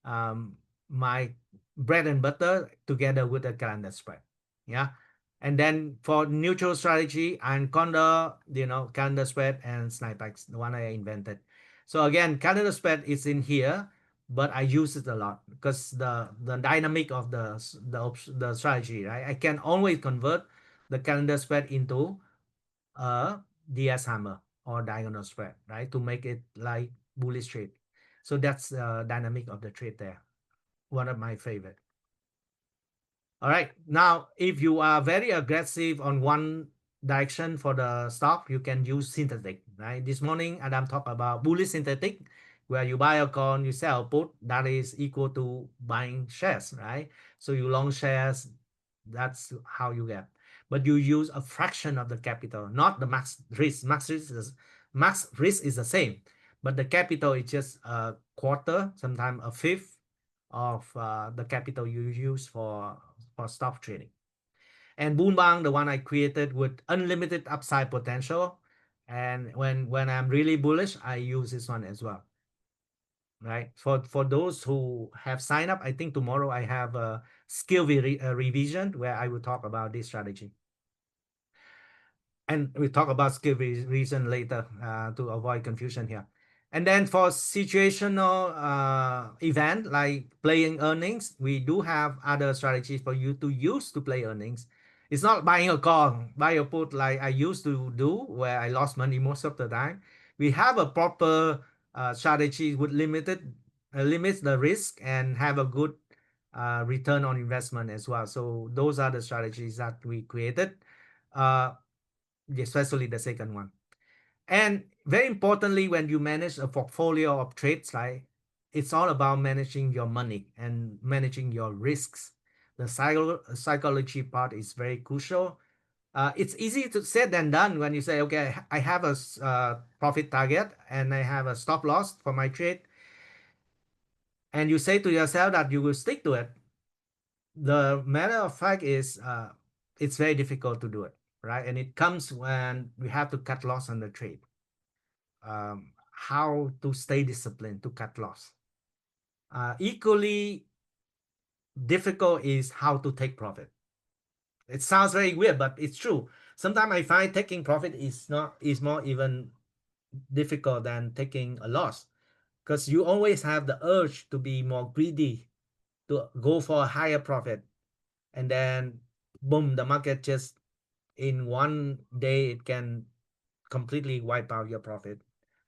um, my bread and butter together with the calendar spread. Yeah. And then for neutral strategy and condor, calendar spread and snipex, the one I invented. So again, calendar spread is in here, but I use it a lot because the dynamic of the strategy, right? I can always convert the calendar spread into a DS hammer or diagonal spread, right? To make it like bullish trade. So that's the dynamic of the trade there. One of my favorite. All right. Now, if you are very aggressive on one direction for the stock, you can use synthetic, right? This morning, Adam talked about bullish synthetic, where you buy a call, you sell a put, that is equal to buying shares, right? So you long shares, that's how you get. But you use a fraction of the capital, not the max risk. Max risk is the same, but the capital is just a quarter, sometimes a fifth of the capital you use for stock trading. And Boonbang, the one I created with unlimited upside potential. And when I'm really bullish, I use this one as well. Right. For those who have signed up, I think tomorrow I have a revision where I will talk about this strategy. And we talk about skill reason later to avoid confusion here. And then for situational event like playing earnings, we do have other strategies for you to use to play earnings. It's not buying a call, buy a put like I used to do, where I lost money most of the time. We have a proper strategy with limits the risk and have a good return on investment as well. So those are the strategies that we created. Uh, especially the second one. And very importantly, when you manage a portfolio of trades, like it's all about managing your money and managing your risks. The psychology part is very crucial. It's easy to said than done when you say, okay, I have a profit target and I have a stop loss for my trade, and you say to yourself that you will stick to it. The matter of fact is, it's very difficult to do it, right? And it comes when we have to cut loss on the trade. How to stay disciplined to cut loss. Equally difficult is how to take profit. It sounds very weird, but it's true. Sometimes I find taking profit is more even difficult than taking a loss, because you always have the urge to be more greedy, to go for a higher profit, and then boom, the market just in one day it can completely wipe out your profit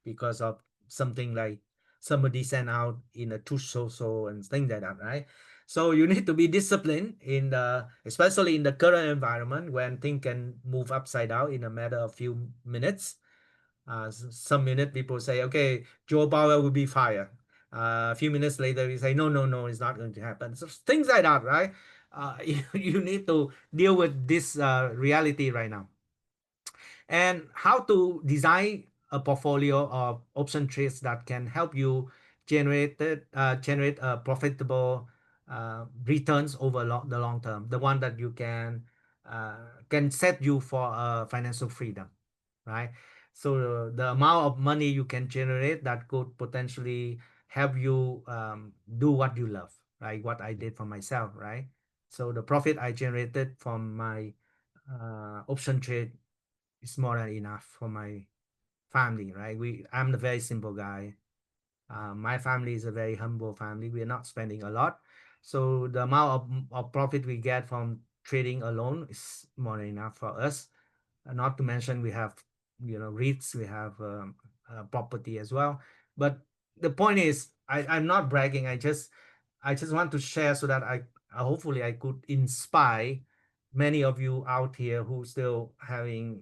because of something like somebody sent out in a tush so and things like that, right? So you need to be disciplined in the, especially in the current environment when things can move upside down in a matter of few minutes. Some minute people say, okay, Joe Powell will be fired. A few minutes later, we say, no, no, no, it's not going to happen. So things like that, right? You need to deal with this reality right now. And how to design a portfolio of option trades that can help you generate profitable returns over the long term, the one that you can set you for financial freedom, right? So the amount of money you can generate that could potentially help you do what you love, right? What I did for myself, right? So the profit I generated from my option trade is more than enough for my family, right? I'm a very simple guy. My family is a very humble family. We're not spending a lot. So the amount of profit we get from trading alone is more than enough for us. Not to mention we have, REITs, we have property as well. But the point is, I'm not bragging. I just want to share so that hopefully I could inspire many of you out here who still having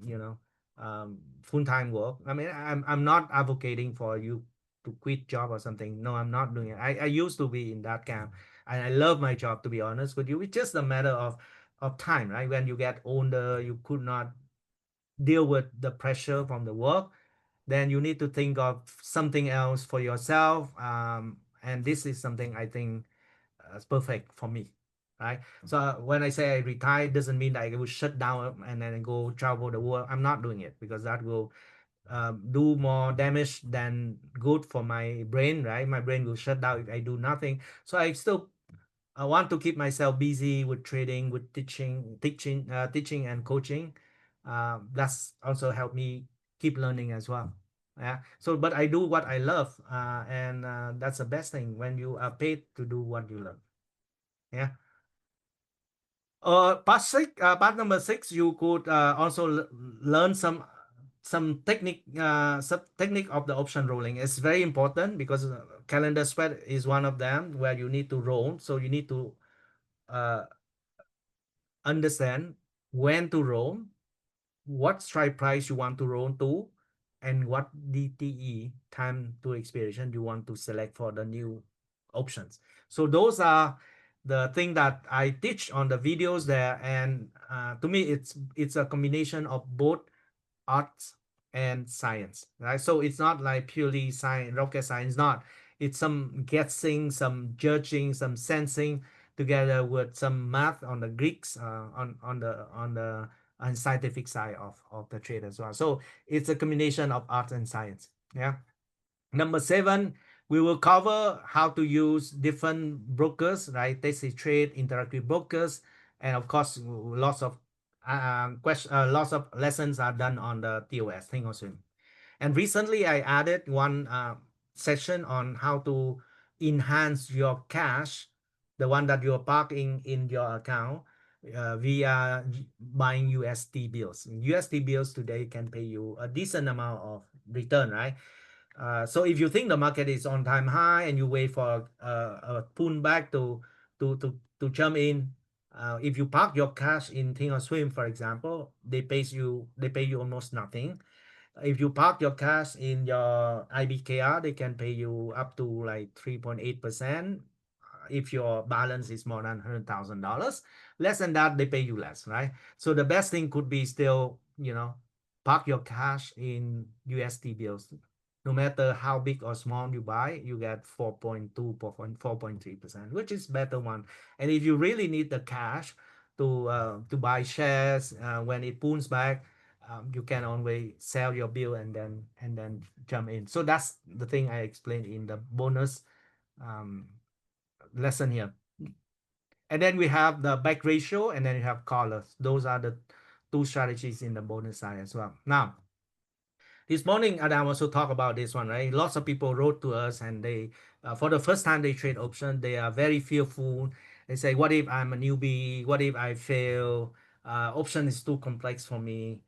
full-time work. I mean, I'm not advocating for you to quit job or something. No, I'm not doing it. I used to be in that camp, and I love my job, to be honest with you. It's just a matter of time, right? When you get older, you could not deal with the pressure from the work, then you need to think of something else for yourself. And this is something I think is perfect for me. right? So when I say I retire, it doesn't mean that I will shut down and then go travel the world. I'm not doing it because that will do more damage than good for my brain, right? My brain will shut down if I do nothing. So I want to keep myself busy with trading, with teaching and coaching. That's also helped me keep learning as well. Yeah. So, but I do what I love, and that's the best thing when you are paid to do what you love. Yeah. Part number six, you could also learn some technique of the option rolling. It's very important because calendar spread is one of them where you need to roll. So you need to uh, understand when to roll, what strike price you want to roll to, and what DTE, time to expiration, you want to select for the new options. So those are the thing that I teach on the videos there, and to me it's a combination of both arts and science, right? So it's not like purely science, rocket science, not. It's some guessing, some judging, some sensing, together with some math on the Greeks, on scientific side of the trade as well. So it's a combination of art and science. Yeah. Number seven, we will cover how to use different brokers, right? Taxi trade, interactive brokers, and of course, lots of lessons are done on the TOS, Think or Swim. And recently, I added one session on how to enhance your cash, the one that you're parking in your account, via buying USD bills. USD bills today can pay you a decent amount of return, right? So if you think the market is on time high and you wait for a pullback to jump in, if you park your cash in Think or Swim, for example, they pay you almost nothing. If you park your cash in your IBKR, they can pay you up to like 3.8%. If your balance is more than $100,000, less than that, they pay you less, right? So the best thing could be still, park your cash in USD bills. No matter how big or small you buy, you get 4.2, 4.3%, which is better one. And if you really need the cash to buy shares when it pulls back, you can always sell your bill and then jump in. So that's the thing I explained in the bonus um, lesson here. And then we have the back ratio, and then you have collars. Those are the two strategies in the bonus side as well. Now, this morning, Adam also talked about this one, right? Lots of people wrote to us, and for the first time they trade option, they are very fearful. They say, "What if I'm a newbie? What if I fail? Option is too complex for me.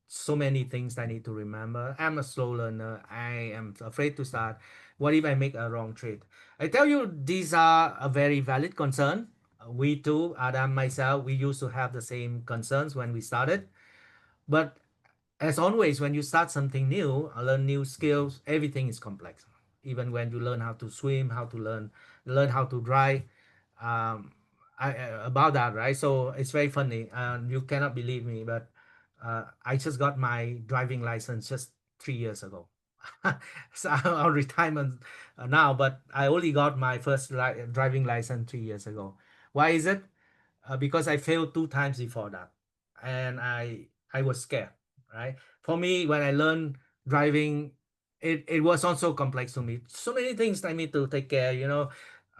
So many things I need to remember. I'm a slow learner. I am afraid to start. What if I make a wrong trade?" I tell you, these are a very valid concern. We too, Adam, myself, we used to have the same concerns when we started, but as always, when you start something new, learn new skills, everything is complex. Even when you learn how to swim, how to learn how to drive, um, about that, right? So it's very funny. You cannot believe me, but I just got my driving license just 3 years ago. So I'm on retirement now, but I only got my first driving license 3 years ago. Why is it? Because I failed two times before that, and I was scared. Right? For me, when I learned driving, it was also complex to me. So many things I need to take care.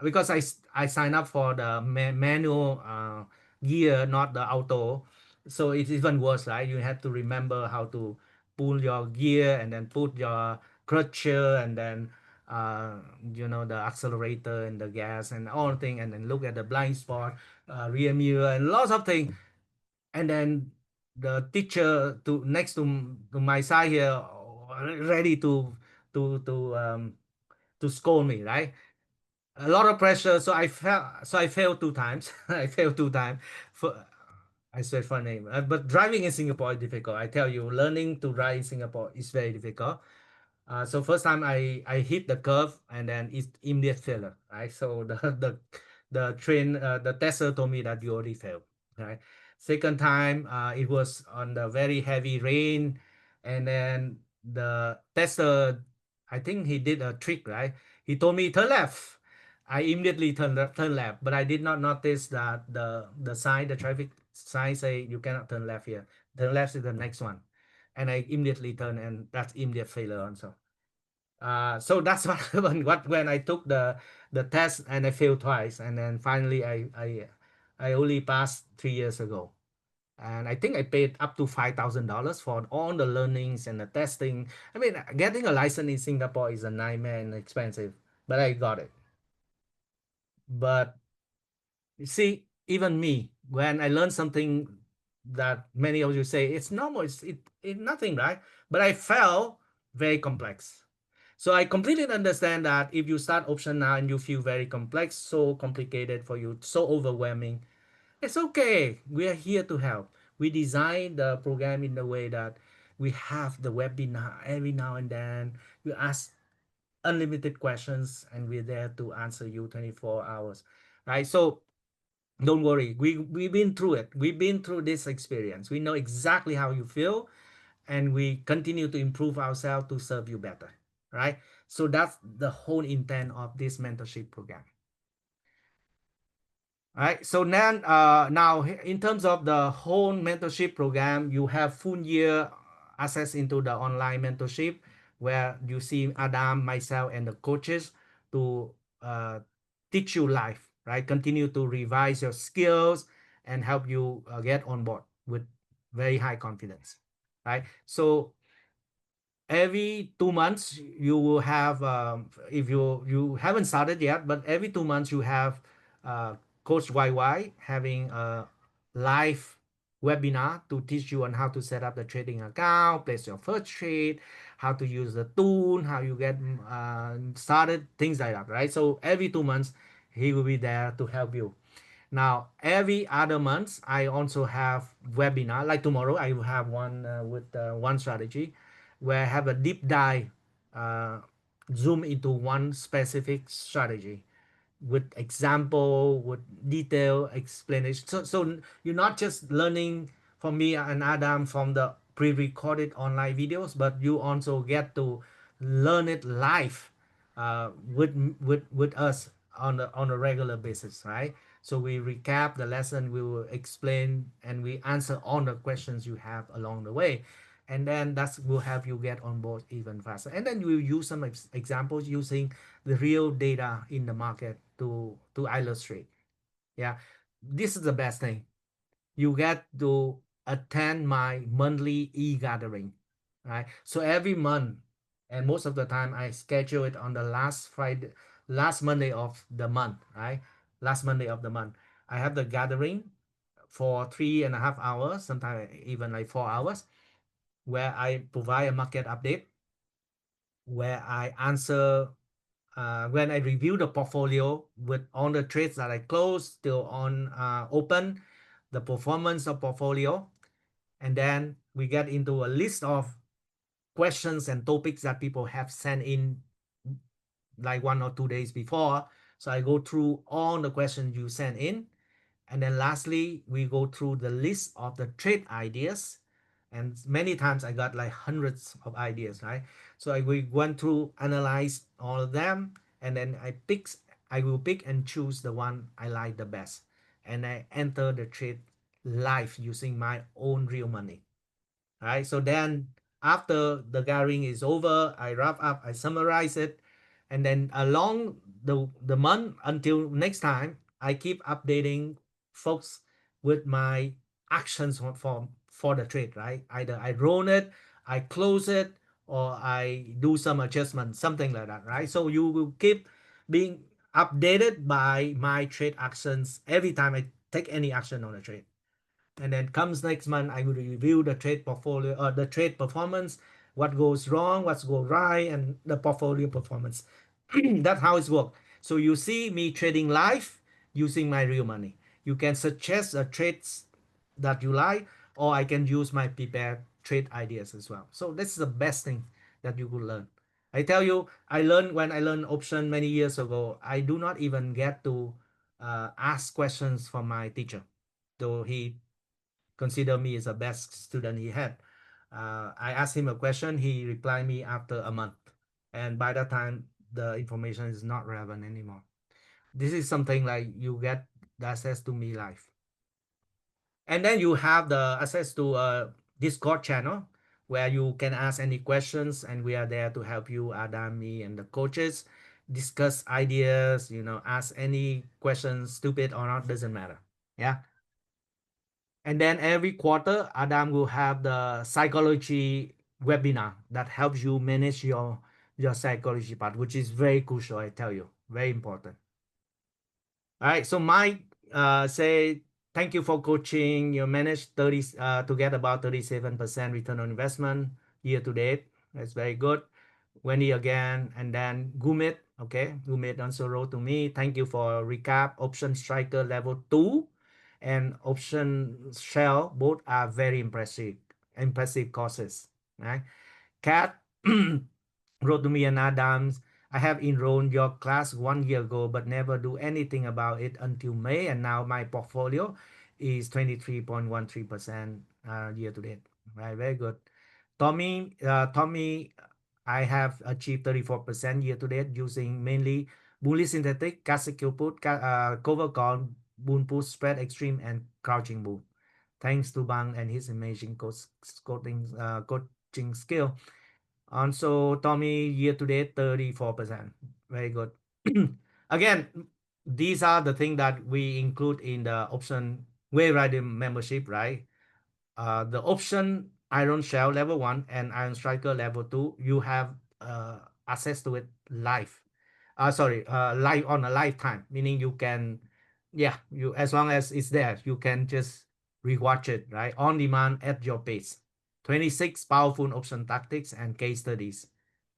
Because I signed up for the manual gear, not the auto. So it's even worse, right? You have to remember how to pull your gear and then put your clutch and then uh, the accelerator and the gas and all thing, and then look at the blind spot, rear mirror, and lots of things. And then the teacher to my side here, ready to scold me, right? A lot of pressure. So I failed two times. I failed two times. For I swear for name. But driving in Singapore is difficult. I tell you, learning to drive in Singapore is very difficult. So first time I hit the curve, and then it's immediate failure, right? So the tester told me that you already failed, right? Second time, it was on the very heavy rain, and then the tester, I think he did a trick, right? He told me turn left. I immediately turn left, but I did not notice that the sign, the traffic sign say you cannot turn left here. Turn left is the next one, and I immediately turn, and that's immediate failure also. So that's what happened. What when I took the test and I failed twice, and then finally I only passed 3 years ago. And I think I paid up to $5,000 for all the learnings and the testing. I mean, getting a license in Singapore is a nightmare and expensive, but I got it. But you see, even me, when I learn something that many of you say it's normal, it's nothing, right? But I felt very complex. So I completely understand that if you start option now and you feel very complex, so complicated for you, so overwhelming, it's okay. We are here to help. We design the program in the way that we have the webinar every now and then. We ask unlimited questions and we're there to answer you 24 hours, right? So don't worry. We've been through it. We've been through this experience. We know exactly how you feel, and we continue to improve ourselves to serve you better, right? So that's the whole intent of this mentorship program. All right. So then, now in terms of the whole mentorship program, you have full year access into the online mentorship, where you see Adam, myself, and the coaches to uh, teach you life, right? Continue to revise your skills and help you get on board with very high confidence, right? So every 2 months you will have, if you haven't started yet, but every 2 months you have coach YY having a live webinar to teach you on how to set up the trading account, place your first trade, how to use the tool, how you get started, things like that, right? So every 2 months he will be there to help you. Now, every other month, I also have webinar. Like tomorrow, I will have one with one strategy, where I have a deep dive, uh, zoom into one specific strategy with example, with detail explanation. So you're not just learning from me and Adam from the pre-recorded online videos, but you also get to learn it live with us on a regular basis, right? So we recap the lesson, we will explain, and we answer all the questions you have along the way, and then that will help you get on board even faster. And then we'll use some examples using the real data in the market to illustrate. Yeah, this is the best thing. You get to attend my monthly e-gathering, right? So every month, and most of the time I schedule it on the last Monday of the month, right? Last Monday of the month, I have the gathering for 3.5 hours, sometimes even like 4 hours, where I provide a market update, where I answer, when I review the portfolio with all the trades that I closed, still on open, the performance of portfolio, and then we get into a list of questions and topics that people have sent in like 1 or 2 days before. So I go through all the questions you sent in, and then lastly, we go through the list of the trade ideas. And many times I got like hundreds of ideas, right? So we went through, analyze all of them, and then I will pick and choose the one I like the best. And I enter the trade live using my own real money. Right? So then after the gathering is over, I wrap up, I summarize it, and then along the month until next time, I keep updating folks with my actions for the trade, right? Either I roll it, I close it, or I do some adjustment, something like that, right? So you will keep being updated by my trade actions every time I take any action on a trade. And then comes next month, I will review the trade portfolio or the trade performance, what goes wrong, what's go right, and the portfolio performance. That's how it's worked. So you see me trading live using my real money. You can suggest trades that you like, or I can use my prepared trade ideas as well. So this is the best thing that you could learn. I tell you, I learned when I learned option many years ago. I do not even get to ask questions from my teacher, though he consider me as the best student he had. I asked him a question, he replied me after a month, and by that time the information is not relevant anymore. This is something like you get the access to me live. And then you have the access to a Discord channel where you can ask any questions, and we are there to help you, Adam, me, and the coaches discuss ideas, ask any questions, stupid or not, doesn't matter. Yeah. And then every quarter, Adam will have the psychology webinar that helps you manage your psychology part, which is very crucial, I tell you, very important. All right. So Mike say thank you for coaching. You managed 30 to get about 37% return on investment year to date. That's very good. Wendy again, and then Gumit. Okay, Gumit also wrote to me. Thank you for recap. Option Striker level 2 and Option Shell both are very impressive courses. Right? Cat wrote to me and Adams. I have enrolled your class 1 year ago, but never do anything about it until May, and now my portfolio is 23.13% year to date. Right, very good. Tommy, I have achieved 34% year to date using mainly bullish synthetic, classical put, cover call, bull put, spread extreme, and crouching bull. Thanks to Bang and his amazing coaching skill. And so Tommy year to date 34%. Very good. Again, these are the things that we include in the option way rider membership, right? The option Iron Shell level 1 and Iron Striker level 2, you have access to it live. Sorry, live on a lifetime, meaning you can, yeah, you as long as it's there, you can just rewatch it, right? On demand at your pace. 26 powerful option tactics and case studies,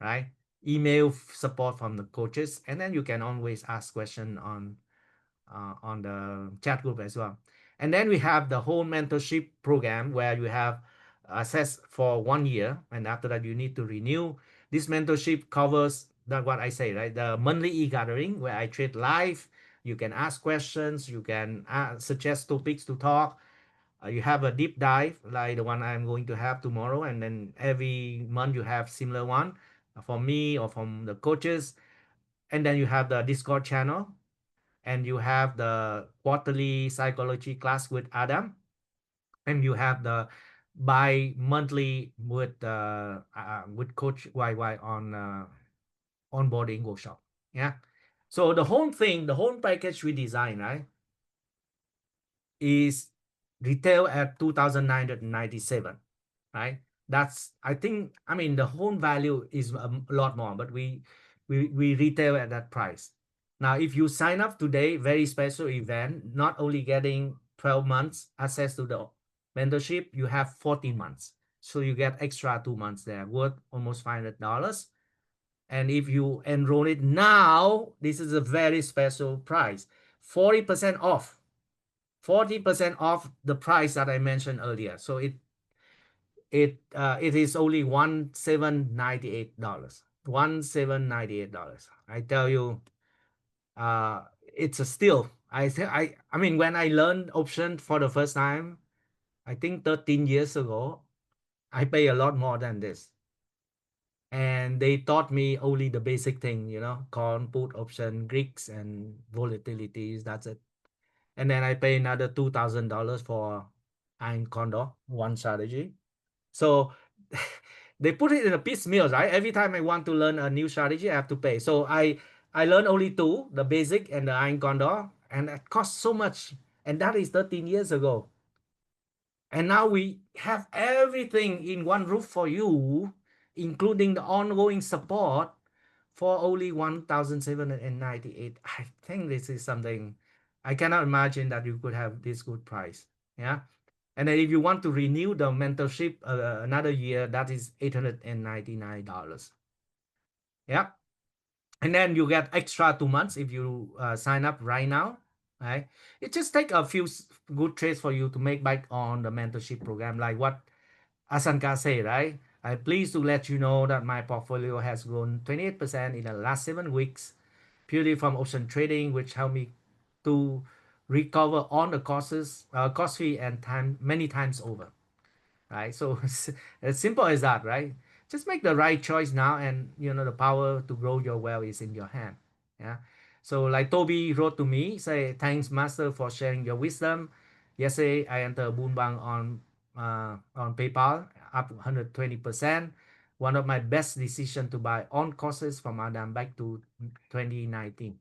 right? Email support from the coaches, and then you can always ask question on the chat group as well. And then we have the whole mentorship program where you have access for 1 year, and after that you need to renew. This mentorship covers that what I say, right? The monthly e-gathering where I trade live. You can ask questions, you can suggest topics to talk. You have a deep dive like the one I'm going to have tomorrow, and then every month you have similar one from me or from the coaches. And then you have the Discord channel, and you have the quarterly psychology class with Adam, and you have the bi-monthly with Coach YY on onboarding workshop. Yeah. So the whole thing, the whole package we design, right, is retail at 2,997, right? That's, I think, I mean, the home value is a lot more, but we retail at that price. Now, if you sign up today, very special event, not only getting 12 months access to the mentorship, you have 14 months. So you get extra 2 months there, worth almost $500. And if you enroll it now, this is a very special price, 40% off. 40% off the price that I mentioned earlier. So it is only $1,798. $1,798. I tell you, it's a steal. I mean, when I learned option for the first time, I think 13 years ago, I pay a lot more than this. And they taught me only the basic thing, call, put option, Greeks, and volatilities. That's it. And then I pay another $2,000 for Ein Condor, one strategy. So they put it in a piecemeal, right? Every time I want to learn a new strategy, I have to pay. So I learned only two, the basic and the Ein Condor, and it cost so much. And that is 13 years ago. And now we have everything in one roof for you, including the ongoing support for only 1,798. I think this is something I cannot imagine that you could have this good price. Yeah. And then if you want to renew the mentorship another year, that is $899. Yeah. And then you get extra 2 months if you sign up right now. Right. It just take a few good trades for you to make back on the mentorship program, like what Asanka say, right? I'm pleased to let you know that my portfolio has grown 28% in the last 7 weeks, purely from option trading, which helped me to recover all the cost fee and time many times over. Right? So as simple as that, right? Just make the right choice now, and the power to grow your wealth is in your hand. Yeah. So like Toby wrote to me, say, thanks master for sharing your wisdom. Yesterday I entered Boonbang on PayPal, up 120%. One of my best decision to buy on courses from Adam back to 2019.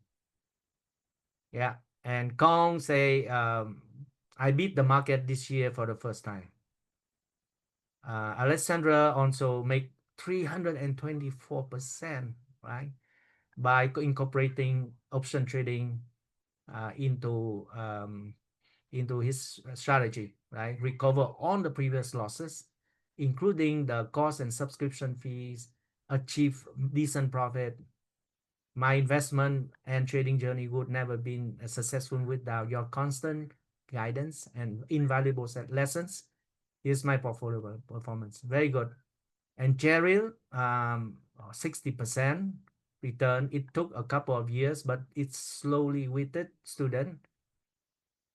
Yeah. And Kong say, I beat the market this year for the first time. Alessandra also make 324%, right? By incorporating option trading into his strategy, right? Recover on the previous losses, including the cost and subscription fees, achieve decent profit. My investment and trading journey would never been successful without your constant guidance and invaluable lessons. Here's my portfolio performance. Very good. And Cheryl, 60% return. It took a couple of years, but it's slowly witted student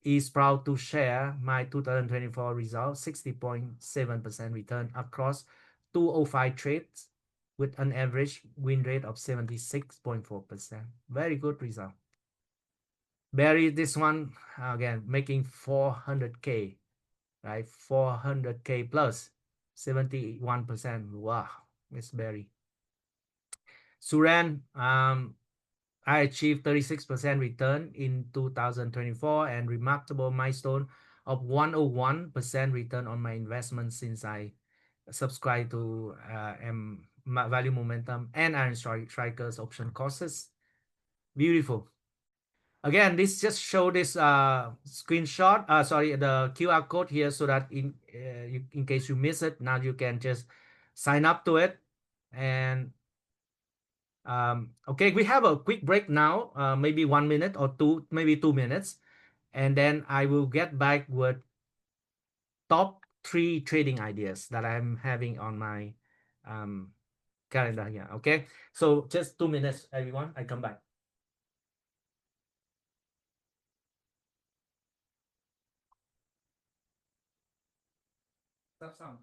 is proud to share my 2024 results, 60.7% return across 205 trades with an average win rate of 76.4%. Very good result. Barry, this one, again, making 400K, right? 400K plus 71%. Wow, Miss Barry. Suran, I achieved 36% return in 2024 and remarkable milestone of 101% return on my investment since I subscribed to Value Momentum and Iron Strikers option courses. Beautiful. Again, this just show this screenshot, the QR code here, so that in case you miss it, now you can just sign up to it. And okay, we have a quick break now, maybe 1 minute or two, maybe 2 minutes, and then I will get back with top 3 trading ideas that I'm having on my calendar here. Okay, so just 2 minutes, everyone. I come back. Stop sound.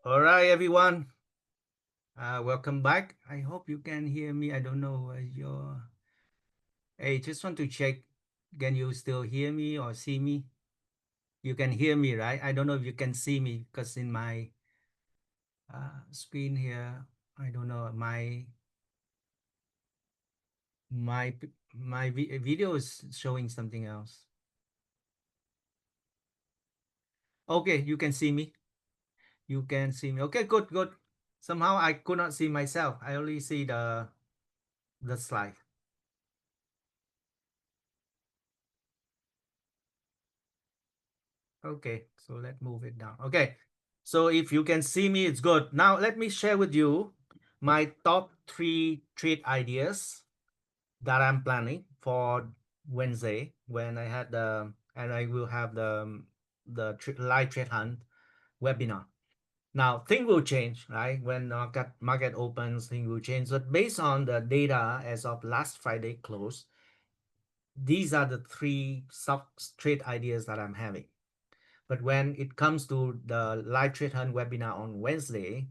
All right, everyone. Welcome back. I hope you can hear me. I don't know your. Hey, just want to check. Can you still hear me or see me? You can hear me, right? I don't know if you can see me because in my screen here, I don't know my video is showing something else. Okay, you can see me. You can see me. Okay, good, good. Somehow I could not see myself. I only see the slide. Okay, so let's move it down. Okay, so if you can see me, it's good. Now let me share with you my top three trade ideas that I'm planning for Wednesday when I had the and I will have the live trade hunt webinar. Now thing will change, right? When market opens, thing will change. But based on the data as of last Friday close, these are the three sub trade ideas that I'm having. But when it comes to the live trade hunt webinar on Wednesday,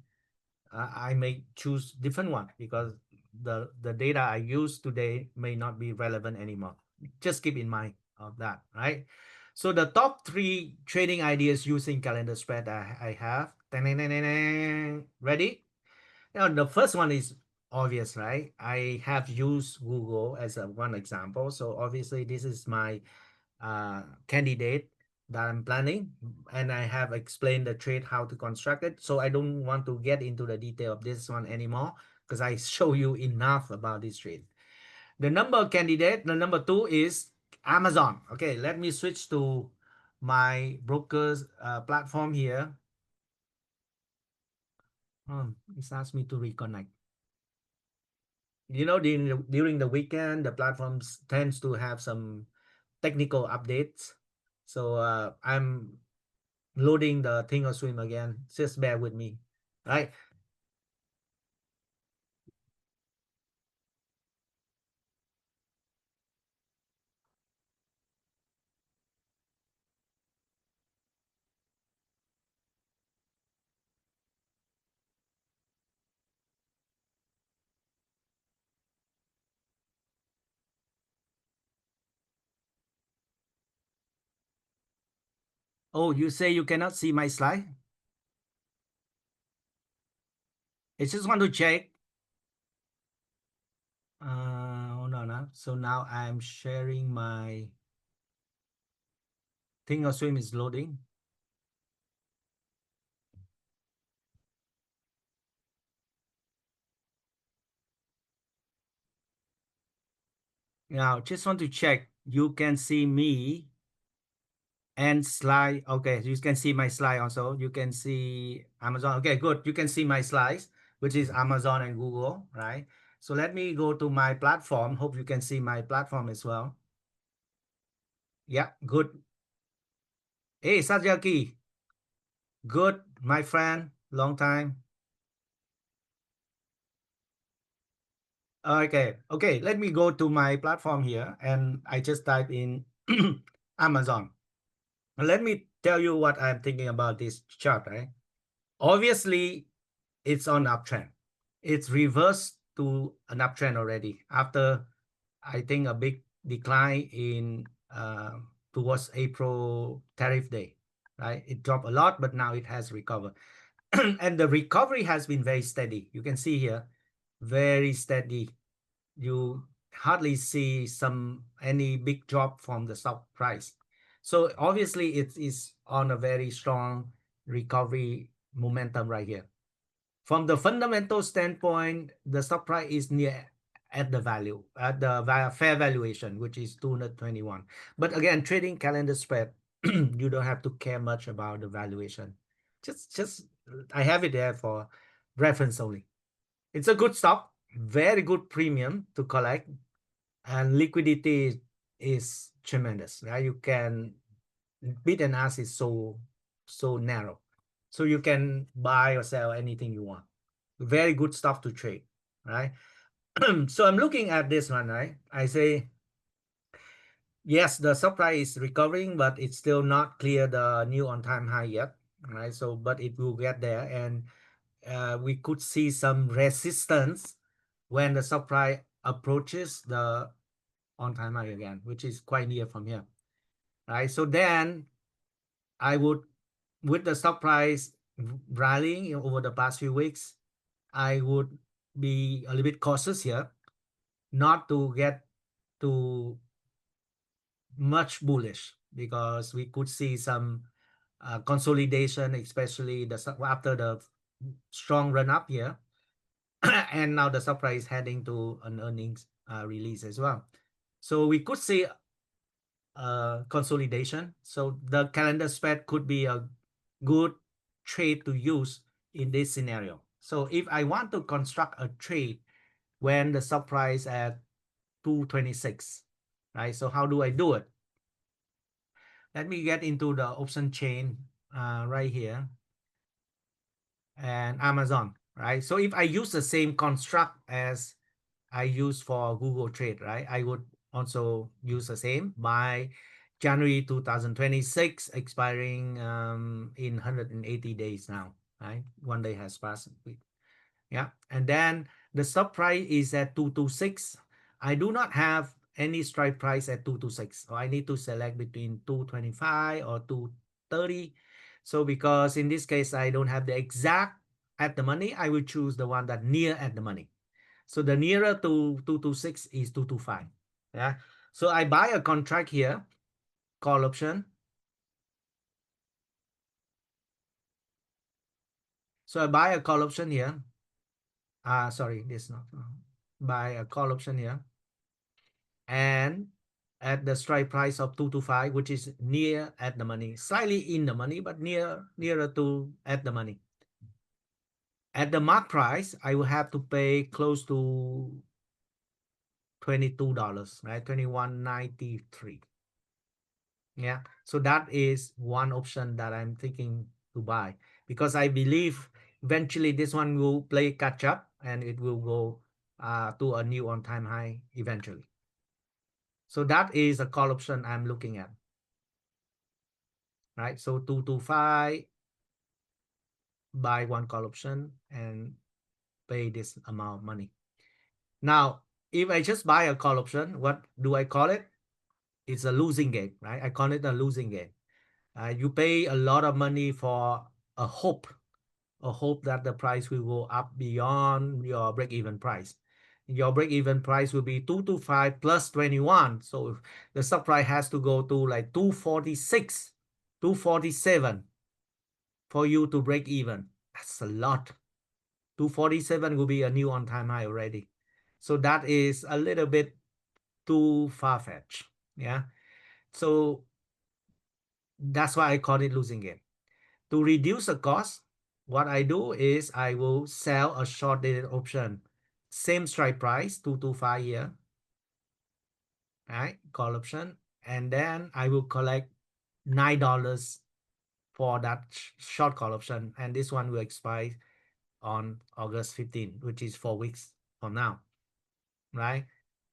I may choose different one because the data I use today may not be relevant anymore. Just keep in mind of that, right? So the top three trading ideas using calendar spread I have. Ready? Now the first one is obvious, right? I have used Google as a one example. So obviously this is my candidate that I'm planning, and I have explained the trade how to construct it. So I don't want to get into the detail of this one anymore because I show you enough about this trade. The number two is Amazon. Okay, let me switch to my broker's platform here. It's asked me to reconnect. During the weekend, the platforms tends to have some technical updates. So I'm loading the thing or swim again. Just bear with me, right? Oh, you say you cannot see my slide? I just want to check. Hold on. So now I'm sharing my thing or swim is loading. Now, just want to check. You can see me and slide. Okay, you can see my slide also. You can see Amazon. Okay, good. You can see my slides, which is Amazon and Google, right? So let me go to my platform. Hope you can see my platform as well. Yeah, good. Hey, Satyaki, good, my friend, long time. Okay, okay, let me go to my platform here and I just type in Amazon. Let me tell you what I'm thinking about this chart, right? Obviously, it's on uptrend. It's reversed to an uptrend already after, I think, a big decline in towards April tariff day, right? It dropped a lot, but now it has recovered. And the recovery has been very steady. You can see here, very steady. You hardly see any big drop from the stock price. So obviously it is on a very strong recovery momentum right here. From the fundamental standpoint, the stock price is near at the value, at the fair valuation, which is 221. But again, trading calendar spread, you don't have to care much about the valuation. Just I have it there for reference only. It's a good stock, very good premium to collect, and liquidity is tremendous. Right? You can bid and ask is so narrow, so you can buy or sell anything you want. Very good stuff to trade, right? So I'm looking at this one, right? I say yes, the supply is recovering, but it's still not clear the new on-time high yet. right? So, but it will get there, and we could see some resistance when the supply approaches the on-time high again, which is quite near from here, right? So then I would, with the stock price rallying over the past few weeks, I would be a little bit cautious here, not to get too much bullish, because we could see some consolidation, especially after the strong run up here, and now the stock price heading to an earnings release as well. So we could see consolidation. So the calendar spread could be a good trade to use in this scenario. So if I want to construct a trade when the stock price at 226, right? So how do I do it? Let me get into the option chain right here, and Amazon, right? So if I use the same construct as I use for Google Trade, right? I would also use the same by January 2026, expiring in 180 days now, right? One day has passed. Yeah. And then the stop price is at 226. I do not have any strike price at 226. So I need to select between 225 or 230. So because in this case, I don't have the exact at the money, I will choose the one that near at the money. So the nearer to 226 is 225. Yeah. So I buy a contract here, call option. So I buy a call option here. Sorry, this not. Buy a call option here. And at the strike price of 225, which is near at the money, slightly in the money, but nearer to at the money. At the mark price, I will have to pay close to $22, right? 21.93. Yeah. So that is one option that I'm thinking to buy, because I believe eventually this one will play catch up and it will go to a new on-time high eventually. So that is a call option I'm looking at, right? So 225, buy one call option and pay this amount of money. Now, if I just buy a call option, what do I call it? It's a losing game, right? I call it a losing game. You pay a lot of money for a hope, that the price will go up beyond your break-even price. Your break-even price will be 225 plus 21. So the stock price has to go to like 246, 247 for you to break even. That's a lot. 247 will be a new on-time high already. So that is a little bit too far-fetched. Yeah. So that's why I call it losing game. To reduce the cost, what I do is I will sell a short dated option. Same strike price, 225 here. Right? Call option. And then I will collect $9 for that short call option. And this one will expire on August 15, which is 4 weeks from now. Right?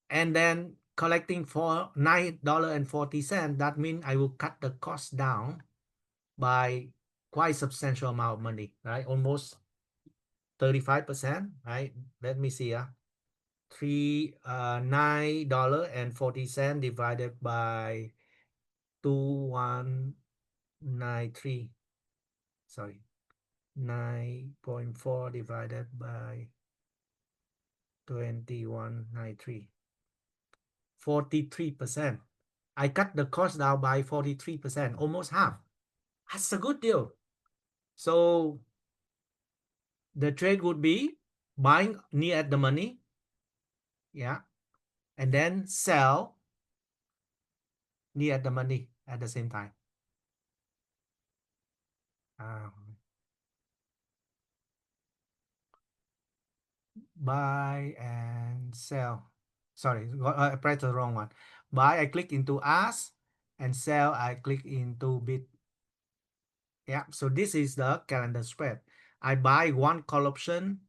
And then collecting for $9.40, that means I will cut the cost down by quite substantial amount of money, right? Almost 35%, right? Let me see. $9.40 divided by 2193. Sorry. 9.4 divided by 2193. 43%. I cut the cost down by 43%, almost half. That's a good deal. So the trade would be buying near at the money, yeah, and then sell near at the money at the same time. Buy and sell. Sorry, I pressed the wrong one. Buy, I click into ask, and sell, I click into bid. Yeah, so this is the calendar spread. I buy one call option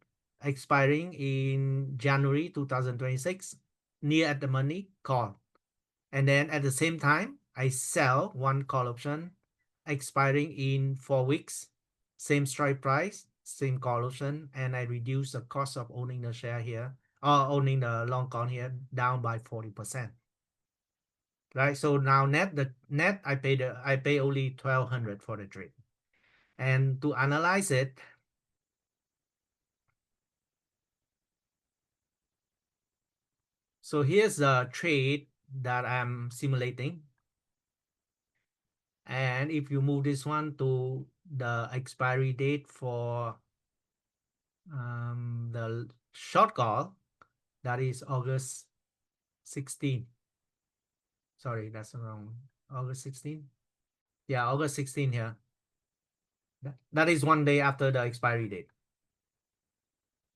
expiring in January 2026, near at the money, call. And then at the same time, I sell one call option expiring in 4 weeks, same strike price, same call option, and I reduce the cost of owning the share here or owning the long con here down by 40%. Right, so now net I pay only 1,200 for the trade. And to analyze it, so here's the trade that I'm simulating. And if you move this one to the expiry date for the short call, that is August 16. Sorry, that's wrong. August 16. Yeah, August 16 here. That is 1 day after the expiry date.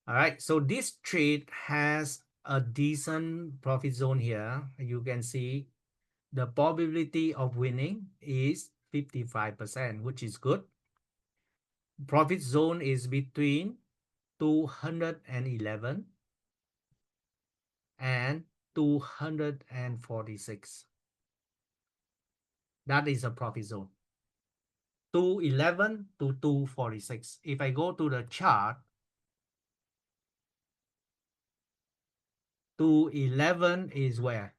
All right, so this trade has a decent profit zone here. You can see the probability of winning is 55%, which is good. Profit zone is between 211 and 246. That is a profit zone. 211 to 246. If I go to the chart, 211 is where?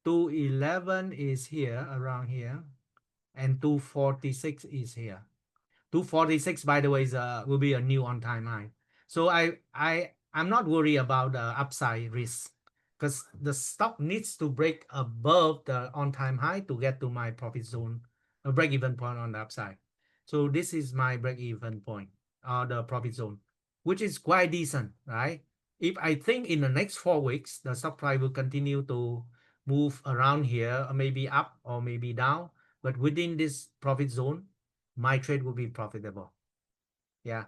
211 is here, around here, and 246 is here. 246, by the way, will be a new on-time high. So I'm not worried about the upside risk because the stock needs to break above the on-time high to get to my profit zone, a break-even point on the upside. So this is my break-even point, the profit zone, which is quite decent, right? If I think in the next 4 weeks, the stock price will continue to move around here, or maybe up or maybe down, but within this profit zone, my trade will be profitable. Yeah.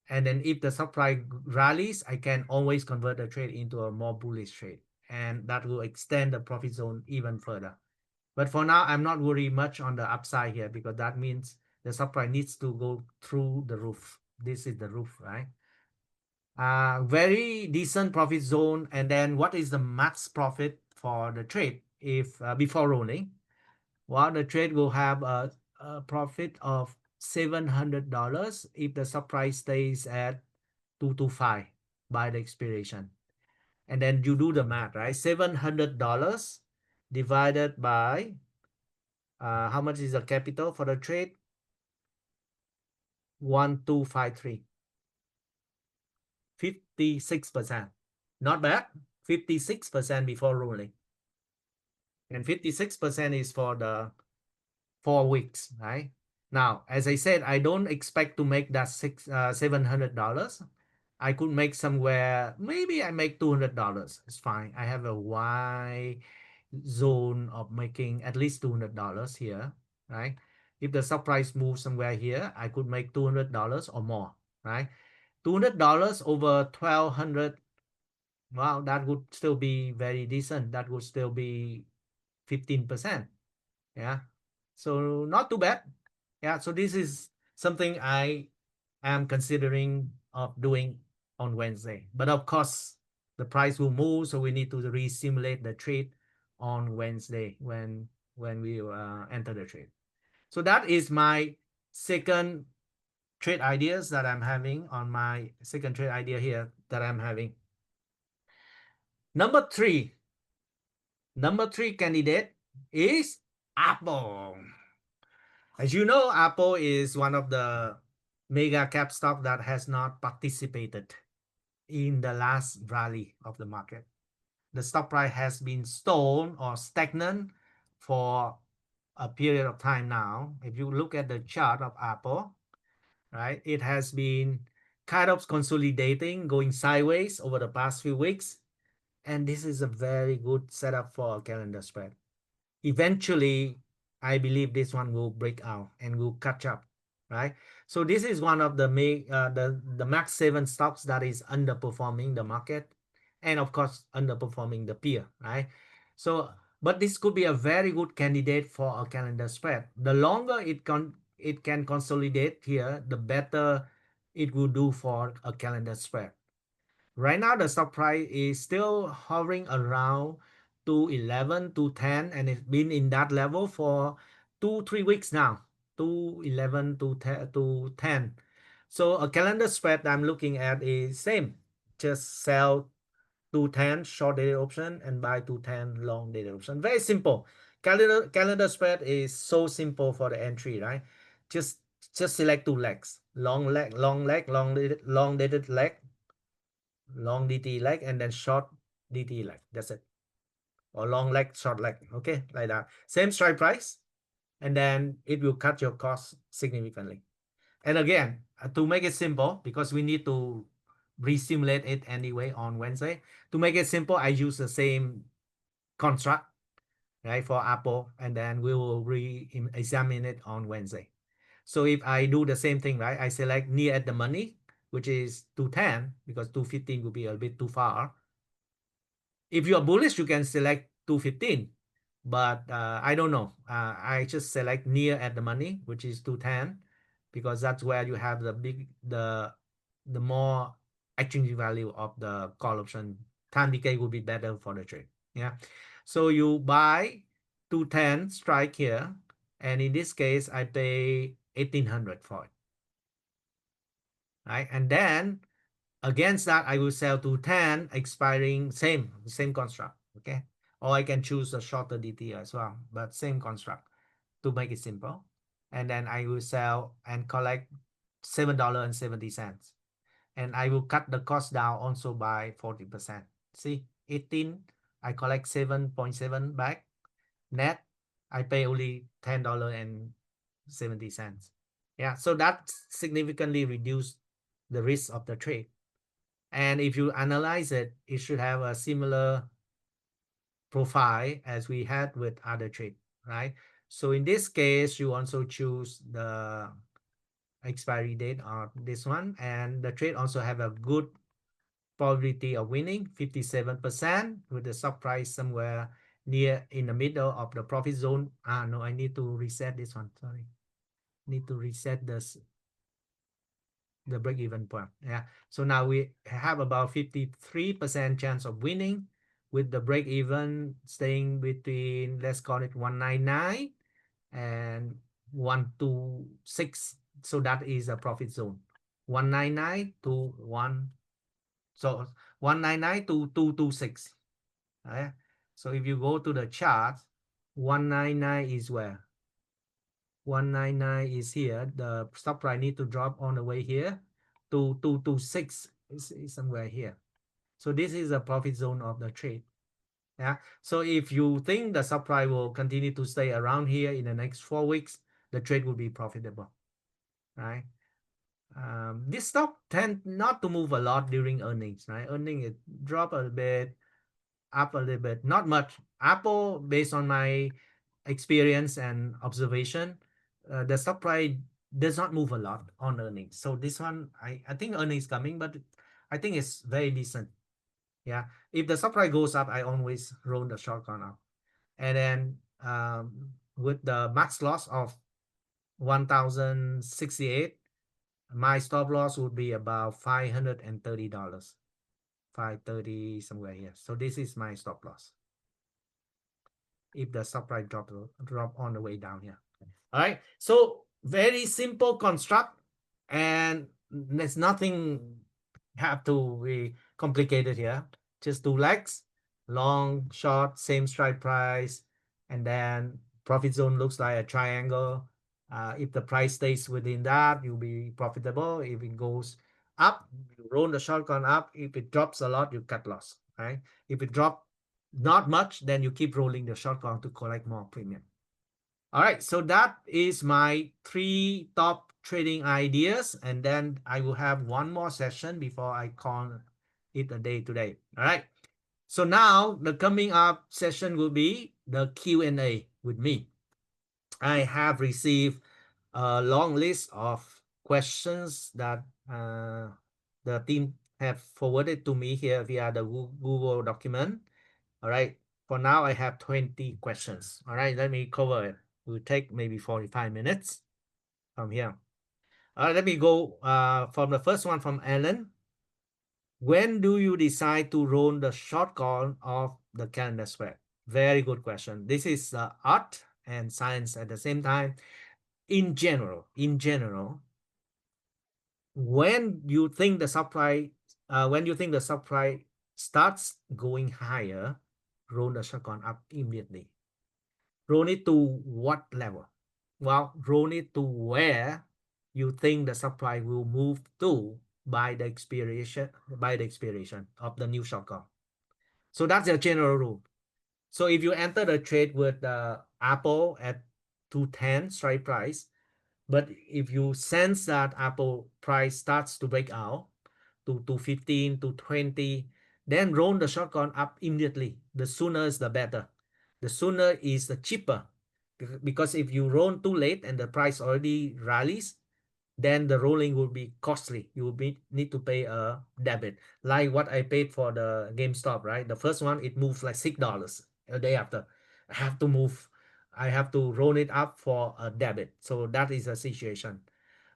And then if the stock price rallies, I can always convert the trade into a more bullish trade. And that will extend the profit zone even further. But for now, I'm not worried much on the upside here because that means the stock price needs to go through the roof. This is the roof, right? Very decent profit zone. And then what is the max profit for the trade if before rolling? Well, the trade will have a profit of $700 if the stock price stays at 225 by the expiration. And then you do the math, right? $700 divided by how much is the capital for the trade? 1253. 56%. Not bad. 56% before rolling. And 56% is for the 4 weeks, right? Now, as I said, I don't expect to make that $700. I could make somewhere, maybe I make $200. It's fine. I have a wide zone of making at least $200 here, right? If the stock price moves somewhere here, I could make $200 or more, right? $200 over 1,200, wow, that would still be very decent. That would still be 15%. Yeah. So not too bad. Yeah. So this is something I am considering of doing on Wednesday. But of course, the price will move, so we need to re-simulate the trade on Wednesday when we enter the trade. So that is my second trade ideas that I'm having on my second trade idea here that I'm having. Number three candidate is Apple. As you know, Apple is one of the mega cap stock that has not participated in the last rally of the market. The stock price has been stalled or stagnant for a period of time now. If you look at the chart of Apple, right, it has been kind of consolidating, going sideways over the past few weeks. And this is a very good setup for a calendar spread. Eventually, I believe this one will break out and will catch up, right? So this is one of the max 7 stocks that is underperforming the market, and of course underperforming the peer, right? So, but this could be a very good candidate for a calendar spread. The longer it can consolidate here, the better it will do for a calendar spread. Right now, the stock price is still hovering around 211, 210, and it's been in that level for 2, 3 weeks now. 211 to 10. So a calendar spread I'm looking at is same. Just sell 210 short dated option and buy 210 long dated option. Very simple. Calendar spread is so simple for the entry, right? Just just select two legs. Long leg, long dated leg, long DT leg, and then short DT leg. That's it. Or long leg, short leg. Okay, like that. Same strike price, and then it will cut your cost significantly. And again, to make it simple, because we need to re-simulate it anyway on Wednesday. To make it simple, I use the same construct, right, for Apple, and then we will re-examine it on Wednesday. So if I do the same thing, right, I select near at the money, which is 210, because 215 will be a bit too far. If you are bullish, you can select 215, but I don't know. I just select near at the money, which is 210, because that's where you have the more exchanging value of the call option. Time decay would be better for the trade. Yeah. So you buy 210 strike here, and in this case, I pay 1800 for it. Right. And then against that, I will sell to 10, expiring same construct. Okay. Or I can choose a shorter DT as well, but same construct to make it simple. And then I will sell and collect $7.70. And I will cut the cost down also by 40%. See, 18, I collect 7.7 back. Net, I pay only $10.70. Yeah, so that significantly reduced the risk of the trade. And if you analyze it, it should have a similar profile as we had with other trade, right? So in this case, you also choose the expiry date of this one, and the trade also have a good probability of winning, 57%, with the stock price somewhere near in the middle of the profit zone. No, I need to reset this one. Sorry, need to reset this the break-even point. Yeah. So now we have about 53% chance of winning, with the break-even staying between, let's call it 199 and 126. So that is a profit zone. 199 to 1. So 199 to 226. Yeah. So if you go to the chart, 199 is where? 199 is here. The stop price need to drop on the way here to 226 is somewhere here. So this is a profit zone of the trade. Yeah. So if you think the stop price will continue to stay around here in the next 4 weeks, the trade will be profitable, right? This stock tend not to move a lot during earnings, right? Earning it drop a bit, up a little bit, not much. Apple, based on my experience and observation, the stock price does not move a lot on earnings. So this one, I think earnings coming, but I think it's very decent. Yeah. If the stock price goes up, I always roll the short on up. And then with the max loss of 1068, my stop loss would be about $530. 530 somewhere here. So this is my stop loss if the stock price drop on the way down here. All right. So very simple construct, and there's nothing have to be complicated here. Just two legs, long, short, same strike price, and then profit zone looks like a triangle. If the price stays within that, you'll be profitable. If it goes up, you roll the shotgun up. If it drops a lot, you cut loss. Right? If it drop not much, then you keep rolling the shotgun to collect more premium. All right, so that is my 3 top trading ideas, and then I will have one more session before I call it a day today. All right, so now the coming up session will be the Q&A with me. I have received a long list of questions that the team have forwarded to me here via the Google document. All right, for now I have 20 questions. All right, let me cover it. It will take maybe 45 minutes from here. All right, let me go from the first one from Alan. When do you decide to roll the short call of the calendar spread? Very good question. This is art and science at the same time. In general, when you think the supply, starts going higher, roll the shotgun up immediately. Roll it to what level? Well, roll it to where you think the supply will move to by the expiration of the new shotgun. So that's the general rule. So if you enter the trade with Apple at 210 strike price, but if you sense that Apple price starts to break out to 215 to 20, then roll the shotgun up immediately. The sooner is the better. The sooner is the cheaper. Because if you roll too late and the price already rallies, then the rolling will be costly. You will need to pay a debit, like what I paid for the GameStop, right? The first one, it moves like $6 a day after. I have to move. I have to roll it up for a debit. So that is a situation.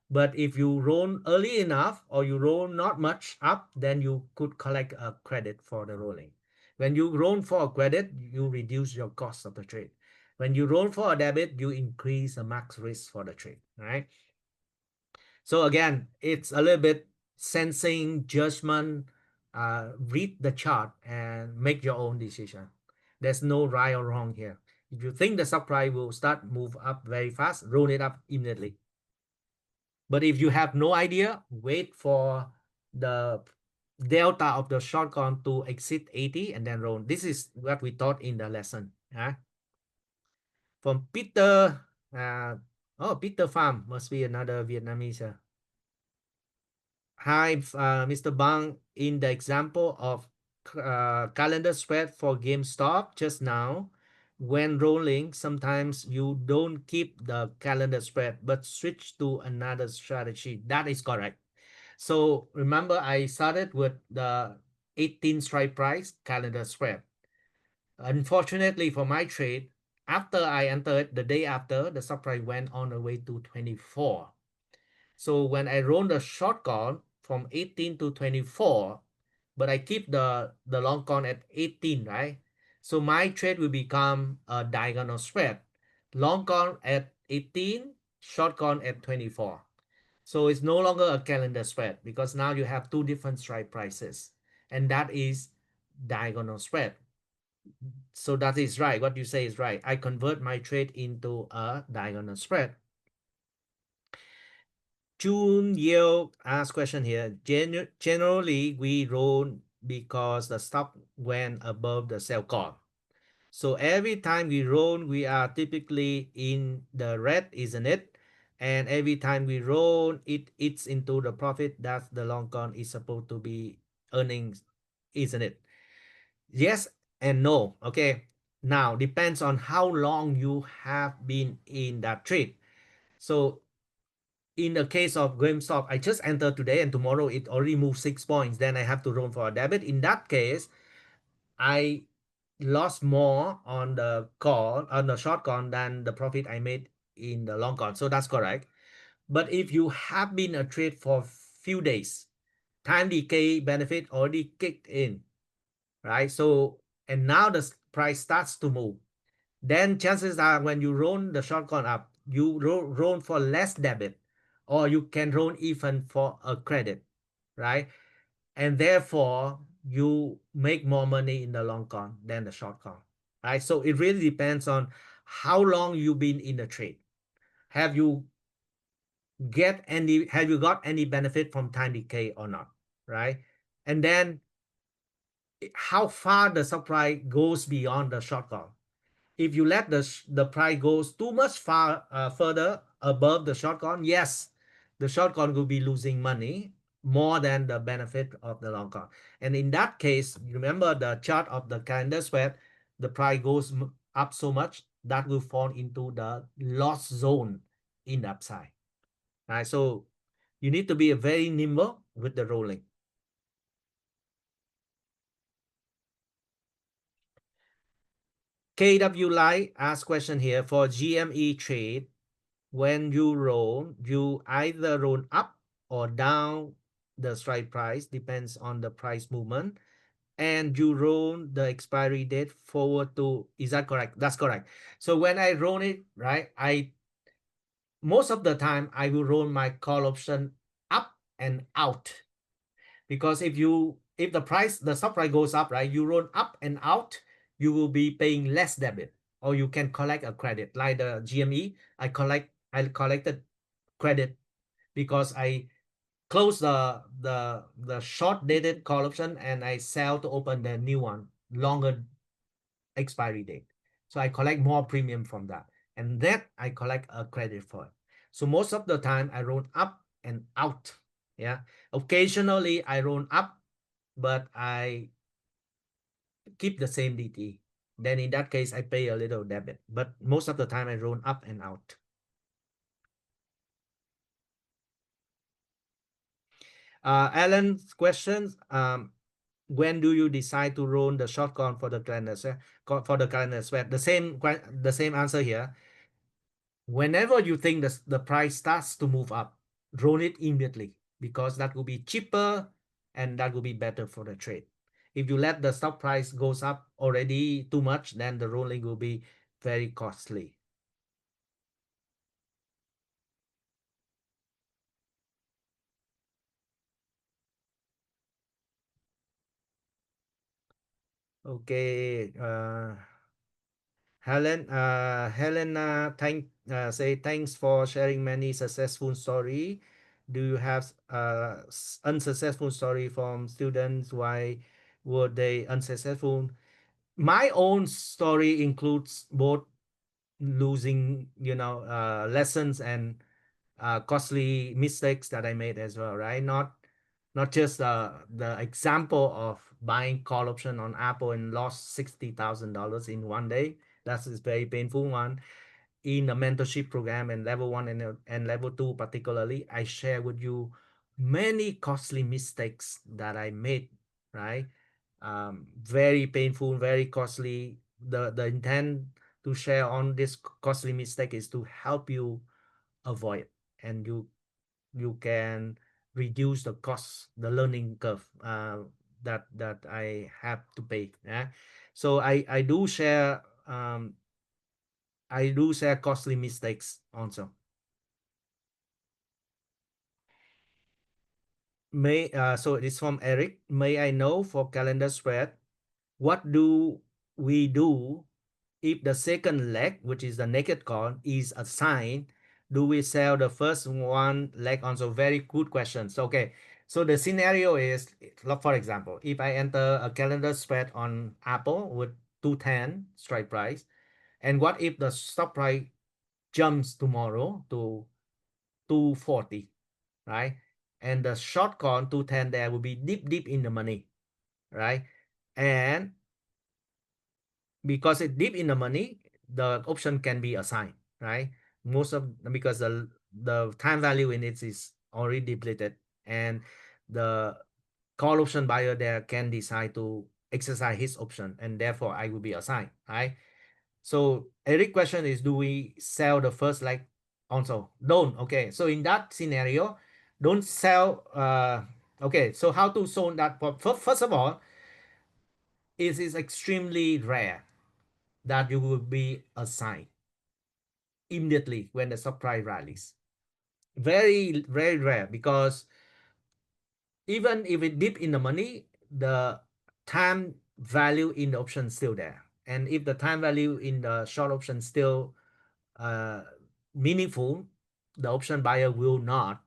But if you roll early enough or you roll not much up, then you could collect a credit for the rolling. When you roll for a credit, you reduce your cost of the trade. When you roll for a debit, you increase the max risk for the trade, right? So again, it's a little bit sensing, judgment, read the chart and make your own decision. There's no right or wrong here. If you think the supply will start move up very fast, roll it up immediately. But if you have no idea, wait for the delta of the shotgun to exceed 80 and then roll. This is what we taught in the lesson. From Peter, Peter Pham must be another Vietnamese. Hi, Mr. Bang. In the example of calendar spread for GameStop just now, when rolling, sometimes you don't keep the calendar spread but switch to another strategy. That is correct. So remember, I started with the 18 strike price calendar spread. Unfortunately for my trade, after I entered the day after, the supply went on the way to 24. So when I roll the short con from 18 to 24, but I keep the long con at 18, right? So my trade will become a diagonal spread. Long con at 18, short con at 24. So it's no longer a calendar spread because now you have two different strike prices. And that is diagonal spread. So that is right. What you say is right. I convert my trade into a diagonal spread. Jun Yeo asked question here. Generally, we roll because the stop went above the sell call. So every time we roll, we are typically in the red, isn't it? And every time we roll, it eats into the profit that the long con is supposed to be earning, isn't it? Yes and no. Okay. Now depends on how long you have been in that trade. So in the case of GameStop, I just entered today and tomorrow it already moved 6 points. Then I have to roll for a debit. In that case, I lost more on the call, on the short con than the profit I made in the long con. So that's correct. But if you have been a trade for few days, time decay benefit already kicked in, right? So, and now the price starts to move. Then chances are when you roll the short con up, you roll for less debit or you can roll even for a credit, right? And therefore you make more money in the long con than the short con, right? So it really depends on how long you've been in the trade. Have you got any benefit from time decay or not, right? And then how far the supply goes beyond the short con. If you let the price goes too much further above the short con, yes, the short con will be losing money more than the benefit of the long con. And in that case, remember the chart of the calendar spread, the price goes up so much that will fall into the loss zone in the upside. Right? So you need to be very nimble with the rolling. KW Light ask question here for GME trade. When you roll, you either roll up or down the strike price, depends on the price movement. and you roll the expiry date forward to, is that correct? That's correct. So when I roll it, right, I most of the time I will roll my call option up and out, because if the price, the stock price goes up, right, you roll up and out, you will be paying less debit, or you can collect a credit like the GME. I collected credit because I close the short dated call option and I sell to open the new one, longer expiry date. So I collect more premium from that. And that I collect a credit for it. So most of the time I roll up and out. Yeah. Occasionally I roll up, but I keep the same DT. Then in that case I pay a little debit. But most of the time I roll up and out. Alan's questions. When do you decide to roll the shotgun for the calendar sweat? For the calendar sweat, the same answer here. Whenever you think the price starts to move up, roll it immediately, because that will be cheaper and that will be better for the trade. If you let the stock price goes up already too much, then the rolling will be very costly. Okay. Helena, say thanks for sharing many successful story. Do you have unsuccessful story from students? Why were they unsuccessful? My own story includes both losing, lessons and costly mistakes that I made as well, right? Not just the example of buying call option on Apple and lost $60,000 in one day. That's a very painful one. In the mentorship program and level one and level two particularly, I share with you many costly mistakes that I made, right? Very painful, very costly. The intent to share on this costly mistake is to help you avoid, and you can reduce the cost, the learning curve that I have to pay. Yeah. So I do share costly mistakes also. So it's from Eric. May I know for calendar spread, what do we do if the second leg, which is the naked call, is a sign? Do we sell the first one leg also? Very good questions. Okay, so the scenario is, for example, if I enter a calendar spread on Apple with 210 strike price, and what if the stock price jumps tomorrow to 240, right? And the short call 210 there will be deep in the money, right? And because it deep in the money, the option can be assigned, right? Most of because the time value in it is already depleted, and the call option buyer there can decide to exercise his option, and therefore I will be assigned, right? So Eric question is, do we sell the first leg also? Don't. Okay, so in that scenario, don't sell. Okay, so how to solve that? First of all, it is extremely rare that you will be assigned immediately when the stock price rallies. Very, very rare, because even if it dip in the money, the time value in the option is still there. And if the time value in the short option still uh, meaningful, the option buyer will not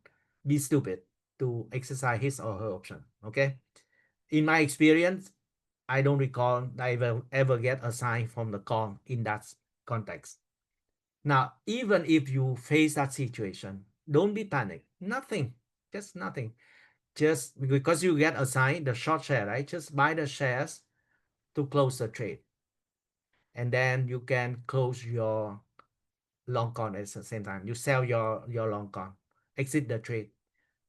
be stupid to exercise his or her option. Okay. In my experience, I don't recall I ever get assigned from the call in that context. Now, even if you face that situation, don't be panicked. Nothing, just nothing. Just because you get assigned the short share, right? Just buy the shares to close the trade. And then you can close your long con at the same time. You sell your long con, exit the trade,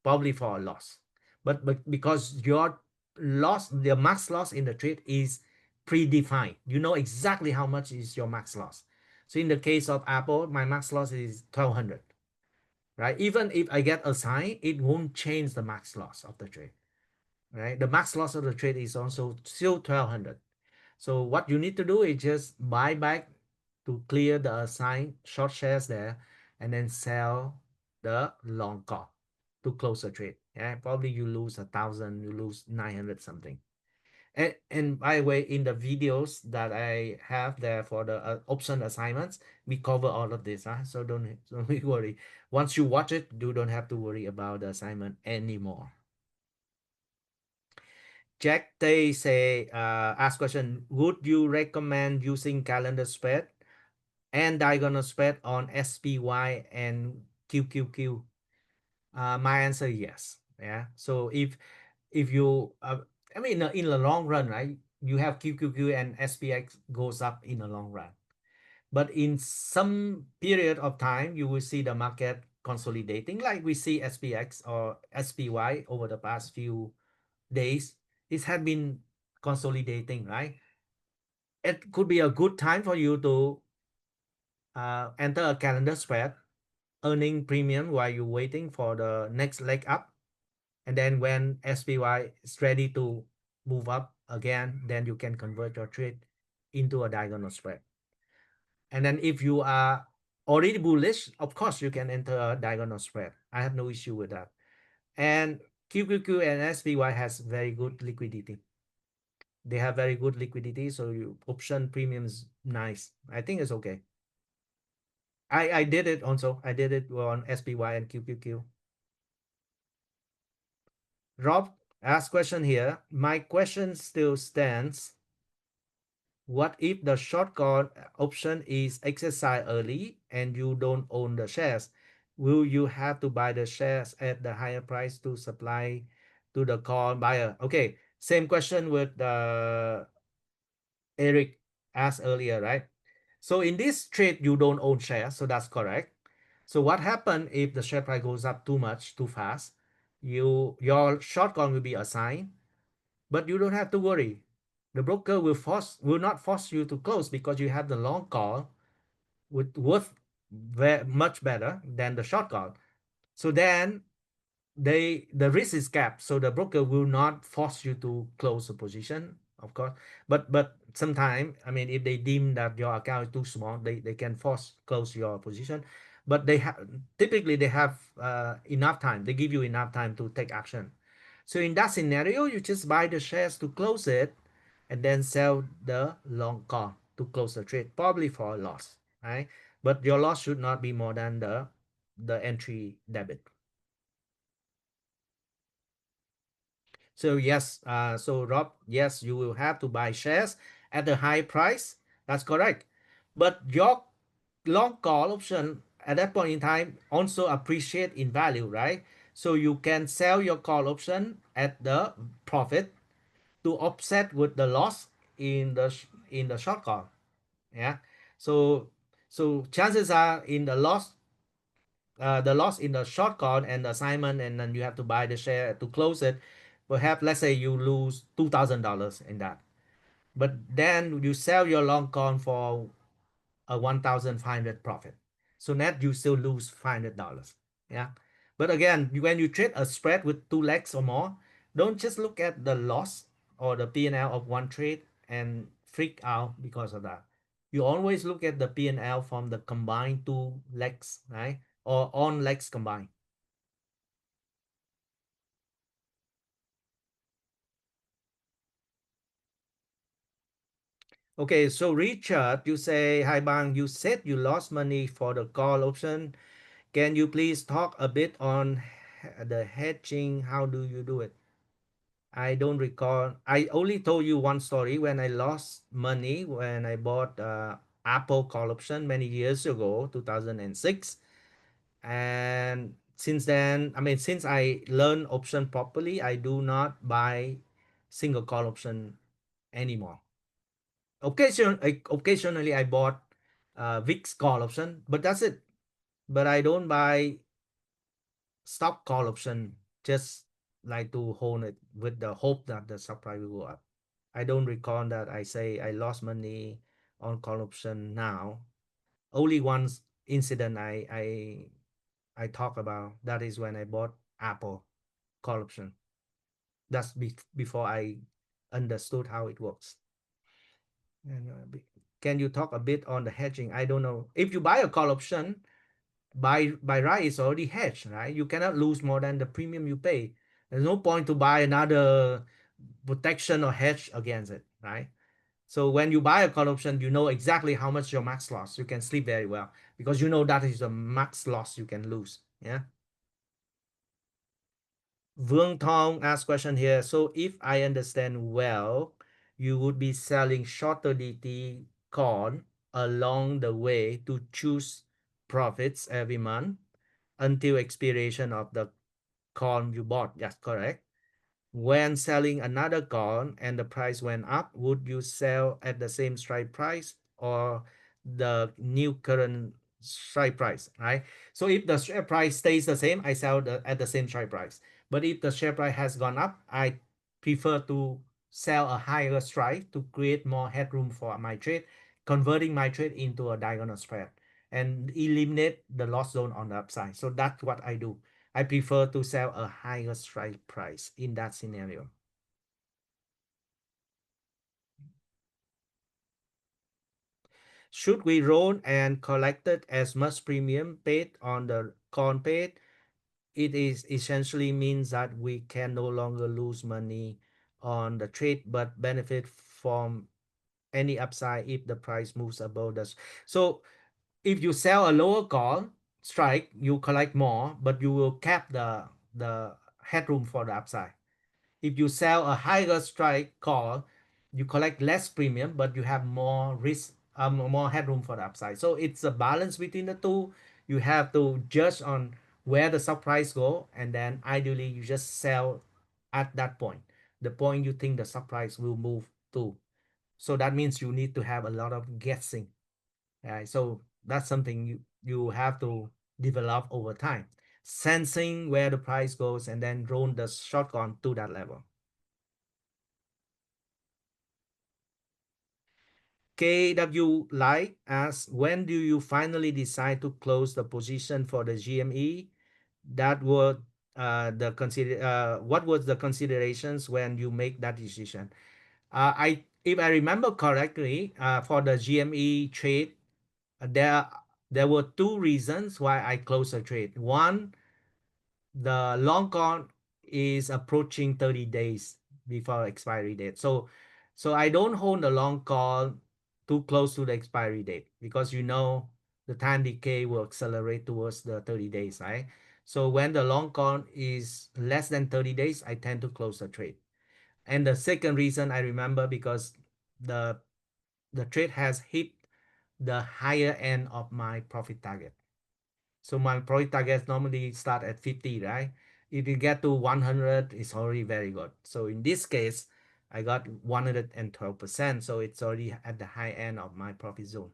probably for a loss. But because your loss, the max loss in the trade is predefined. You know exactly how much is your max loss. So in the case of Apple, my max loss is 1200, right? Even if I get assigned, it won't change the max loss of the trade. right? The max loss of the trade is also still 1200. So what you need to do is just buy back to clear the assigned short shares there, and then sell the long call to close the trade. Yeah, probably you lose 1,000, you lose 900 something. And by the way, in the videos that I have there for the option assignments, we cover all of this. Huh? So don't worry. Once you watch it, you don't have to worry about the assignment anymore. Jack, they say, ask question, would you recommend using calendar spread and diagonal spread on SPY and QQQ? My answer, yes. Yeah. So if you, I mean, in the long run, right? You have QQQ and SPX goes up in the long run. But in some period of time, you will see the market consolidating, like we see SPX or SPY over the past few days. It had been consolidating, right? It could be a good time for you to enter a calendar spread, earning premium while you're waiting for the next leg up. And then when SPY is ready to move up again, then you can convert your trade into a diagonal spread. And then if you are already bullish, of course you can enter a diagonal spread. I have no issue with that. And QQQ and SPY has very good liquidity. They have very good liquidity, so you option premium is nice. I think it's okay. I did it also. I did it on SPY and QQQ. Rob asked question here. My question still stands. What if the short call option is exercised early and you don't own the shares? Will you have to buy the shares at the higher price to supply to the call buyer? Okay, same question with Eric asked earlier, right? So in this trade, you don't own shares, so that's correct. So what happens if the share price goes up too much, too fast? Your short call will be assigned, but you don't have to worry. The broker will not force you to close because you have the long call with worth much better than the short call. So then the risk is capped, so the broker will not force you to close the position, of course. But sometimes, I mean, if they deem that your account is too small, they can force close your position. But they have typically they have enough time. They give you enough time to take action. So in that scenario, you just buy the shares to close it, and then sell the long call to close the trade, probably for a loss, right? But your loss should not be more than the entry debit. So yes, so Rob, yes, you will have to buy shares at a high price. That's correct. But your long call option at that point in time also appreciate in value, right? So you can sell your call option at the profit to offset with the loss in the short call. Yeah. So so chances are in the loss in the short call and the assignment, and then you have to buy the share to close it. Perhaps let's say you lose $2,000 in that, but then you sell your long call for a 1,500 profit. So net you still lose $500. Yeah. But again, when you trade a spread with two legs or more, don't just look at the loss or the P&L of one trade and freak out because of that. You always look at the P&L from the combined two legs, right? Or on legs combined. Okay, so Richard, you say, hi Bang, you said you lost money for the call option. Can you please talk a bit on the hedging? How do you do it? I don't recall. I only told you one story when I lost money when I bought Apple call option many years ago, 2006. And since then, I mean, since I learned option properly, I do not buy single call option anymore. Occasionally I bought VIX call option, but that's it. But I don't buy stock call option, just like to hold it with the hope that the stock price will go up. I don't recall that I say I lost money on call option now. Only one incident I talk about, that is when I bought Apple call option. That's before I understood how it works. And can you talk a bit on the hedging? I don't know. If you buy a call option, by right it's already hedged, right? You cannot lose more than the premium you pay. There's no point to buy another protection or hedge against it, right? So when you buy a call option, you know exactly how much your max loss. You can sleep very well because you know that is the max loss you can lose. Yeah. Vương Tong asked question here. So if I understand well, you would be selling shorter DT corn along the way to choose profits every month until expiration of the corn you bought. Yes, correct. When selling another corn and the price went up, would you sell at the same strike price or the new current strike price, right? So if the share price stays the same, I sell at the same strike price. But if the share price has gone up, I prefer to sell a higher strike to create more headroom for my trade, converting my trade into a diagonal spread and eliminate the loss zone on the upside. So that's what I do. I prefer to sell a higher strike price in that scenario. Should we roll and collected as much premium paid on the corn paid? It is essentially means that we can no longer lose money on the trade but benefit from any upside if the price moves above the. So if you sell a lower call strike, you collect more, but you will cap the headroom for the upside. If you sell a higher strike call, you collect less premium, but you have more risk, more headroom for the upside. So it's a balance between the two. You have to judge on where the stock price go, and then ideally you just sell at that point, the point you think the stock price will move to. So that means you need to have a lot of guessing. Right? So that's something you have to develop over time, sensing where the price goes, and then roll the shotgun to that level. KW Light asks, when do you finally decide to close the position for the GME? That were what was the considerations when you make that decision? I if I remember correctly, for the GME trade, there there were two reasons why I closed the trade. One, the long con is approaching 30 days before expiry date. So I don't hold the long call too close to the expiry date because you know the time decay will accelerate towards the 30 days, right? So when the long con is less than 30 days, I tend to close the trade. And the second reason I remember because the the trade has hit the higher end of my profit target. So my profit targets normally start at 50, right? If you get to 100, it's already very good. So in this case, I got 112%. So it's already at the high end of my profit zone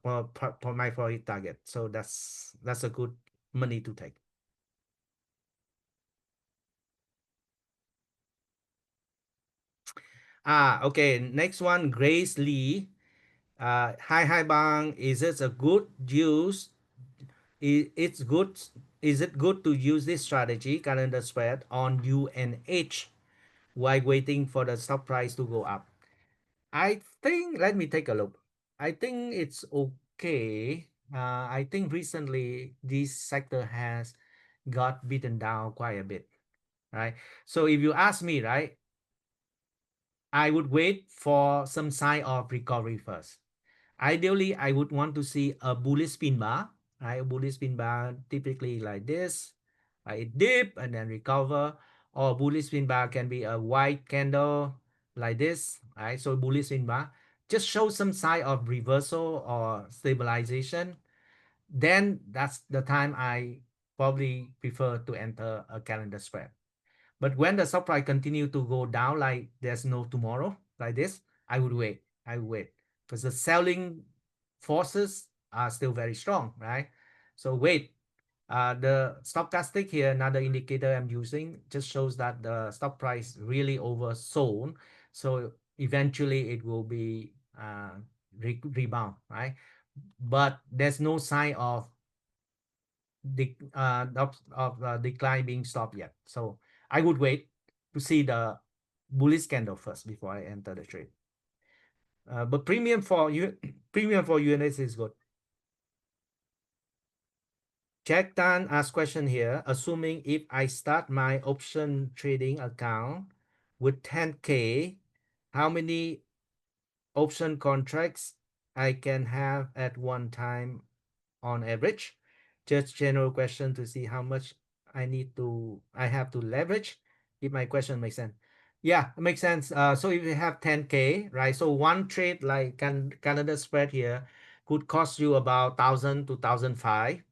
for my profit target. So that's a good money to take. Okay. Next one, Grace Lee. Hi Bang. Is it a good use? It's good. Is it good to use this strategy, calendar spread, on UNH while waiting for the stock price to go up? I think, let me take a look. I think it's okay. I think recently this sector has got beaten down quite a bit, right? So if you ask me, right, I would wait for some sign of recovery first. Ideally, I would want to see a bullish spin bar, right? A bullish spin bar typically like this, right? It dip and then recover, or bullish spin bar can be a white candle like this, right? So bullish spin bar just show some sign of reversal or stabilization. Then that's the time I probably prefer to enter a calendar spread. But when the stock price continue to go down like there's no tomorrow, like this, I would wait. I would wait because the selling forces are still very strong, right? So wait. The stochastic here, another indicator I'm using, just shows that the stock price really oversold. So eventually it will be rebound, right? But there's no sign of decline being stopped yet. So I would wait. to see the bullish candle first before I enter the trade. But premium for you, premium for UNS is good. Jack Tan asked question here. Assuming if I start my option trading account with 10K, how many option contracts I can have at one time on average? Just general question to see how much I have to leverage. If my question makes sense. Yeah, it makes sense. So if you have 10K, right? So one trade like Canada spread here could cost you about 1,000 to 1,005,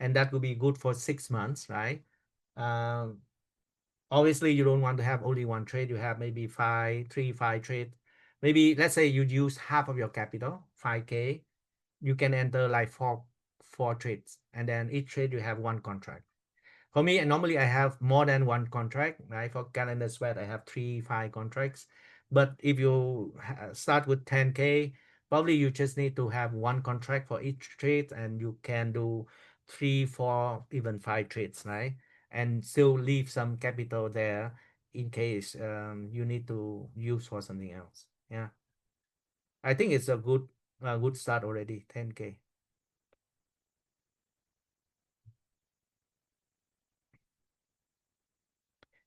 and that would be good for 6 months, right? Um, Obviously you don't want to have only one trade. You have maybe five trade. Maybe let's say you use half of your capital, 5K. You can enter like four trades, and then each trade you have one contract. For me, normally I have more than one contract, right? For calendar sweat, I have 3, 5 contracts. But if you start with 10K, probably you just need to have one contract for each trade, and you can do 3, 4, even 5 trades, right? And still leave some capital there in case you need to use for something else. Yeah, I think it's a good start already, 10K.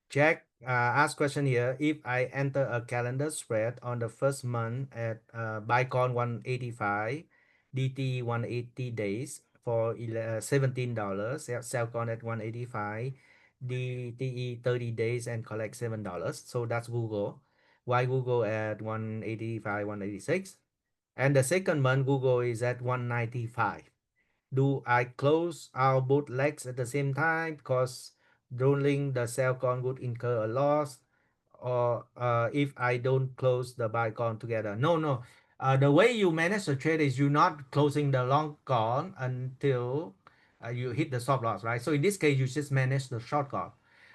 Jack asked question here. If I enter a calendar spread on the first month at Bicon 185, DT 180 days for $17, Cellcon at 185, DTE 30 days and collect $7. So that's Google. Why Google at 185, 186? And the second month, Google is at 195. Do I close out both legs at the same time because rolling the sell con would incur a loss? Or if I don't close the buy con together? No, no. The way you manage the trade is you're not closing the long con until you hit the stop loss, right? So in this case, you just manage the short con.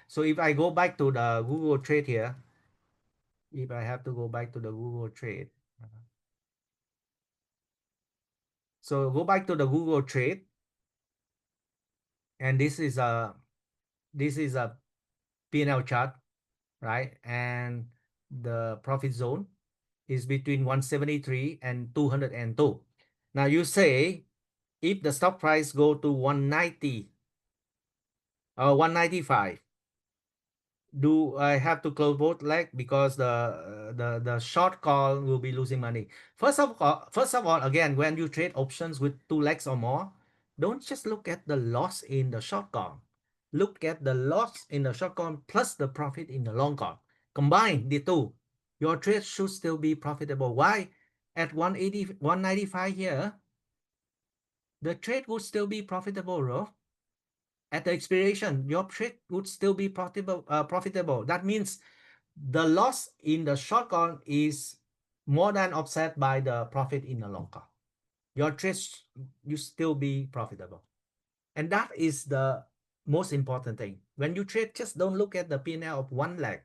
So if I go back to the Google trade here, if I have to go back to the Google trade, so go back to the Google trade, and this is a P&L chart, right? And the profit zone is between 173 and 202. Now you say if the stock price go to 190 or 195, do I have to close both leg because the short call will be losing money? First of all, again, when you trade options with 2 legs or more, don't just look at the loss in the short call. Look at the loss in the short call plus the profit in the long call. Combine the two. Your trade should still be profitable. Why? At 180, 195 here, the trade would still be profitable, bro. At the expiration, your trade would still be profitable. That means the loss in the short call is more than offset by the profit in the long call. Your trade, you still be profitable. And that is the most important thing. When you trade, just don't look at the P&L of one leg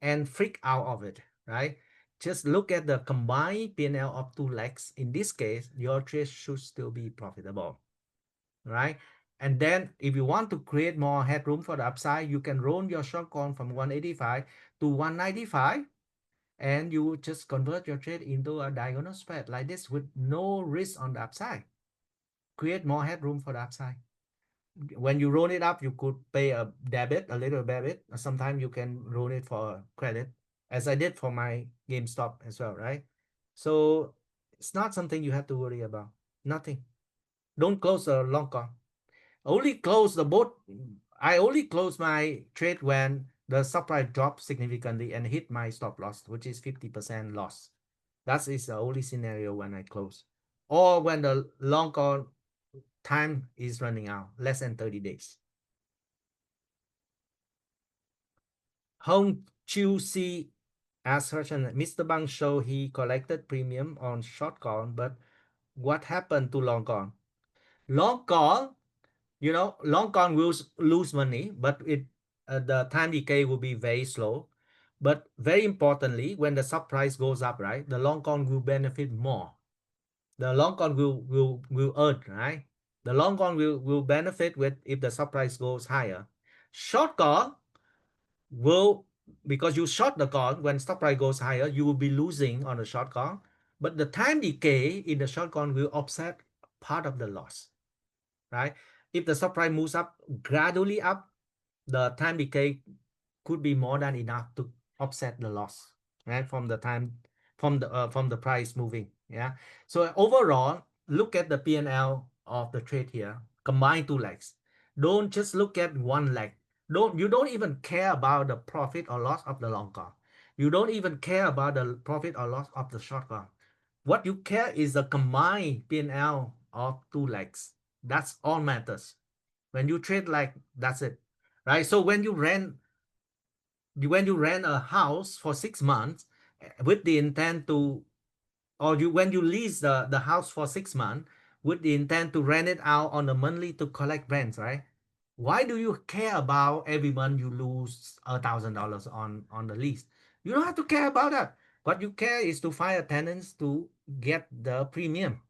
and freak out of it, right? Just look at the combined P&L of 2 legs. In this case, your trade should still be profitable, right? And then if you want to create more headroom for the upside, you can roll your short call from 185 to 195, and you just convert your trade into a diagonal spread like this with no risk on the upside. Create more headroom for the upside. When you roll it up, you could pay a little debit. Sometimes you can roll it for credit, as I did for my GameStop as well, right? So it's not something you have to worry about. Nothing. Don't close a long call. Only close the boat. I only close my trade when the stock price dropped significantly and hit my stop loss, which is 50% loss. That is the only scenario when I close. Or when the long call time is running out, less than 30 days. Hong Chu Si asked question, Mr. Bang showed he collected premium on short call, but what happened to long call? Long call, long call will lose money, but the time decay will be very slow. But very importantly, when the stock price goes up, right, the long call will benefit more. The long call will earn, right? The long call will benefit with if the stock price goes higher. Short call will because you short the call when stock price goes higher, you will be losing on the short call. But the time decay in the short call will offset part of the loss, right? If the stock price moves up gradually up, the time decay could be more than enough to offset the loss, right? From the price moving. Yeah. So overall, look at the P&L of the trade here. Combine two legs. Don't just look at one leg. You don't even care about the profit or loss of the long call. You don't even care about the profit or loss of the short call. What you care is the combined P&L of two legs. That's all matters. When you trade, like, that's it, right? So when you rent a house for 6 months, with the intent to, or you when you lease the house for 6 months with the intent to rent it out on a monthly to collect rents, right? Why do you care about every month you lose $1,000 on the lease? You don't have to care about that. What you care is to find a tenants to get the premium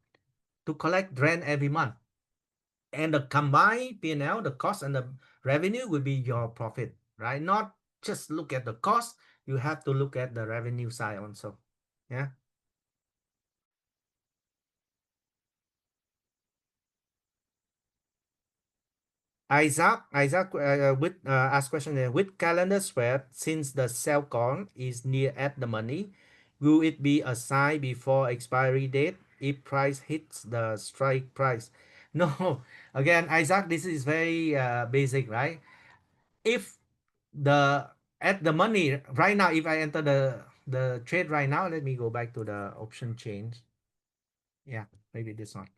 to collect rent every month, and the combined P&L, the cost and the revenue will be your profit, right? Not just look at the cost, you have to look at the revenue side also. Yeah. Isaac with ask question there. With calendar spread, since the sell call is near at the money, will it be assigned before expiry date if price hits the strike price? No, again, Isaac, this is very basic, right? If the at the money right now, if I enter the trade right now, let me go back to the option change. Yeah, maybe this one.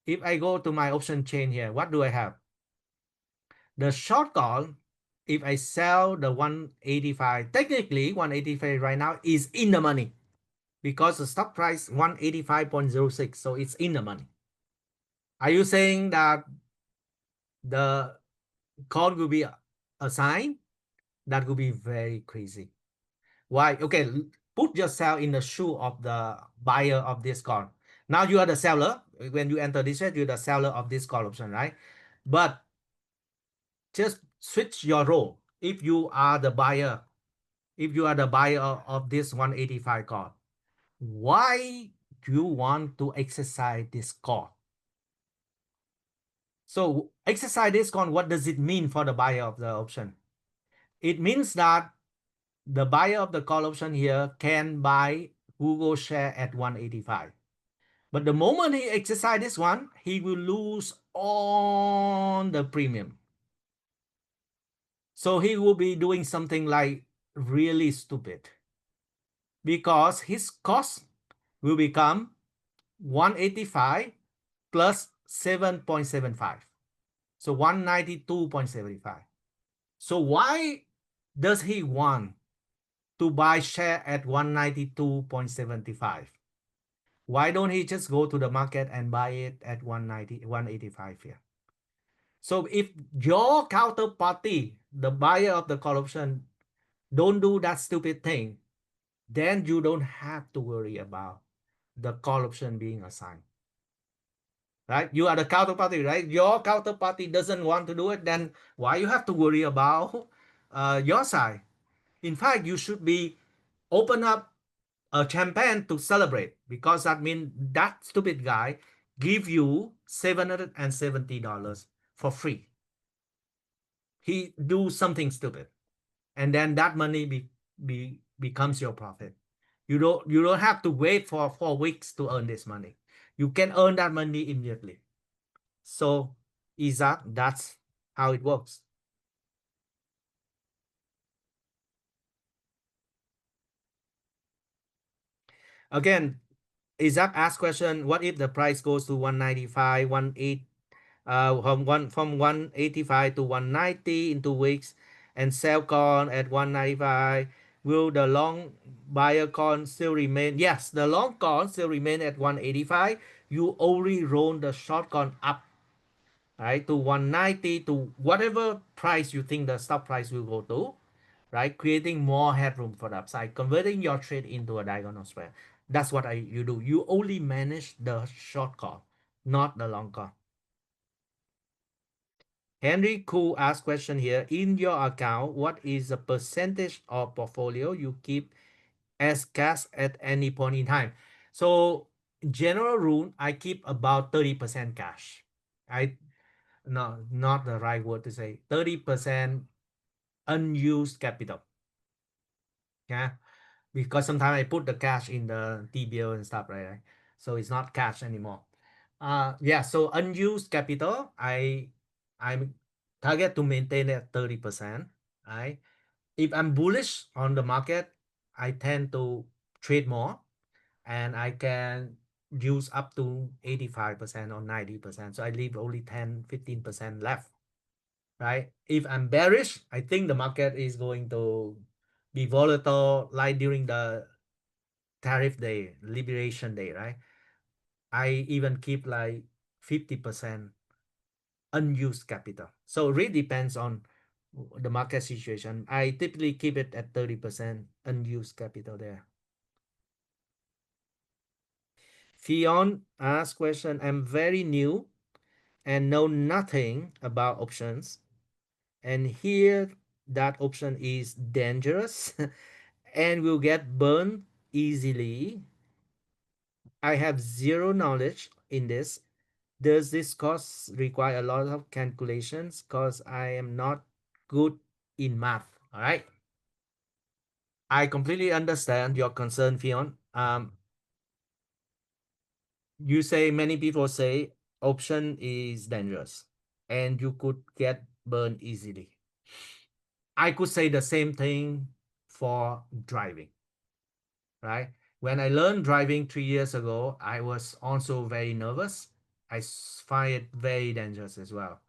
If I go to my option chain here, what do I have? The short call, if I sell the 185, technically 185 right now is in the money because the stock price 185.06, so it's in the money. Are you saying that the call will be assigned? That would be very crazy. Why? Okay, put yourself in the shoe of the buyer of this call. Now you are the seller. When you enter this trade, you're the seller of this call option, right? But just switch your role. If you are the buyer of this 185 call, why do you want to exercise this call? So exercise this call, what does it mean for the buyer of the option? It means that the buyer of the call option here can buy Google share at 185. But the moment he exercise this one, he will lose on the premium. So he will be doing something like really stupid because his cost will become 185 plus 7.75. So 192.75. So why does he want to buy share at 192.75? Why don't he just go to the market and buy it at 190, 185 here? So if your counterparty, the buyer of the call option, don't do that stupid thing, then you don't have to worry about the call option being assigned. Right? You are the counterparty, right? Your counterparty doesn't want to do it, then why you have to worry about your side? In fact, you should be open up a champagne to celebrate because that means that stupid guy give you $770 for free. He do something stupid, and then that money becomes your profit. You don't have to wait for 4 weeks to earn this money. You can earn that money immediately. So, Isaac, that's how it works. Again, Isaac asked question: what if the price goes to 195, 18, from 185 to 190 in 2 weeks, and sell corn at 195? Will the long buyer corn still remain? Yes, the long corn still remain at 185. You only roll the short corn up, right, to 190, to whatever price you think the stock price will go to, right? Creating more headroom for the upside, converting your trade into a diagonal spread. That's what you do. You only manage the short call, not the long call. Henry Koo asked question here. In your account, what is the percentage of portfolio you keep as cash at any point in time? So general rule, I keep about 30% cash. I No, not the right word to say. 30% unused capital. Yeah. Because sometimes I put the cash in the T-bill and stuff, right? So it's not cash anymore. Yeah, so unused capital, I'm target to maintain at 30%, right? If I'm bullish on the market, I tend to trade more and I can use up to 85% or 90%. So I leave only 10-15% left, right? If I'm bearish, I think the market is going to be volatile like during the tariff day, liberation day, right? I even keep like 50% unused capital. So it really depends on the market situation. I typically keep it at 30% unused capital there. Fion asks question, I'm very new and know nothing about options. And here that option is dangerous and will get burned easily. I have zero knowledge in this. Does this course require a lot of calculations? Because I am not good in math. All right. I completely understand your concern, Fion. You say many people say option is dangerous and you could get burned easily. I could say the same thing for driving, right? When I learned driving 3 years ago, I was also very nervous. I find it very dangerous as well.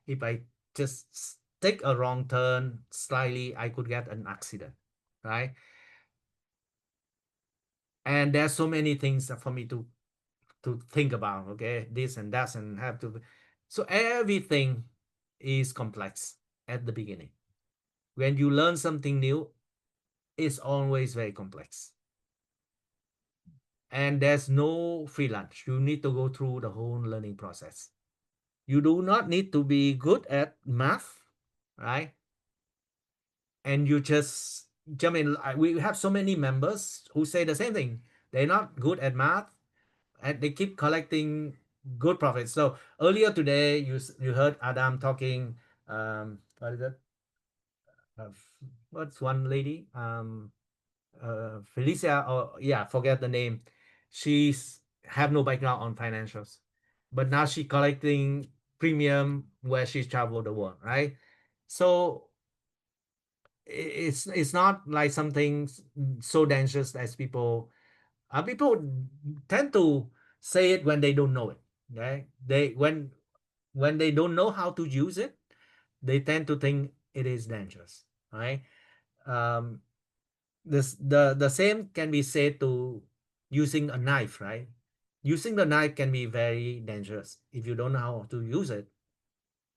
If I just take a wrong turn slightly, I could get an accident, right? And there's so many things for me to think about, okay? This and that, and have to. So everything is complex at the beginning. When you learn something new, it's always very complex. And there's no free lunch. You need to go through the whole learning process. You do not need to be good at math, right? And you just jump in. We have so many members who say the same thing. They're not good at math and they keep collecting good profits. So earlier today, you heard Adam talking. What is it? Uh, what's one lady? Felicia, or yeah, forget the name. She's have no background on financials, but now she collecting premium where she's traveled the world, right? So it's not like something so dangerous as people tend to say it when they don't know it. Okay, when they don't know how to use it, they tend to think it is dangerous, right? Um, the same can be said to using a knife, right? Using the knife can be very dangerous if you don't know how to use it.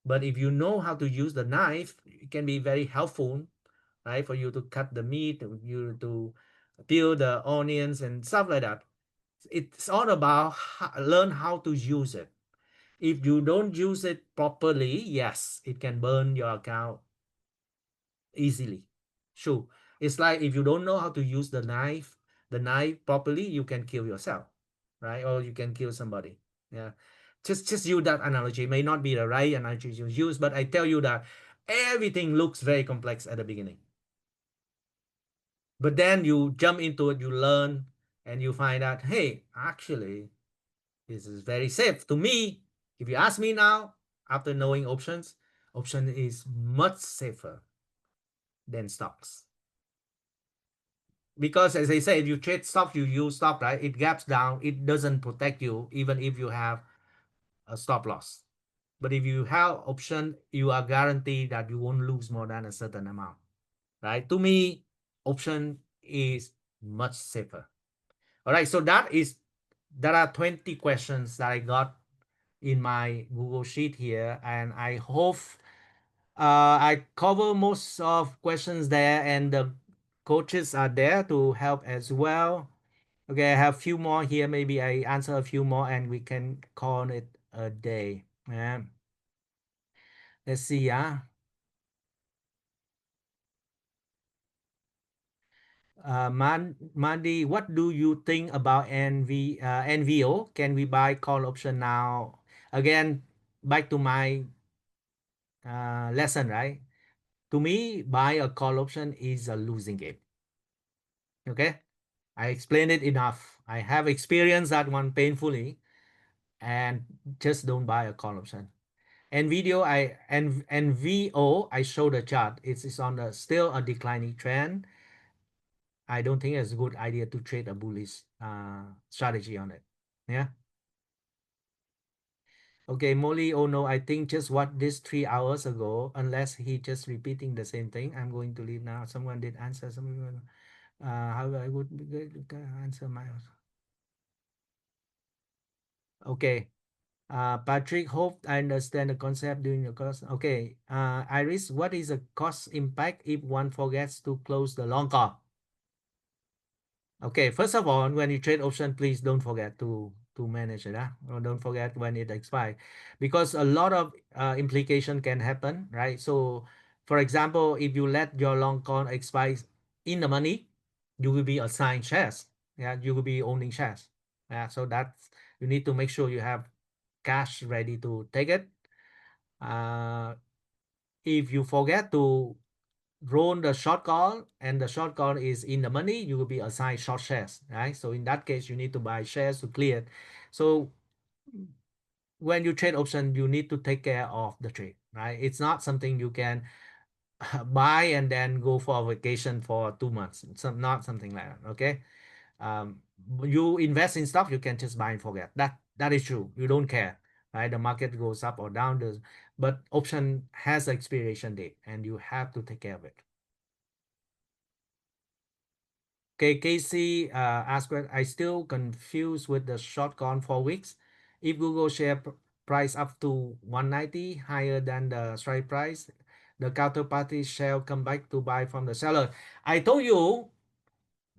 But if you know how to use the knife, it can be very helpful, right? For you to cut the meat, you to peel the onions and stuff like that. It's all about learn how to use it. If you don't use it properly, yes, it can burn your account easily. Sure. It's like if you don't know how to use the knife properly, you can kill yourself, right? Or you can kill somebody. Yeah. Just use that analogy. It may not be the right analogy you use, but I tell you that everything looks very complex at the beginning. But then you jump into it, you learn, and you find out, hey, actually, this is very safe. To me, if you ask me now, after knowing options, option is much safer than stocks. Because as I said, if you trade stop, you use stop, right? It gaps down, it doesn't protect you even if you have a stop loss. But if you have option, you are guaranteed that you won't lose more than a certain amount, right? To me, option is much safer. All right, so there are 20 questions that I got in my Google Sheet here, and I hope I cover most of questions there, and the coaches are there to help as well. Okay, I have a few more here. Maybe I answer a few more and we can call it a day. Yeah. Let's see. Yeah. Mandy, what do you think about NVO? Can we buy call option now? Again, back to my lesson, right? To me, buy a call option is a losing game. Okay, I explained it enough. I have experienced that one painfully, and just don't buy a call option. And video, and VO, I showed the chart. It's on the still a declining trend. I don't think it's a good idea to trade a bullish strategy on it. Yeah. Okay, Molly. Oh no, I think just what this 3 hours ago. Unless he just repeating the same thing, I'm going to leave now. Someone did answer. Someone. How I would answer my. Okay. Patrick, hope I understand the concept during your course. Okay. Iris, what is the cost impact if one forgets to close the long call? Okay, first of all, when you trade option, please don't forget to manage it, or don't forget when it expires, because a lot of implication can happen, right? So, for example, if you let your long call expire in the money, you will be assigned shares. Yeah, you will be owning shares. Yeah, so that's you need to make sure you have cash ready to take it. Uh, if you forget to roll the short call and the short call is in the money, you will be assigned short shares, right? So in that case, you need to buy shares to clear it. So when you trade option, you need to take care of the trade, right? It's not something you can buy and then go for a vacation for 2 months. It's not something like that, okay? Um, you invest in stuff, you can just buy and forget. That is true. You don't care, right? The market goes up or down, but option has an expiration date and you have to take care of it. Okay, Casey asked, I still confused with the short gone 4 weeks. If Google share price up to 190 higher than the strike price, the counterparty shall come back to buy from the seller. I told you,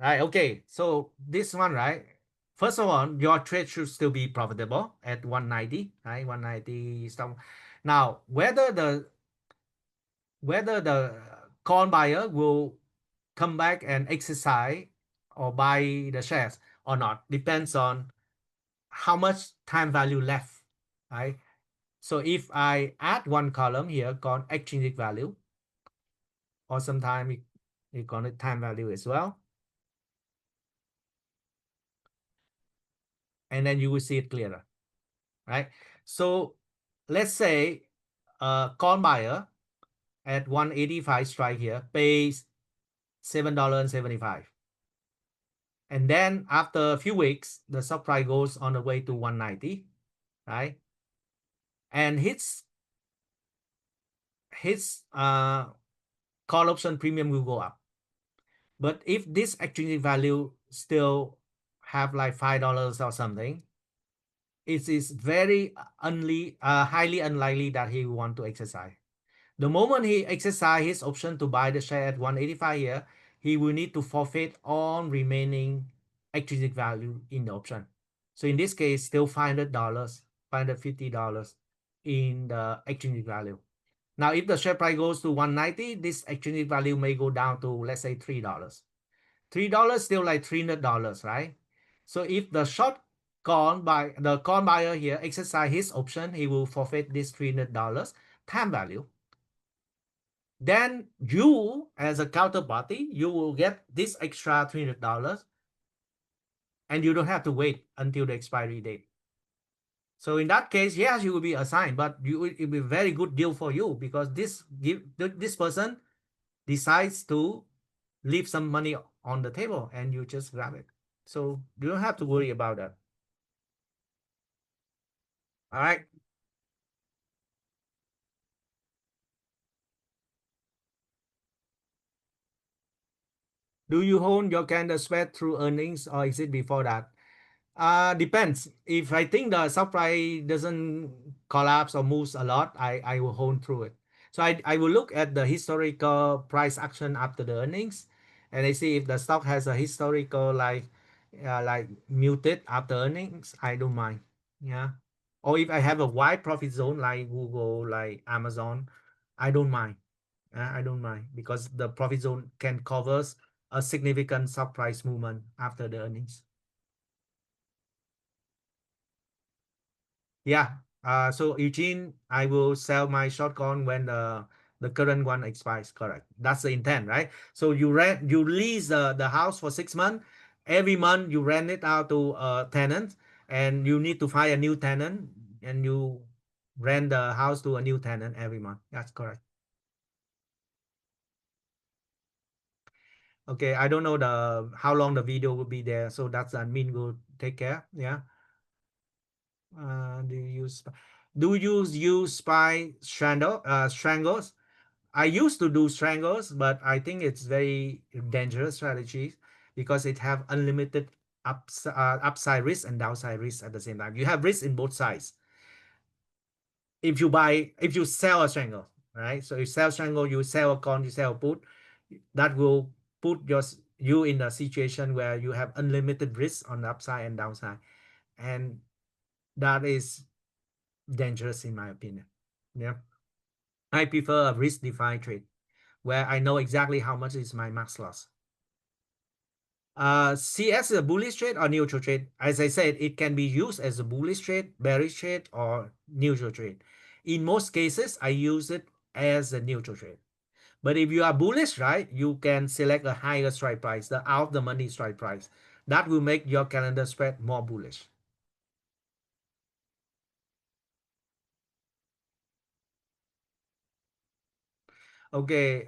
right? Okay, so this one, right? First of all, your trade should still be profitable at 190, right? 190 stock. Now, whether the call buyer will come back and exercise or buy the shares or not depends on how much time value left, right? So if I add one column here called extrinsic value, or sometimes we call it time value as well, and then you will see it clearer, right? So let's say a call buyer at 185 strike here pays $7.75. And then after a few weeks, the stock price goes on the way to 190, right? And his call option premium will go up. But if this extrinsic value still have like $5 or something, it is very highly unlikely that he will want to exercise. The moment he exercise his option to buy the share at 185 here, he will need to forfeit all remaining extrinsic value in the option. So in this case, still $500, $550 in the extrinsic value. Now, if the share price goes to 190, this extrinsic value may go down to, let's say, $3. $3 still like $300, right? So if the the call buyer here exercise his option, he will forfeit this $300 time value. Then you, as a counterparty, you will get this extra $300 and you don't have to wait until the expiry date. So in that case, yes, you will be assigned, but it will be a very good deal for you because this person decides to leave some money on the table and you just grab it. So you don't have to worry about that. All right. Do you hold your candle spread through earnings or is it before that? Depends. If I think the stock price doesn't collapse or moves a lot, I will hold through it. So I will look at the historical price action after the earnings, and I see if the stock has a historical like muted after earnings. I don't mind. Yeah. or if I have a wide profit zone like Google, like Amazon, I don't mind. I don't mind because the profit zone can cover a significant stock price movement after the earnings. Yeah. So Eugene, I will sell my shotgun when the current one expires. Correct. That's the intent, right? So you lease the house for 6 months. Every month you rent it out to a tenant, and you need to find a new tenant, and you rent the house to a new tenant every month. That's correct. Okay, I don't know the how long the video will be there, so that's admin will take care. Yeah. Do you use spy strangles? I used to do strangles, but I think it's very dangerous strategy because it have unlimited upside risk and downside risk at the same time. You have risk in both sides. If you sell a strangle, right? So you sell strangle, you sell a con, you sell a put, that will put you in a situation where you have unlimited risk on the upside and downside, and that is dangerous in my opinion. Yeah, I prefer a risk defined trade where I know exactly how much is my max loss. CS is a bullish trade or neutral trade. As I said, it can be used as a bullish trade, bearish trade, or neutral trade. In most cases, I use it as a neutral trade. But if you are bullish, right, you can select a higher strike price, the out of the money strike price. That will make your calendar spread more bullish. Okay,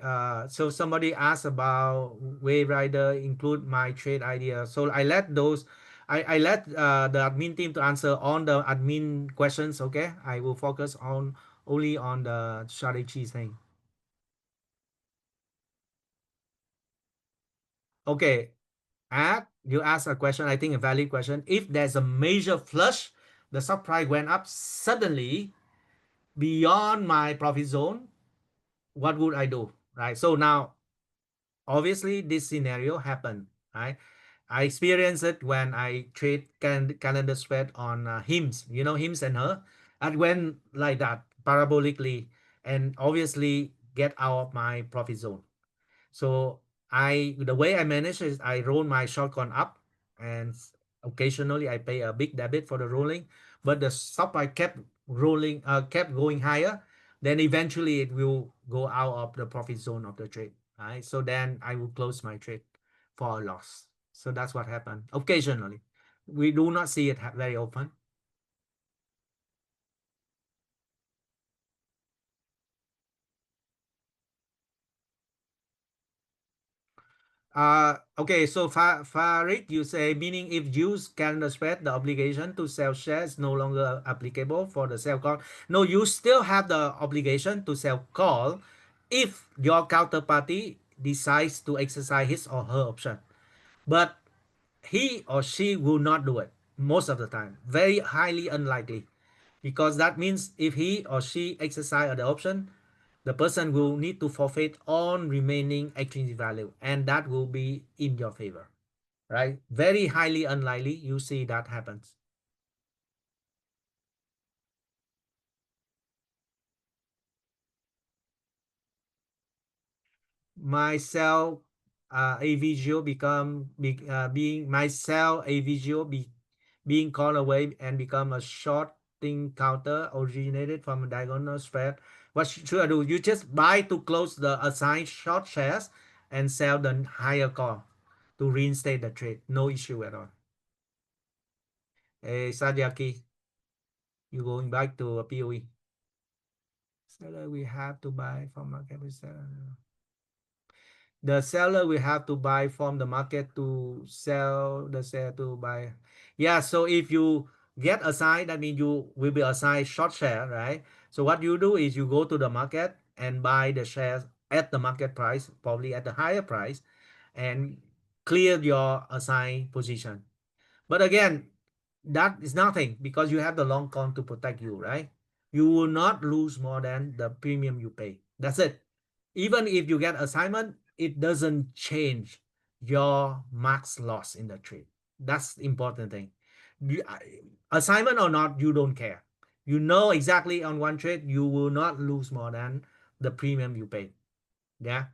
so somebody asked about Wave Rider include my trade idea. So I let the admin team to answer on the admin questions. Okay, I will focus on only on the strategy thing. Okay, you asked a question. I think a valid question. If there's a major flush, the stock price went up suddenly beyond my profit zone. What would I do? Right. So now, obviously, this scenario happened. Right. I experienced it when I trade calendar spread on hymns, hymns and her. It went like that parabolically and obviously get out of my profit zone. So the way I manage is I roll my shotgun up, and occasionally I pay a big debit for the rolling, but the stop I kept rolling, kept going higher. Then eventually it will go out of the profit zone of the trade. Right. So then I will close my trade for a loss. So that's what happened. Occasionally, we do not see it very often. Okay, so Farid, you say, meaning if use calendar spread, the obligation to sell shares is no longer applicable for the sell call. No, you still have the obligation to sell call if your counterparty decides to exercise his or her option. But he or she will not do it most of the time. Very highly unlikely. Because that means if he or she exercise the option, the person will need to forfeit on remaining extrinsic value, and that will be in your favor, right? Very highly unlikely you see that happens. My cell avgio being my cell avgio being called away and become a shorting counter originated from a diagonal spread. What should I do? You just buy to close the assigned short shares and sell the higher call to reinstate the trade. No issue at all. Hey, Sadyaki, you going back to a POE. Seller we have to buy from market. The seller will have to buy from the market to sell the seller to buy. Yeah, so if you get assigned, that means you will be assigned short share, right? So what you do is you go to the market and buy the shares at the market price, probably at the higher price, and clear your assigned position. But again, that is nothing because you have the long con to protect you, right? You will not lose more than the premium you pay. That's it. Even if you get assignment, it doesn't change your max loss in the trade. That's the important thing. Assignment or not, you don't care. You know exactly on one trade you will not lose more than the premium you paid. Yeah.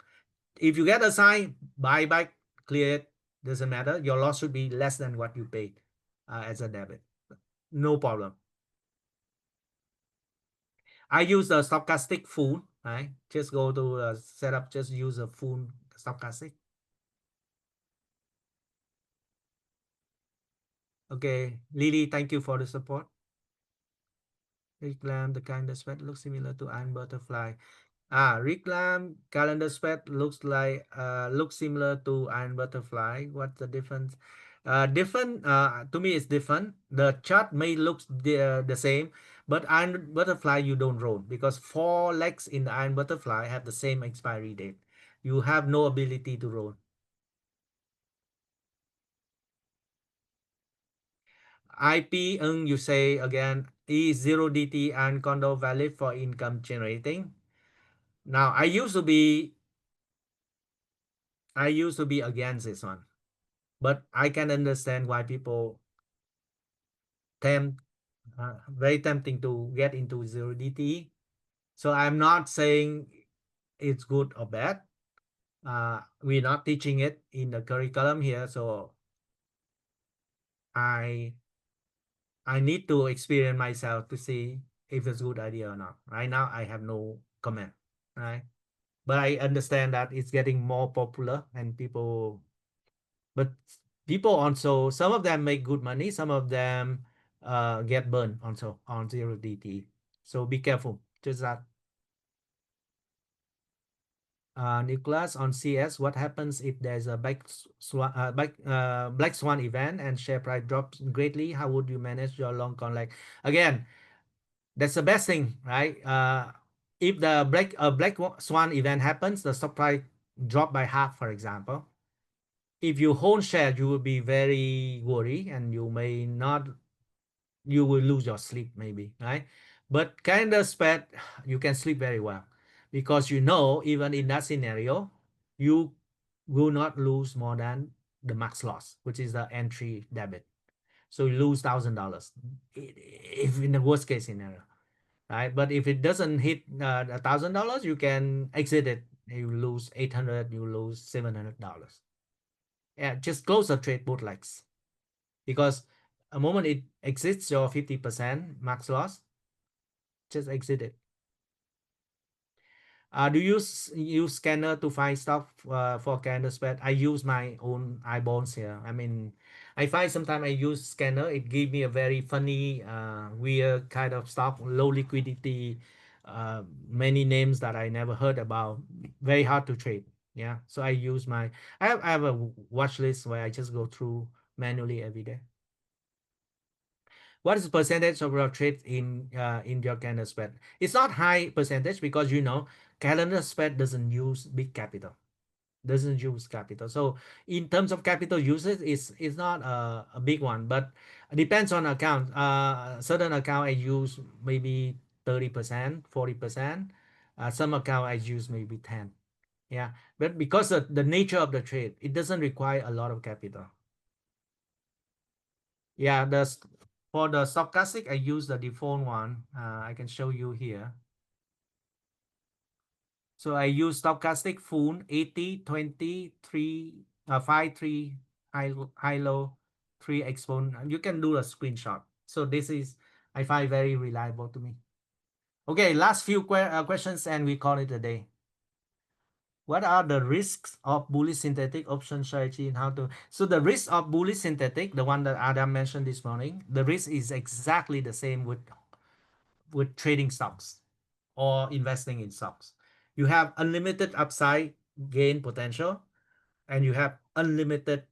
If you get a sign, buy back, clear it, doesn't matter. Your loss should be less than what you paid as a debit. No problem. I use the stochastic full, right? Just go to setup, just use a full stochastic. Okay, Lily, thank you for the support. Reclam, the kind of sweat looks similar to iron butterfly. Reclam calendar spread looks similar to iron butterfly. What's the difference? Different to me it's different. The chart may look the same, but iron butterfly you don't roll because four legs in the iron butterfly have the same expiry date. You have no ability to roll. IP, you say again, is 0DT and condo valid for income generating? Now I used to be against this one. But I can understand why people tempt very tempting to get into zero DTE. So I'm not saying it's good or bad. We're not teaching it in the curriculum here, so I I need to experience myself to see if it's a good idea or not. Right now, I have no comment. Right, but I understand that it's getting more popular and but people also, some of them make good money, some of them get burned also on zero DT. So be careful. Just that. Nicholas on CS, what happens if there's a black swan event and share price drops greatly? How would you manage your long contract? Again, that's the best thing, right? If the black swan event happens, the stock price drop by half, for example. If you hold share, you will be very worried and you may not, you will lose your sleep maybe, right? But kind of spread, you can sleep very well because you know, even in that scenario, you will not lose more than the max loss, which is the entry debit. So you lose $1,000 if in the worst case scenario, right? But if it doesn't hit $1,000, you can exit it. You lose 800, you lose $700. Yeah, just close the trade both legs because a moment it exits your 50% max loss, just exit it. Do you use scanner to find stuff for candle spread? I use my own eyeballs here. I mean, I find sometimes I use scanner. It give me a very funny, weird kind of stuff, low liquidity, many names that I never heard about. Very hard to trade. Yeah, so I have a watch list where I just go through manually every day. What is the percentage of your trade in your calendar spread? It's not high percentage because calendar spread doesn't use big capital, doesn't use capital. So in terms of capital usage, it's not a big one, but it depends on account. Certain account I use maybe 30%, 40%. Some account I use maybe 10. Yeah, but because of the nature of the trade, it doesn't require a lot of capital. Yeah, for the stochastic, I use the default one. I can show you here. So I use stochastic full 80, 20, 3, 5, 3, high, low, 3 exponent. You can do a screenshot. So this is, I find very reliable to me. Okay, last few questions and we call it a day. What are the risks of bullish synthetic option strategy and how to? So the risk of bullish synthetic, the one that Adam mentioned this morning, the risk is exactly the same with trading stocks or investing in stocks. You have unlimited upside gain potential and you have unlimited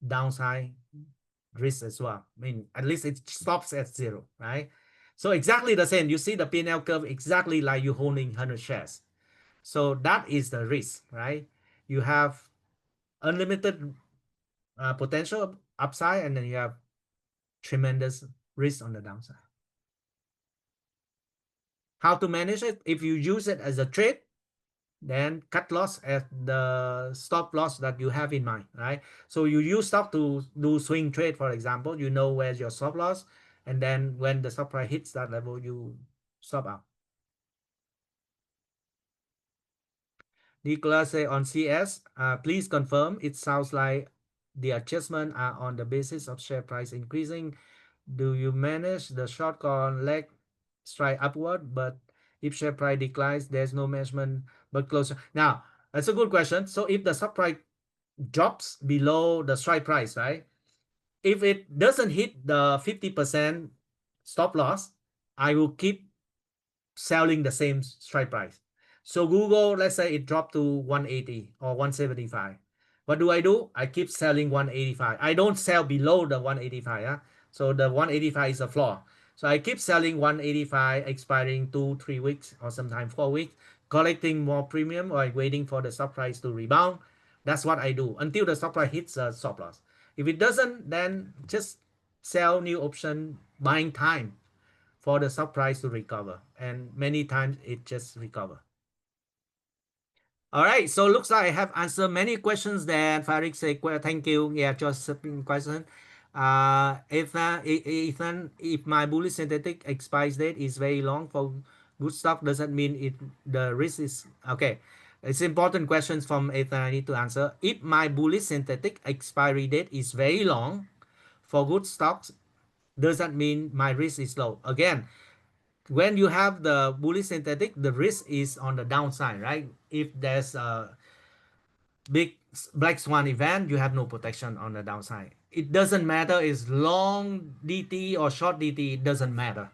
downside risk as well. I mean, at least it stops at zero, right? So exactly the same. You see the P&L curve exactly like you holding 100 shares. So that is the risk, right? You have unlimited potential upside and then you have tremendous risk on the downside. How to manage it? If you use it as a trade, then cut loss at the stop loss that you have in mind, right? So you use stock to do swing trade, for example, you know where's your stop loss, and then when the stock price hits that level, you stop out. Nicholas say on CS, please confirm. It sounds like the adjustment are on the basis of share price increasing. Do you manage the short call leg strike upward? But if share price declines, there's no management but closer. Now, that's a good question. So if the stock price drops below the strike price, right? If it doesn't hit the 50% stop loss, I will keep selling the same strike price. So Google, let's say it dropped to 180 or 175. What do? I keep selling 185. I don't sell below the 185. Yeah? So the 185 is a floor. So I keep selling 185, expiring 2, 3 weeks or sometimes 4 weeks, collecting more premium or waiting for the stock price to rebound. That's what I do until the stock price hits a stop loss. If it doesn't, then just sell new option, buying time for the stock price to recover. And many times it just recover. All right, so looks like I have answered many questions there. Farid say, thank you. Yeah, just a question. Ethan, if my bullish synthetic expires date is very long for good stock, does that mean it the risk is okay? It's important questions from Ethan I need to answer. If my bullish synthetic expiry date is very long for good stocks, does that mean my risk is low? Again, when you have the bullish synthetic, the risk is on the downside, right? If there's a big black swan event, you have no protection on the downside. It doesn't matter is long DT or short DT, it doesn't matter.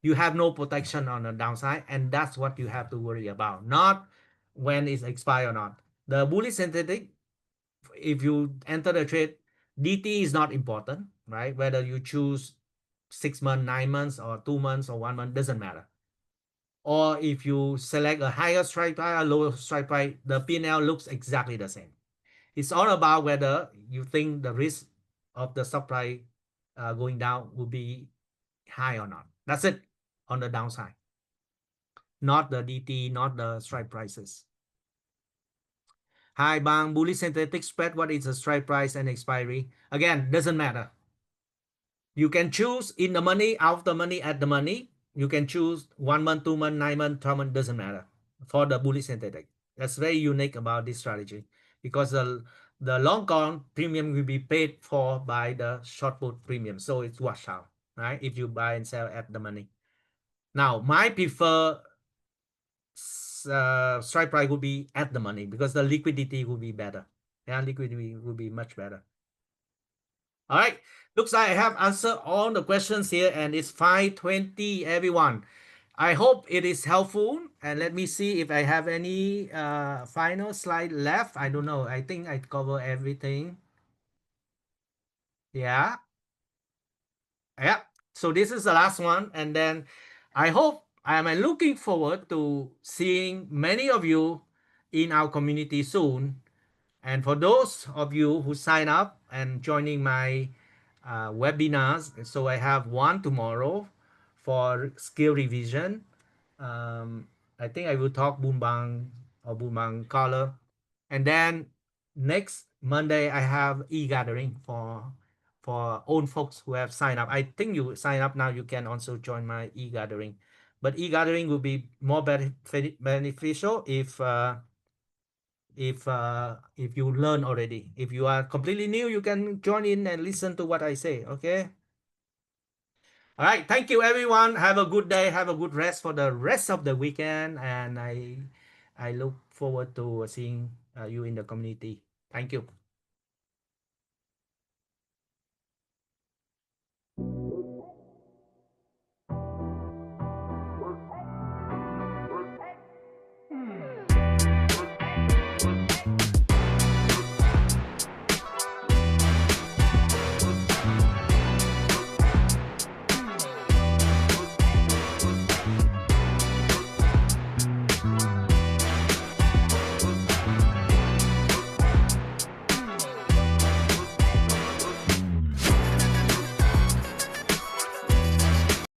You have no protection on the downside, and that's what you have to worry about, not when it's expired or not. The bullish synthetic, if you enter the trade, DT is not important, right? Whether you choose 6 months, 9 months, or 2 months, or 1 month, doesn't matter. Or if you select a higher strike price or lower strike price, the P&L looks exactly the same. It's all about whether you think the risk of the stock price going down will be high or not. That's it on the downside, not the DT, not the strike prices. Hi, Bang. Bullish synthetic spread. What is the strike price and expiry? Again, doesn't matter. You can choose in the money, out the money, at the money. You can choose 1 month, 2 month, 9 month, 12 month, doesn't matter for the bullish synthetic. That's very unique about this strategy because the long call premium will be paid for by the short put premium. So it's wash out, right? If you buy and sell at the money. Now, my prefer strike price would be at the money because the liquidity will be better. Yeah, liquidity will be much better. All right. Looks like I have answered all the questions here and it's 5:20, everyone. I hope it is helpful. And let me see if I have any final slide left. I don't know. I think I cover everything. Yeah. Yeah. So this is the last one. And then I hope I am looking forward to seeing many of you in our community soon. And for those of you who sign up and joining my webinars, so I have one tomorrow for skill revision. I think I will talk Bumbang or Bumbang color. And then next Monday, I have e-gathering for own folks who have signed up. I think you sign up now, you can also join my e-gathering. But e-gathering will be more beneficial if you learn already. If you are completely new, you can join in and listen to what I say. Okay. All right. Thank you, everyone. Have a good day. Have a good rest for the rest of the weekend, and I look forward to seeing you in the community. Thank you.